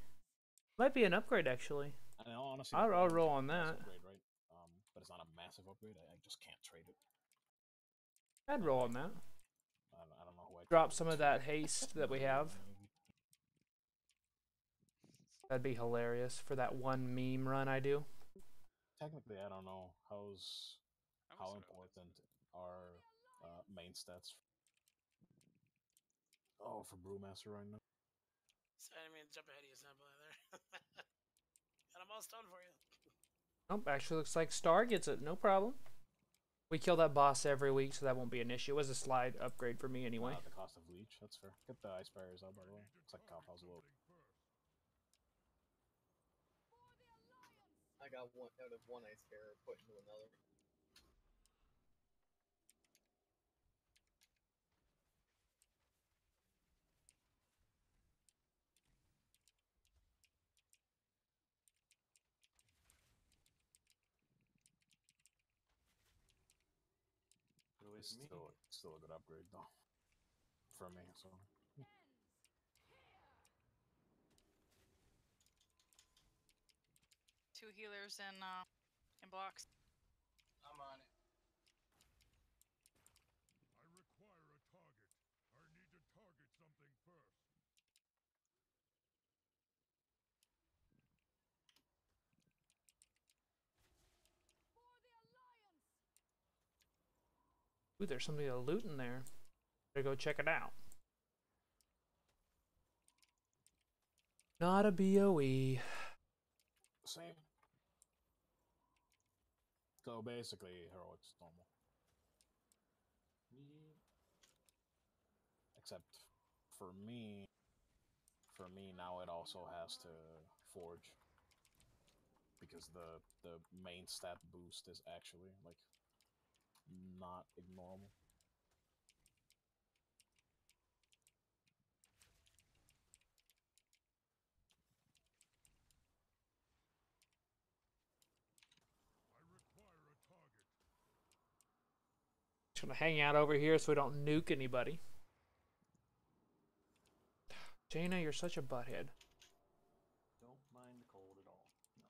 an upgrade actually. And honestly, I'll roll on that. Upgrade, right? But it's not a massive upgrade. I just can't trade it. I'd roll on that. I don't know who I Drop some of that haste that we have. That'd be hilarious for that one meme run I do. Technically, I don't know how important are main stats. Oh, for Brewmaster right now. So I didn't mean to jump ahead of you, Sample, there. Got them all stoned for you. Nope, actually looks like Star gets it. No problem. We kill that boss every week, so that won't be an issue. It was a slide upgrade for me anyway. The cost of leech, that's fair. Get the ice barriers out, by the way. It's like cop house a little. I got one out of one ice barrier put into another. Still a good upgrade though. For me, so. Two healers in blocks. I'm on it. I require a target. I need to target something first. Ooh, there's something to loot in there. Better go check it out. Not a BOE. Same. So basically, heroic's normal. Except for me now it also has to forge. Because the main stat boost is actually like not ignorable. Just gonna hang out over here so we don't nuke anybody. Jaina, you're such a butthead. Don't mind the cold at all. No.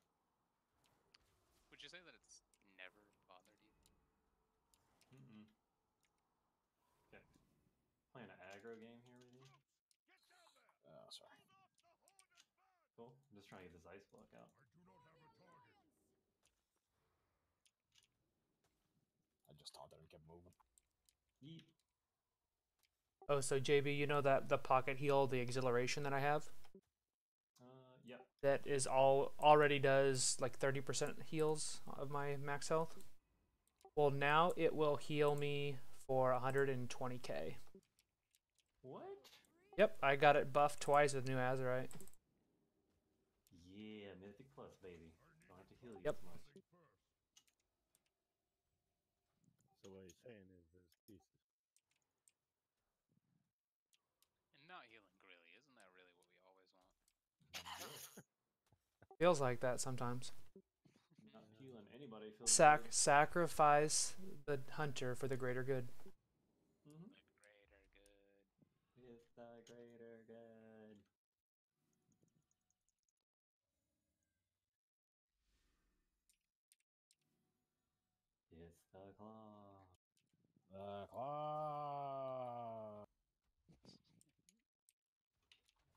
Would you say that it's never bothered you? Mm-mm. Okay. Playing an aggro game here with you? Sorry. Cool. I'm just trying to get this ice block out. I just taunted and kept moving. Yeet. Oh, so JB, you know that the pocket heal, the exhilaration that I have? Yep. That is already does like 30% heals of my max health. Well, now it will heal me for 120k. What? Yep, I got it buffed twice with new Azurite. Yeah, Mythic Plus, baby. Don't have to heal you Yep. as much. So what he's saying is there's pieces. And not healing Grilly, isn't that really what we always want? Feels like that sometimes. Not healing anybody feels good. Sacrifice the hunter for the greater good. Mm-hmm. The greater good. It's the greater good. It's the claw. The claw. Is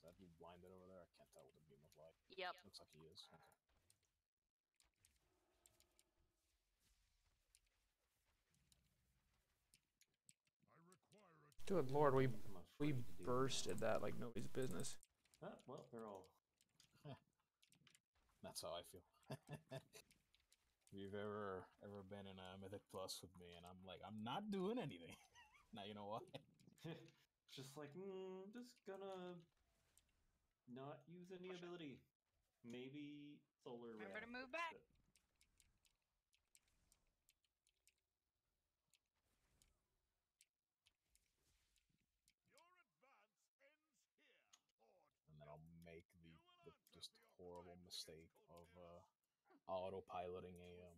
that dude blinded over there? I can't tell with the beam of light. Yep. Looks like he is. Okay. Good lord, we bursted that like nobody's business. Well, they're all. That's how I feel. If you've ever been in a Mythic Plus with me, and I'm like, I'm not doing anything. Now you know why. Just like, just gonna not use any ability. Maybe Solar Remember to Wrath. move back. And then I'll make the just horrible mistake of autopiloting a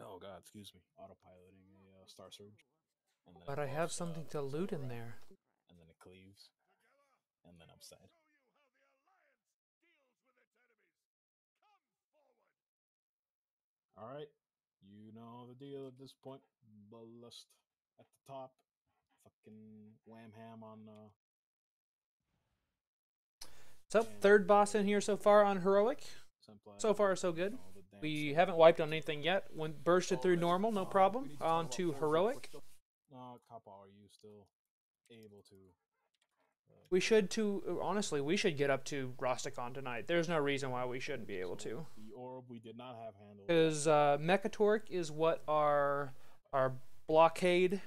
oh god, excuse me, autopiloting a Star Surge. And then But I have something to loot in there. And then it cleaves, and then I'm sad. All right, you know the deal at this point. Ballast at the top, fucking wham ham on. So, third boss in here so far on Heroic. So far, so good. We haven't wiped on anything yet. When bursted through normal, no problem. On to Heroic. Kappa, are you still able to We should too. Honestly, we should get up to Rosticon tonight. There's no reason why we shouldn't be able to. The orb we did not have handled. Because Mechatorque is what our blockade,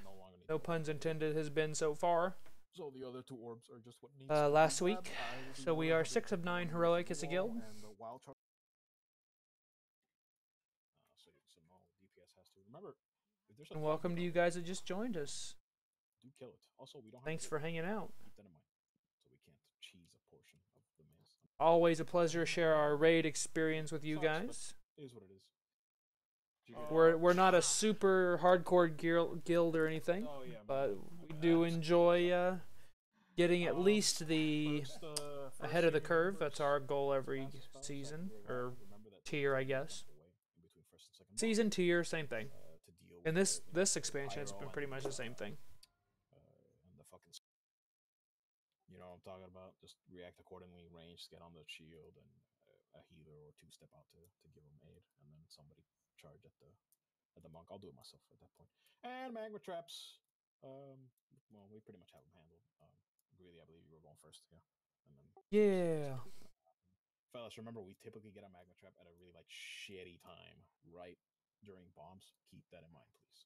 no puns intended, has been so far. So the other two orbs are just what needs last week. So we are 6 of 9 heroic as a guild. So no DPS has to remember. If there's a And welcome to you guys that just joined us. Do kill it. Also, we don't. Thanks for hanging out. Keep that in mind. So we can't cheese a portion of the maze. Always a pleasure to share our raid experience with you guys. It is what it is. We're not a super hardcore guild or anything, but we do enjoy getting at least the ahead of the curve. That's our goal every season or tier, I guess. Season, tier, same thing. And this expansion has been pretty much the same thing. And the fucking, you know what I'm talking about? Just react accordingly, range, get on the shield, and a healer or two step out to give them aid, and then somebody charge at the monk. I'll do it myself at that point. And magma traps. Well, we pretty much have them handled. Really, I believe you were going first, yeah. And then, yeah. Fellas, remember we typically get a magma trap at a really like shitty time, right during bombs. Keep that in mind, please.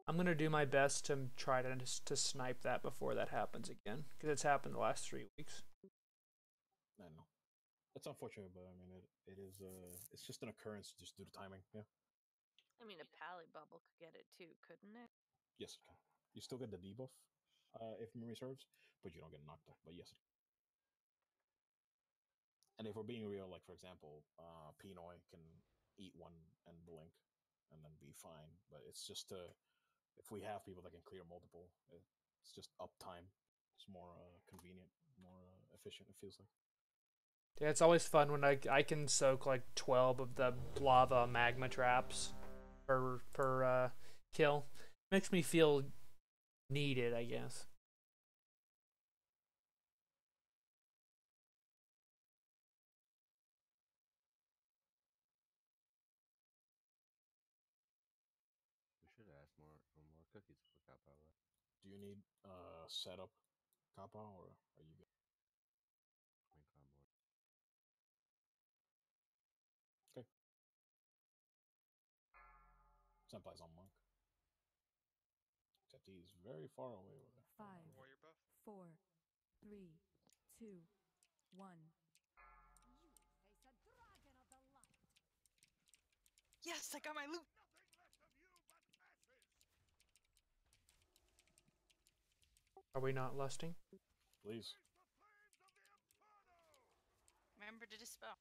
I'm gonna do my best to try to snipe that before that happens again, because it's happened the last 3 weeks. I know. It's unfortunate, but I mean, it is it's just an occurrence just due to timing. Yeah. I mean, a pally bubble could get it too, couldn't it? Yes, it can. You still get the debuff, if memory serves, but you don't get knocked out. But yes. And if we're being real, like for example, Pinoy can eat one and blink, and then be fine. But it's just if we have people that can clear multiple, it's just uptime. It's more convenient, more efficient. It feels like. Yeah, it's always fun when I can soak like 12 of the lava magma traps per kill. Makes me feel needed, I guess. We should ask for more cookies for Kappa. Do you need setup Kappa, or are you good? Okay. Senpai's on monk. Except he's very far away with it. 5, 4, 3, 2, 1. Yes, I got my loot. Are we not lusting? Please. Remember to dispel.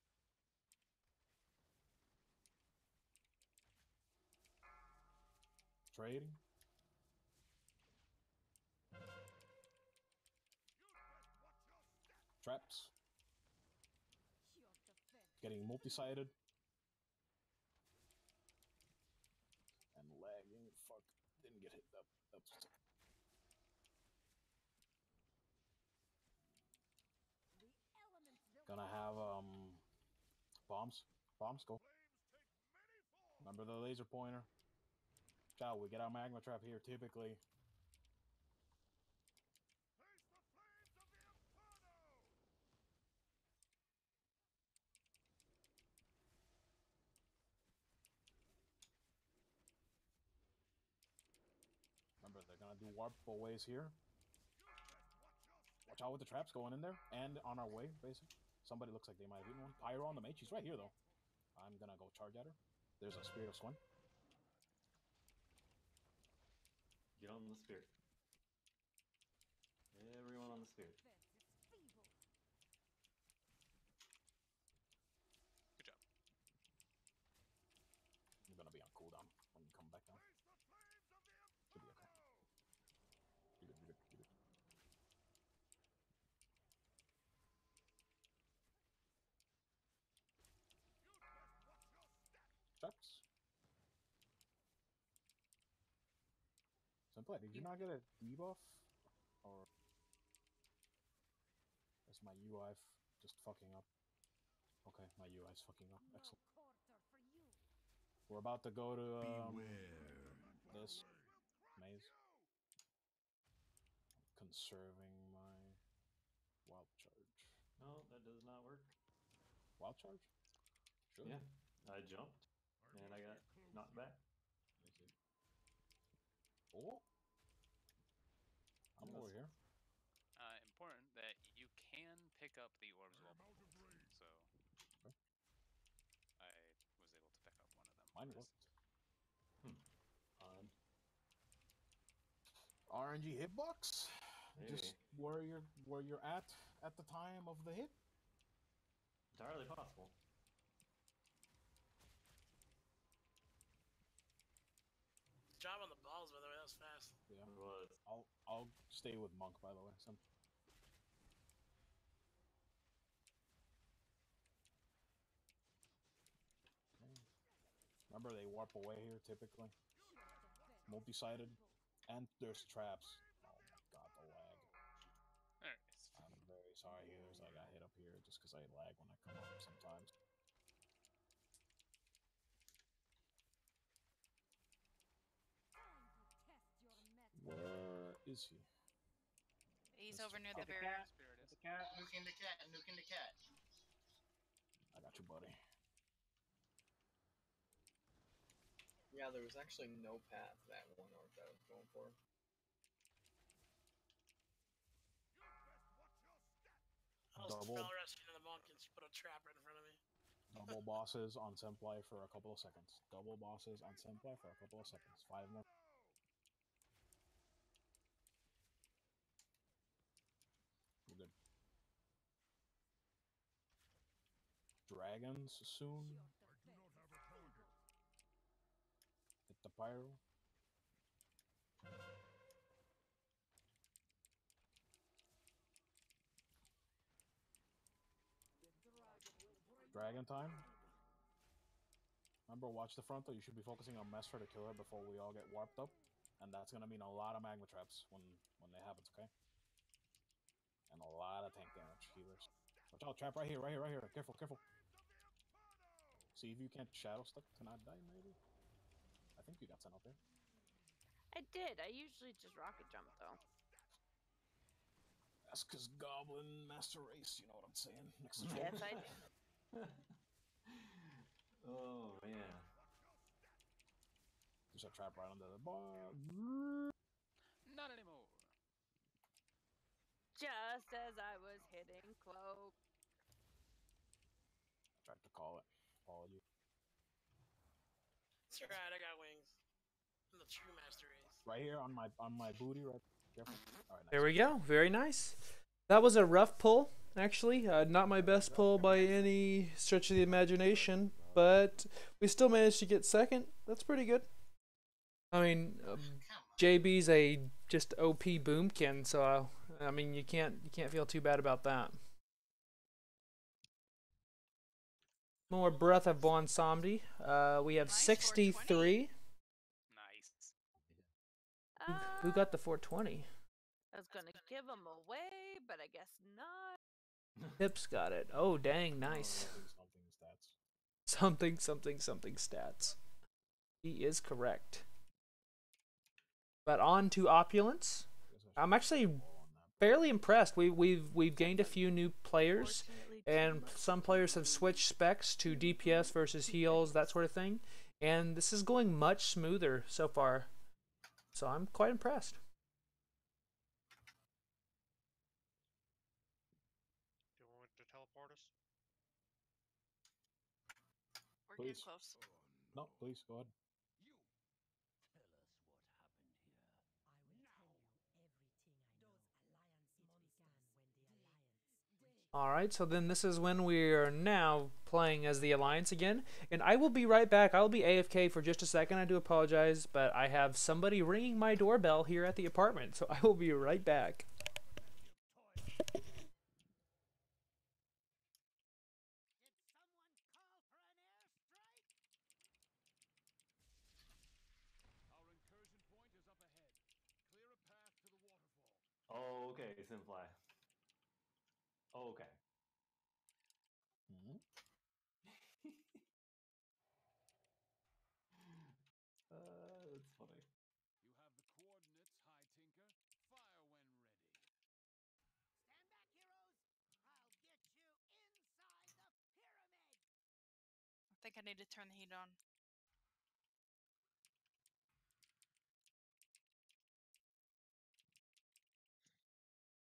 Trading. Traps. Getting multi-sided. And lagging. Fuck. Didn't get hit. That's gonna have bombs. Bombs, go. Remember the laser pointer. Ciao, we get our magma trap here typically. Remember, they're gonna do warp ways here. Watch out with the traps going in there and on our way, basically. Somebody looks like they might have eaten one. Pyro on the mage. She's right here, though. I'm gonna go charge at her. There's a Spirit of Swim. Get on the Spirit. Everyone on the Spirit. Good job. I'm gonna be on cooldown when you come back down. Should be okay. You're good, you're good, you're good. Traps. Senpai, did you not get a debuff? Or is my UI just fucking up? Okay, my UI is fucking up. Excellent. We're about to go to this maze. Conserving my Wild charge. No, that does not work. Wild charge? Should. Yeah, I jumped and I got knocked back. Oh. I'm over here. Important that you can pick up the orbs while pulled, so Okay. I was able to pick up one of them. Mine worked. Odd. RNG hitbox? Maybe. Just where you're at the time of the hit? Entirely possible. Job on the balls, by the way. That was fast. Yeah. It was. I'll stay with Monk, by the way. Okay. Remember, they warp away here typically. Multi-sided, and there's traps. Oh my god, the lag. Alright. I'm very sorry, here's I got hit up here just because I lag when I come up sometimes. Where is he? He's This- over near Oh, the barrier. The cat, nuking the cat, nuking the cat. I got you, buddy. Yeah, there was actually no path that one arc that I was going for. I was Double. spell rescuing the monk and she put a trap right in front of me. Double bosses on Senpai for a couple of seconds. Double bosses on Senpai for a couple of seconds. 5 more. We're good. Dragons soon. Hit the pyro. Dragon time. Remember, watch the front though. You should be focusing on Messer to kill her before we all get warped up. And that's gonna mean a lot of magma traps when they happen, okay? And a lot of tank damage. Healers. Watch out, trap right here. Careful. See if you can't shadow stick to not die, maybe? I think you got sent out there. I did. I usually just rocket jump though. That's cause Goblin Master Race, you know what I'm saying? Next Yes, I do. Oh man. There's a trap right under the bar. Not anymore. Just as I was hitting cloak. Tried to call it. Apology. It's alright, I got wings. I'm the true master race. Right here on my booty, right? Careful. All right, nice. There we go. Very nice. That was a rough pull, actually. Not my best pull by any stretch of the imagination, but we still managed to get second. That's pretty good. I mean, JB's a just OP boomkin, so I mean you can't feel too bad about that. More Breath of Bon Samdi. We have 63. Nice. Who got the 420? I was gonna give them away, but I guess not. Hips got it. Oh, dang, nice. Something stats. He is correct. But on to Opulence. I'm actually fairly impressed. We've gained a few new players, and some players have switched specs to DPS versus heals, that sort of thing. And this is going much smoother so far. So I'm quite impressed. Do you want to teleport us? We're Please. getting close. No, please, go ahead. Alright, so then this is when we are now playing as the Alliance again. And I will be right back. I will be AFK for just a second. I do apologize, but I have somebody ringing my doorbell here at the apartment. So I will be right back. Our incursion point is up ahead. Clear a path to the waterfall. Oh, okay, Simfly. Oh, okay. Mm-hmm. That's funny. You have the coordinates, High Tinker. Fire when ready. Stand back, heroes! think I need to turn the heat on.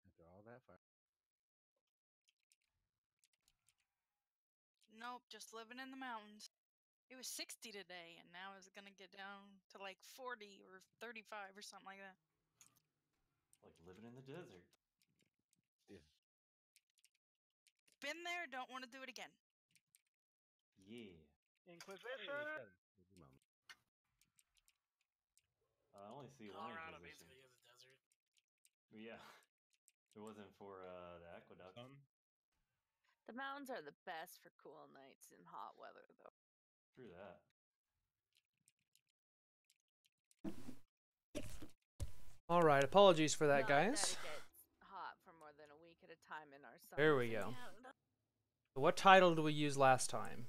After all that fire. Nope, just living in the mountains. It was 60 today, and now it's gonna get down to like 40 or 35 or something like that. Like living in the desert. Yeah. Been there, don't want to do it again. Yeah. Inquisition. I only see Colorado one Inquisition. basically is a desert. Yeah. If it wasn't for the aqueduct. The mountains are the best for cool nights in hot weather, though. True that. All right, apologies for that, Not guys. that it gets hot for more than a week at a time in our summers. There we go. What title did we use last time?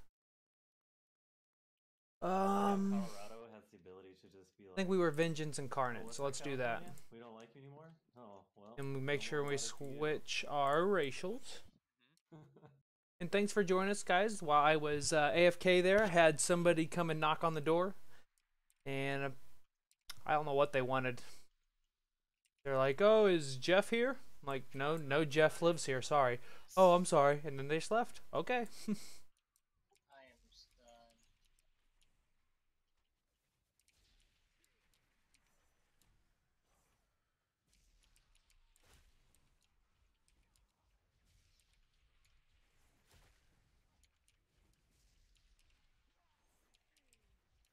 Colorado has the ability to just be like. I think we were Vengeance Incarnate, "Oh, so let's do that. We don't like you anymore? Oh, well. And we make no sure more we lives for you." switch our racials. And thanks for joining us, guys. While I was AFK there, I had somebody come and knock on the door. And I don't know what they wanted. They're like, "Oh, is Jeff here?" I'm like, no Jeff lives here, sorry. "Oh, I'm sorry." And then they just left. Okay. I am stunned.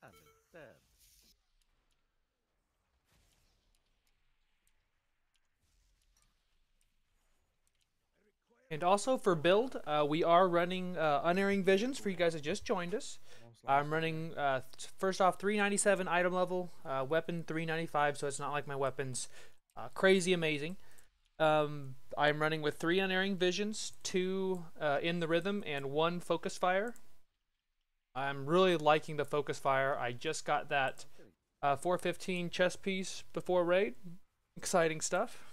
I've been stabbed. And also for build, we are running Unerring Visions for you guys that just joined us. I'm running, first off, 397 item level, weapon 395, so it's not like my weapon's crazy amazing. I'm running with 3 Unerring Visions, 2 in the rhythm, and 1 focus fire. I'm really liking the focus fire. I just got that 415 chest piece before raid. Exciting stuff.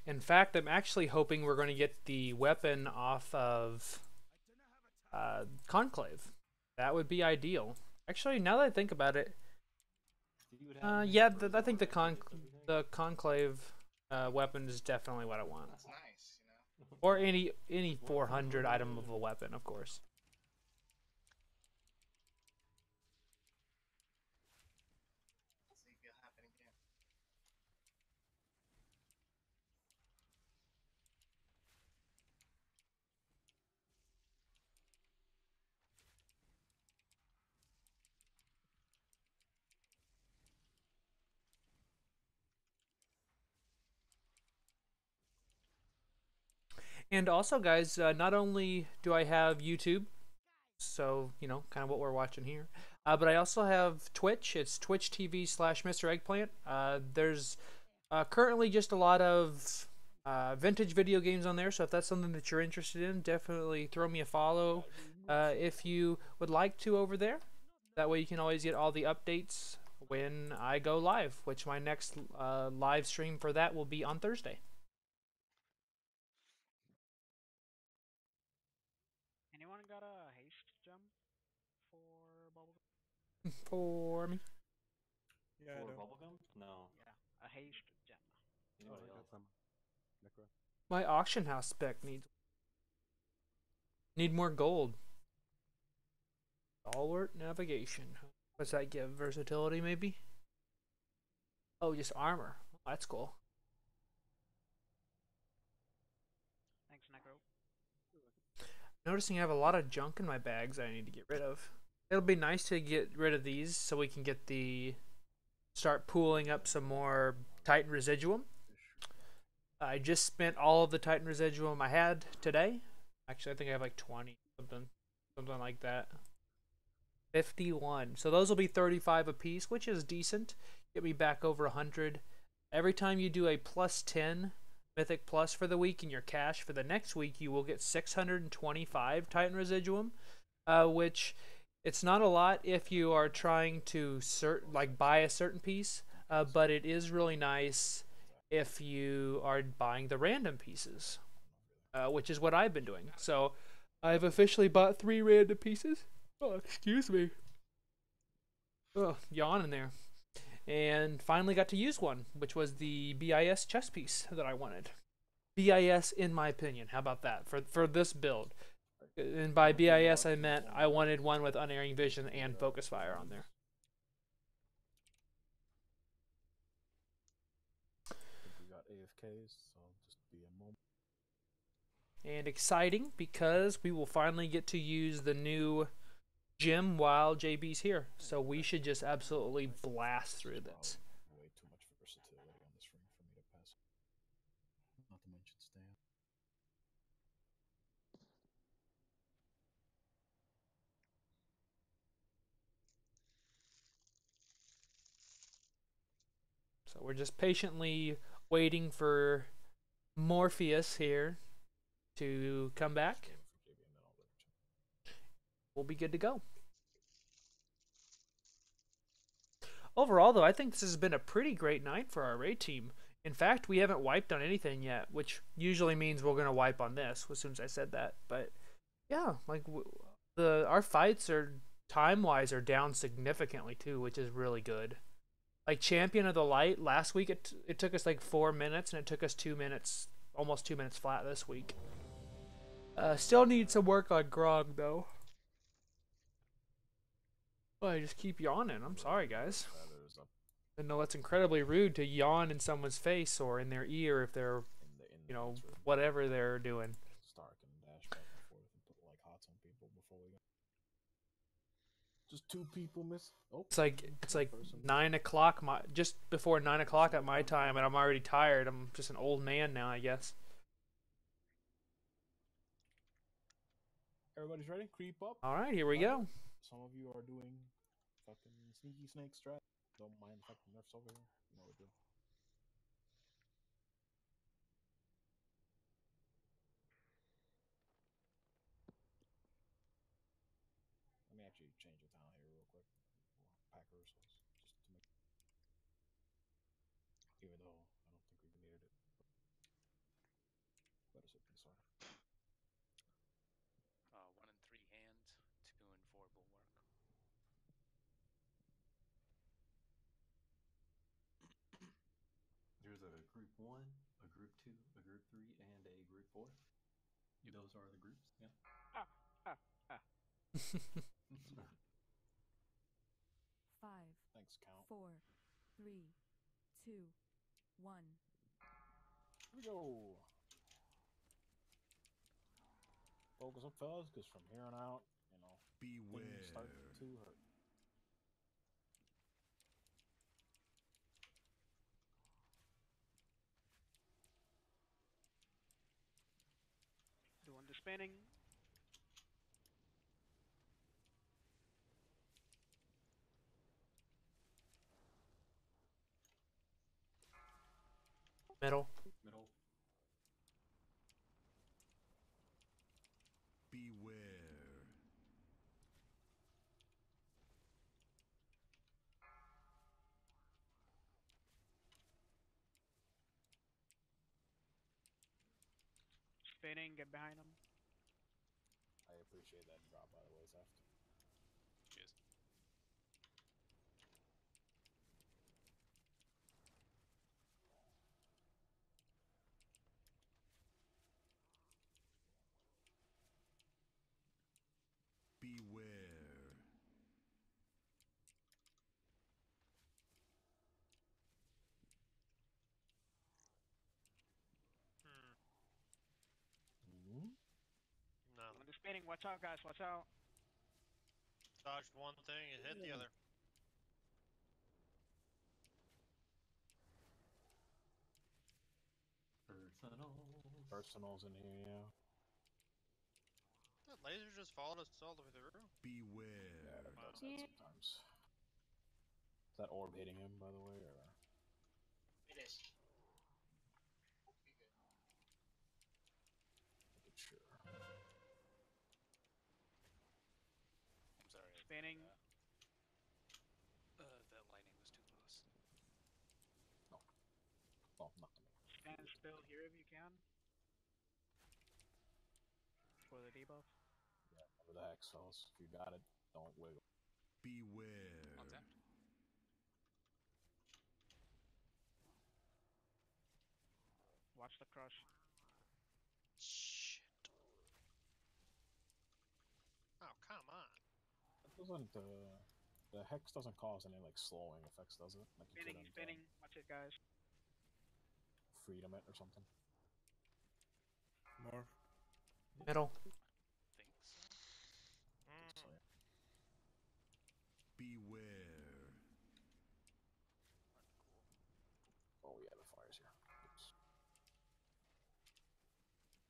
In fact, I'm actually hoping we're going to get the weapon off of Conclave. That would be ideal. Actually, now that I think about it, yeah, I think the Conclave weapon is definitely what I want. That's nice, you know. Or any 400 item of a weapon, of course. Let's see if it'll happen again. And also, guys, not only do I have YouTube, so, you know, kind of what we're watching here, but I also have Twitch. It's Twitch TV/Mr. Eggplant. There's currently just a lot of vintage video games on there, so if that's something that you're interested in, definitely throw me a follow if you would like to over there. That way you can always get all the updates when I go live, which my next live stream for that will be on Thursday. Anyone got a haste gem for bubblegum? For me. Yeah, For bubblegum? No. Yeah, a haste gem. Anybody I got else? some. Necro. My auction house spec need more gold. Stalwart navigation. What's that give? Versatility, maybe? Oh, just armor. That's cool. Thanks, Necro. Noticing I have a lot of junk in my bags I need to get rid of. It'll be nice to get rid of these so we can get start pooling up some more Titan Residuum. I just spent all of the Titan Residuum I had today. Actually, I think I have like 20, something like that. 51. So those will be 35 apiece, which is decent. Get me back over 100. Every time you do a +10 Mythic Plus for the week in your cache for the next week, you will get 625 Titan Residuum, which it's not a lot if you are trying to buy a certain piece, but it is really nice if you are buying the random pieces, which is what I've been doing. So I've officially bought 3 random pieces. Oh, excuse me. Oh, yawn in there. And finally got to use one, which was the BIS chess piece that I wanted. BIS, in my opinion. How about that? For this build. And by BIS, I meant I wanted one with Unerring Vision and Focus Fire on there. I think we got AFKs, so just be a moment. And exciting because we will finally get to use the new gym while JB's here. So we should just absolutely blast through this. Way too much versatility on this ring for me to pass. Not to mention stand. So we're just patiently waiting for Morpheus here to come back. We'll be good to go. Overall, though, I think this has been a pretty great night for our raid team. In fact, we haven't wiped on anything yet, which usually means we're going to wipe on this as soon as I said that. But yeah, like our fights are time-wise are down significantly too, which is really good. Like Champion of the Light, last week it took us like 4 minutes, and it took us 2 minutes, almost 2 minutes flat this week. Still need some work on Grog, though. Well, I just keep yawning. I'm sorry, guys. I know that's incredibly rude to yawn in someone's face or in their ear if they're, you know, whatever they're doing. Stark and dash back and forth and put like hots on people before we go. Just 2 people miss. Oh, it's like 9 o'clock, just before 9 o'clock at my time, and I'm already tired. I'm just an old man now, I guess. Everybody's ready? Creep up. All right, here we go. Some of you are doing fucking sneaky snake strat. Don't mind fucking nerfs over here. No we do. Let me actually change the town here real quick. Packer resource. Just to make, even though I don't think we needed it. Better safe than sorry. 1 and 3 hand, 2 and 4 bulwark. There's a group 1, a group 2, a group 3, and a group 4. Those are the groups, yeah. Five. Thanks, Count. 4, 3, 2, 1. Here we go. Focus up, fellas, because from here on out, you know, things start to hurt. Doing the spinning. Middle. Middle. Beware. Spinning, get behind him. I appreciate that drop, by the way, Zeft. Cheers. Beware. No. Doing the spinning. Watch out, guys. Watch out. Dodged one thing and hit the other. Personals in here, yeah. That laser just followed us all the way through. Beware. Yeah, that does that sometimes. Is that orb hitting him, by the way, or? It is. spinning. That lightning was too close. No. Well, not to me. Stand still here if you can. For the debuff. Yeah, remember the hex, fellas. If you got it, don't wiggle. Beware. Untapped. Watch the crush. Shit. Oh, come on. It doesn't, the hex doesn't cause any, like, slowing effects, does it? Like, you Spinning, couldn't, spinning. Watch it, guys. freedom it or something? Morph. Middle. Think so. Think so, yeah. Beware. Oh, yeah, the fire's here. Oops.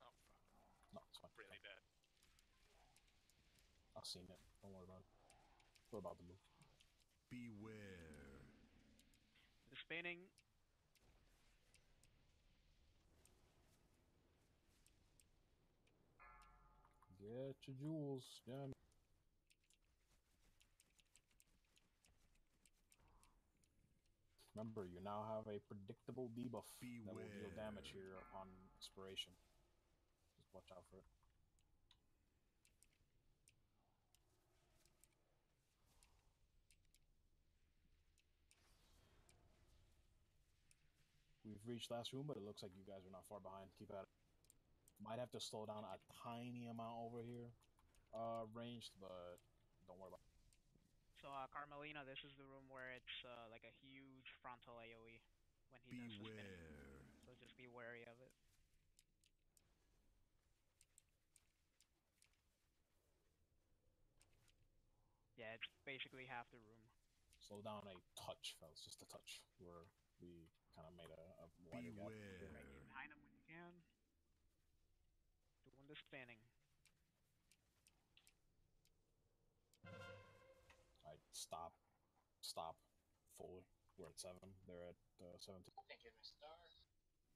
Oh fuck. No, it's fine. Really bad. I've seen it. Don't worry about it. We're about to move. Beware. The spinning. Get your jewels, gem. Remember, you now have a predictable debuff that will deal damage here upon expiration. Just watch out for it. We've reached last room, but it looks like you guys are not far behind. Keep at it. Might have to slow down a tiny amount over here, ranged, but don't worry about it. So, Carmelina, this is the room where it's like a huge frontal AoE when he does the spinning. So just be wary of it. Yeah, it's basically half the room. Slow down a touch, fellas, just a touch. Where we kind of made a wider gap. Right behind him when you can. Doing the spinning. Alright, stop. Stop. Fully. We're at 7. They're at 17. Thank you, Mr. Star.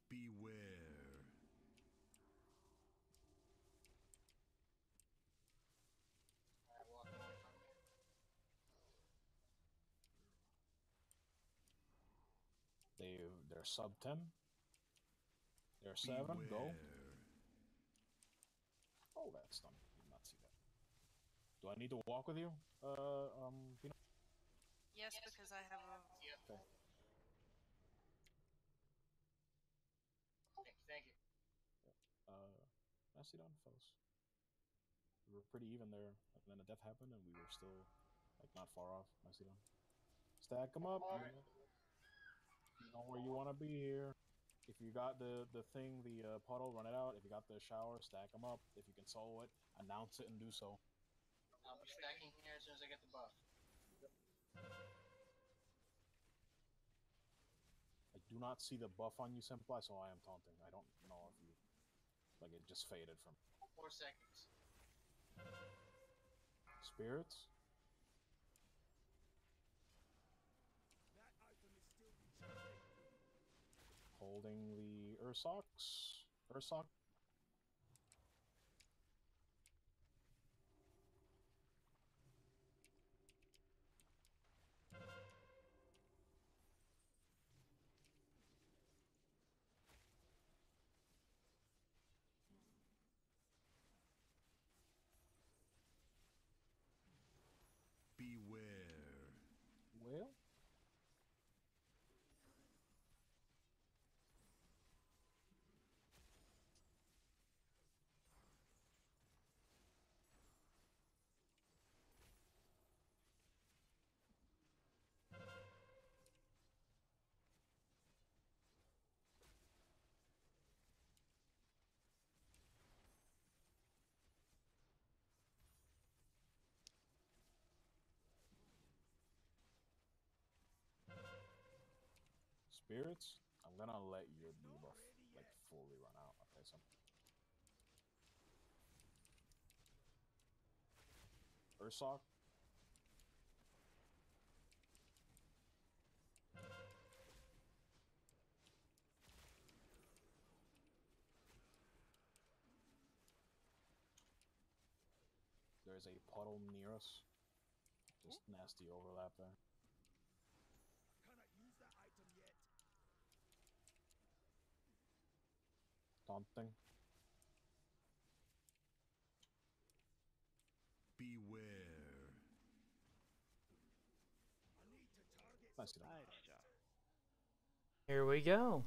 Beware. Alright, walking away from you. They're sub 10. They're 7. Go. Oh, that's done. Did not see that. Do I need to walk with you? Pino? Yes, because I have a. Okay. Thank you. Nicely done, fellas. We were pretty even there, and then a death happened, and we were still, like, not far off. Nicely done. Stack them up. You know where you want to be here. If you got the thing, the puddle, run it out. If you got the shower, stack them up. If you can solo it, announce it and do so. I'll be stacking here as soon as I get the buff. I do not see the buff on you, Senpai, so I am taunting. I don't know if you... Like, it just faded from... 4 seconds. Spirits? Holding the Ursox. Ursoc. Beware. Well? Spirits? I'm gonna let your debuff, like, fully run out. Okay, so... Ursoc? There's a puddle near us. Just nasty overlap there. Cannot use that item yet. Taunting. Beware. I need to target. Nice to know. Here we go.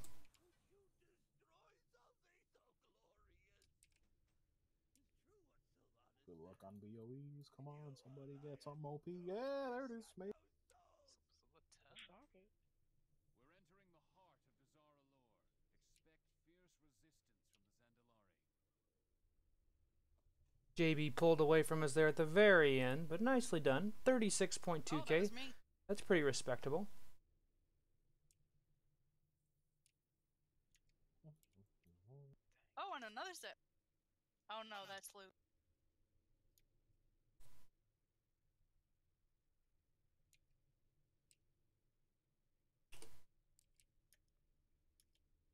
Good luck on BOEs. Come on, somebody get some OP. Yeah, there it is, mate. We're entering the heart of Dazar'alor. Expect fierce resistance from the Zandalari. JB pulled away from us there at the very end, but nicely done. 36.2k. That's pretty respectable. Oh, and another zip. Oh no, that's loot.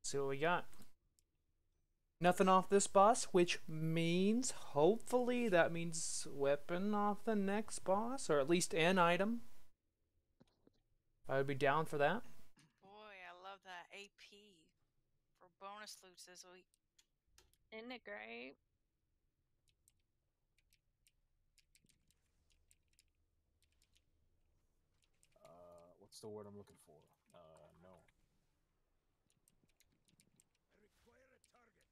See what we got. Nothing off this boss, which means, hopefully, that means weapon off the next boss, or at least an item. I would be down for that. Boy, I love that AP for bonus loots this week. Isn't it great? What's the word I'm looking for? No. I require a target.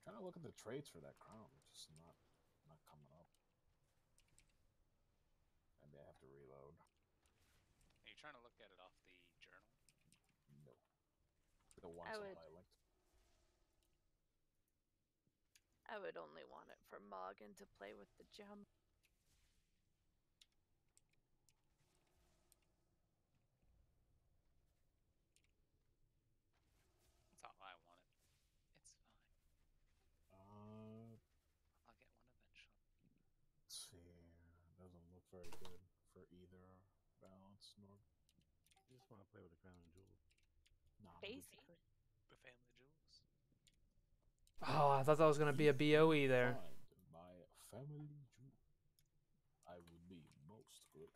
Trying to look at the traits for that crown, it's just not coming up. Maybe I have to reload. Are you trying to look at it off the journal? No. The one supply linked. I would only want it for Morgan to play with the gem. That's how I want it. It's fine. I'll get one eventually. Let's see. Doesn't look very good for either balance nor. I just want to play with the crown and jewels. Nah, basically. The family jewels. Oh, I thought that was going to be a BOE there. My family jewel. I would be most grateful.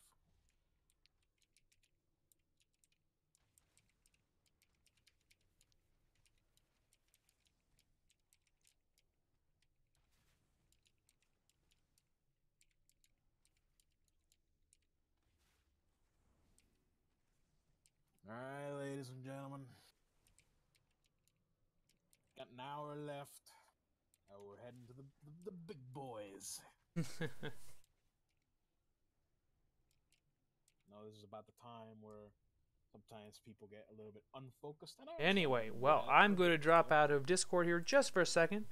Alright, ladies and gentlemen. Got an hour left. Now we're heading to the big boys. No, this is about the time where sometimes people get a little bit unfocused. Anyway, well, I'm going to drop out of Discord here just for a second.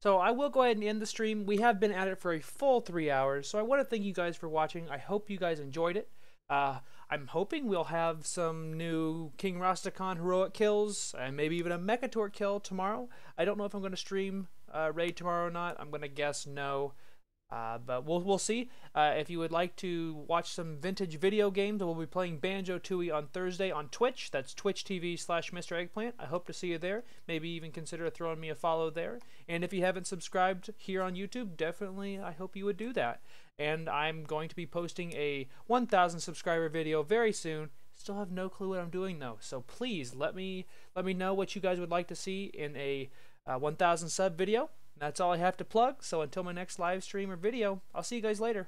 So I will go ahead and end the stream. We have been at it for a full 3 hours. So I want to thank you guys for watching. I hope you guys enjoyed it. I'm hoping we'll have some new King Rastakhan heroic kills and maybe even a Mechator kill tomorrow. I don't know if I'm going to stream Raid tomorrow or not. I'm going to guess no. But we'll see. If you would like to watch some vintage video games, we'll be playing Banjo-Tooie on Thursday on Twitch. That's twitch.tv/Mr. Eggplant. I hope to see you there. Maybe even consider throwing me a follow there. And if you haven't subscribed here on YouTube, definitely I hope you would do that. And I'm going to be posting a 1,000 subscriber video very soon. Still have no clue what I'm doing though. So please let me know what you guys would like to see in a 1,000 sub video. That's all I have to plug, so until my next live stream or video, I'll see you guys later.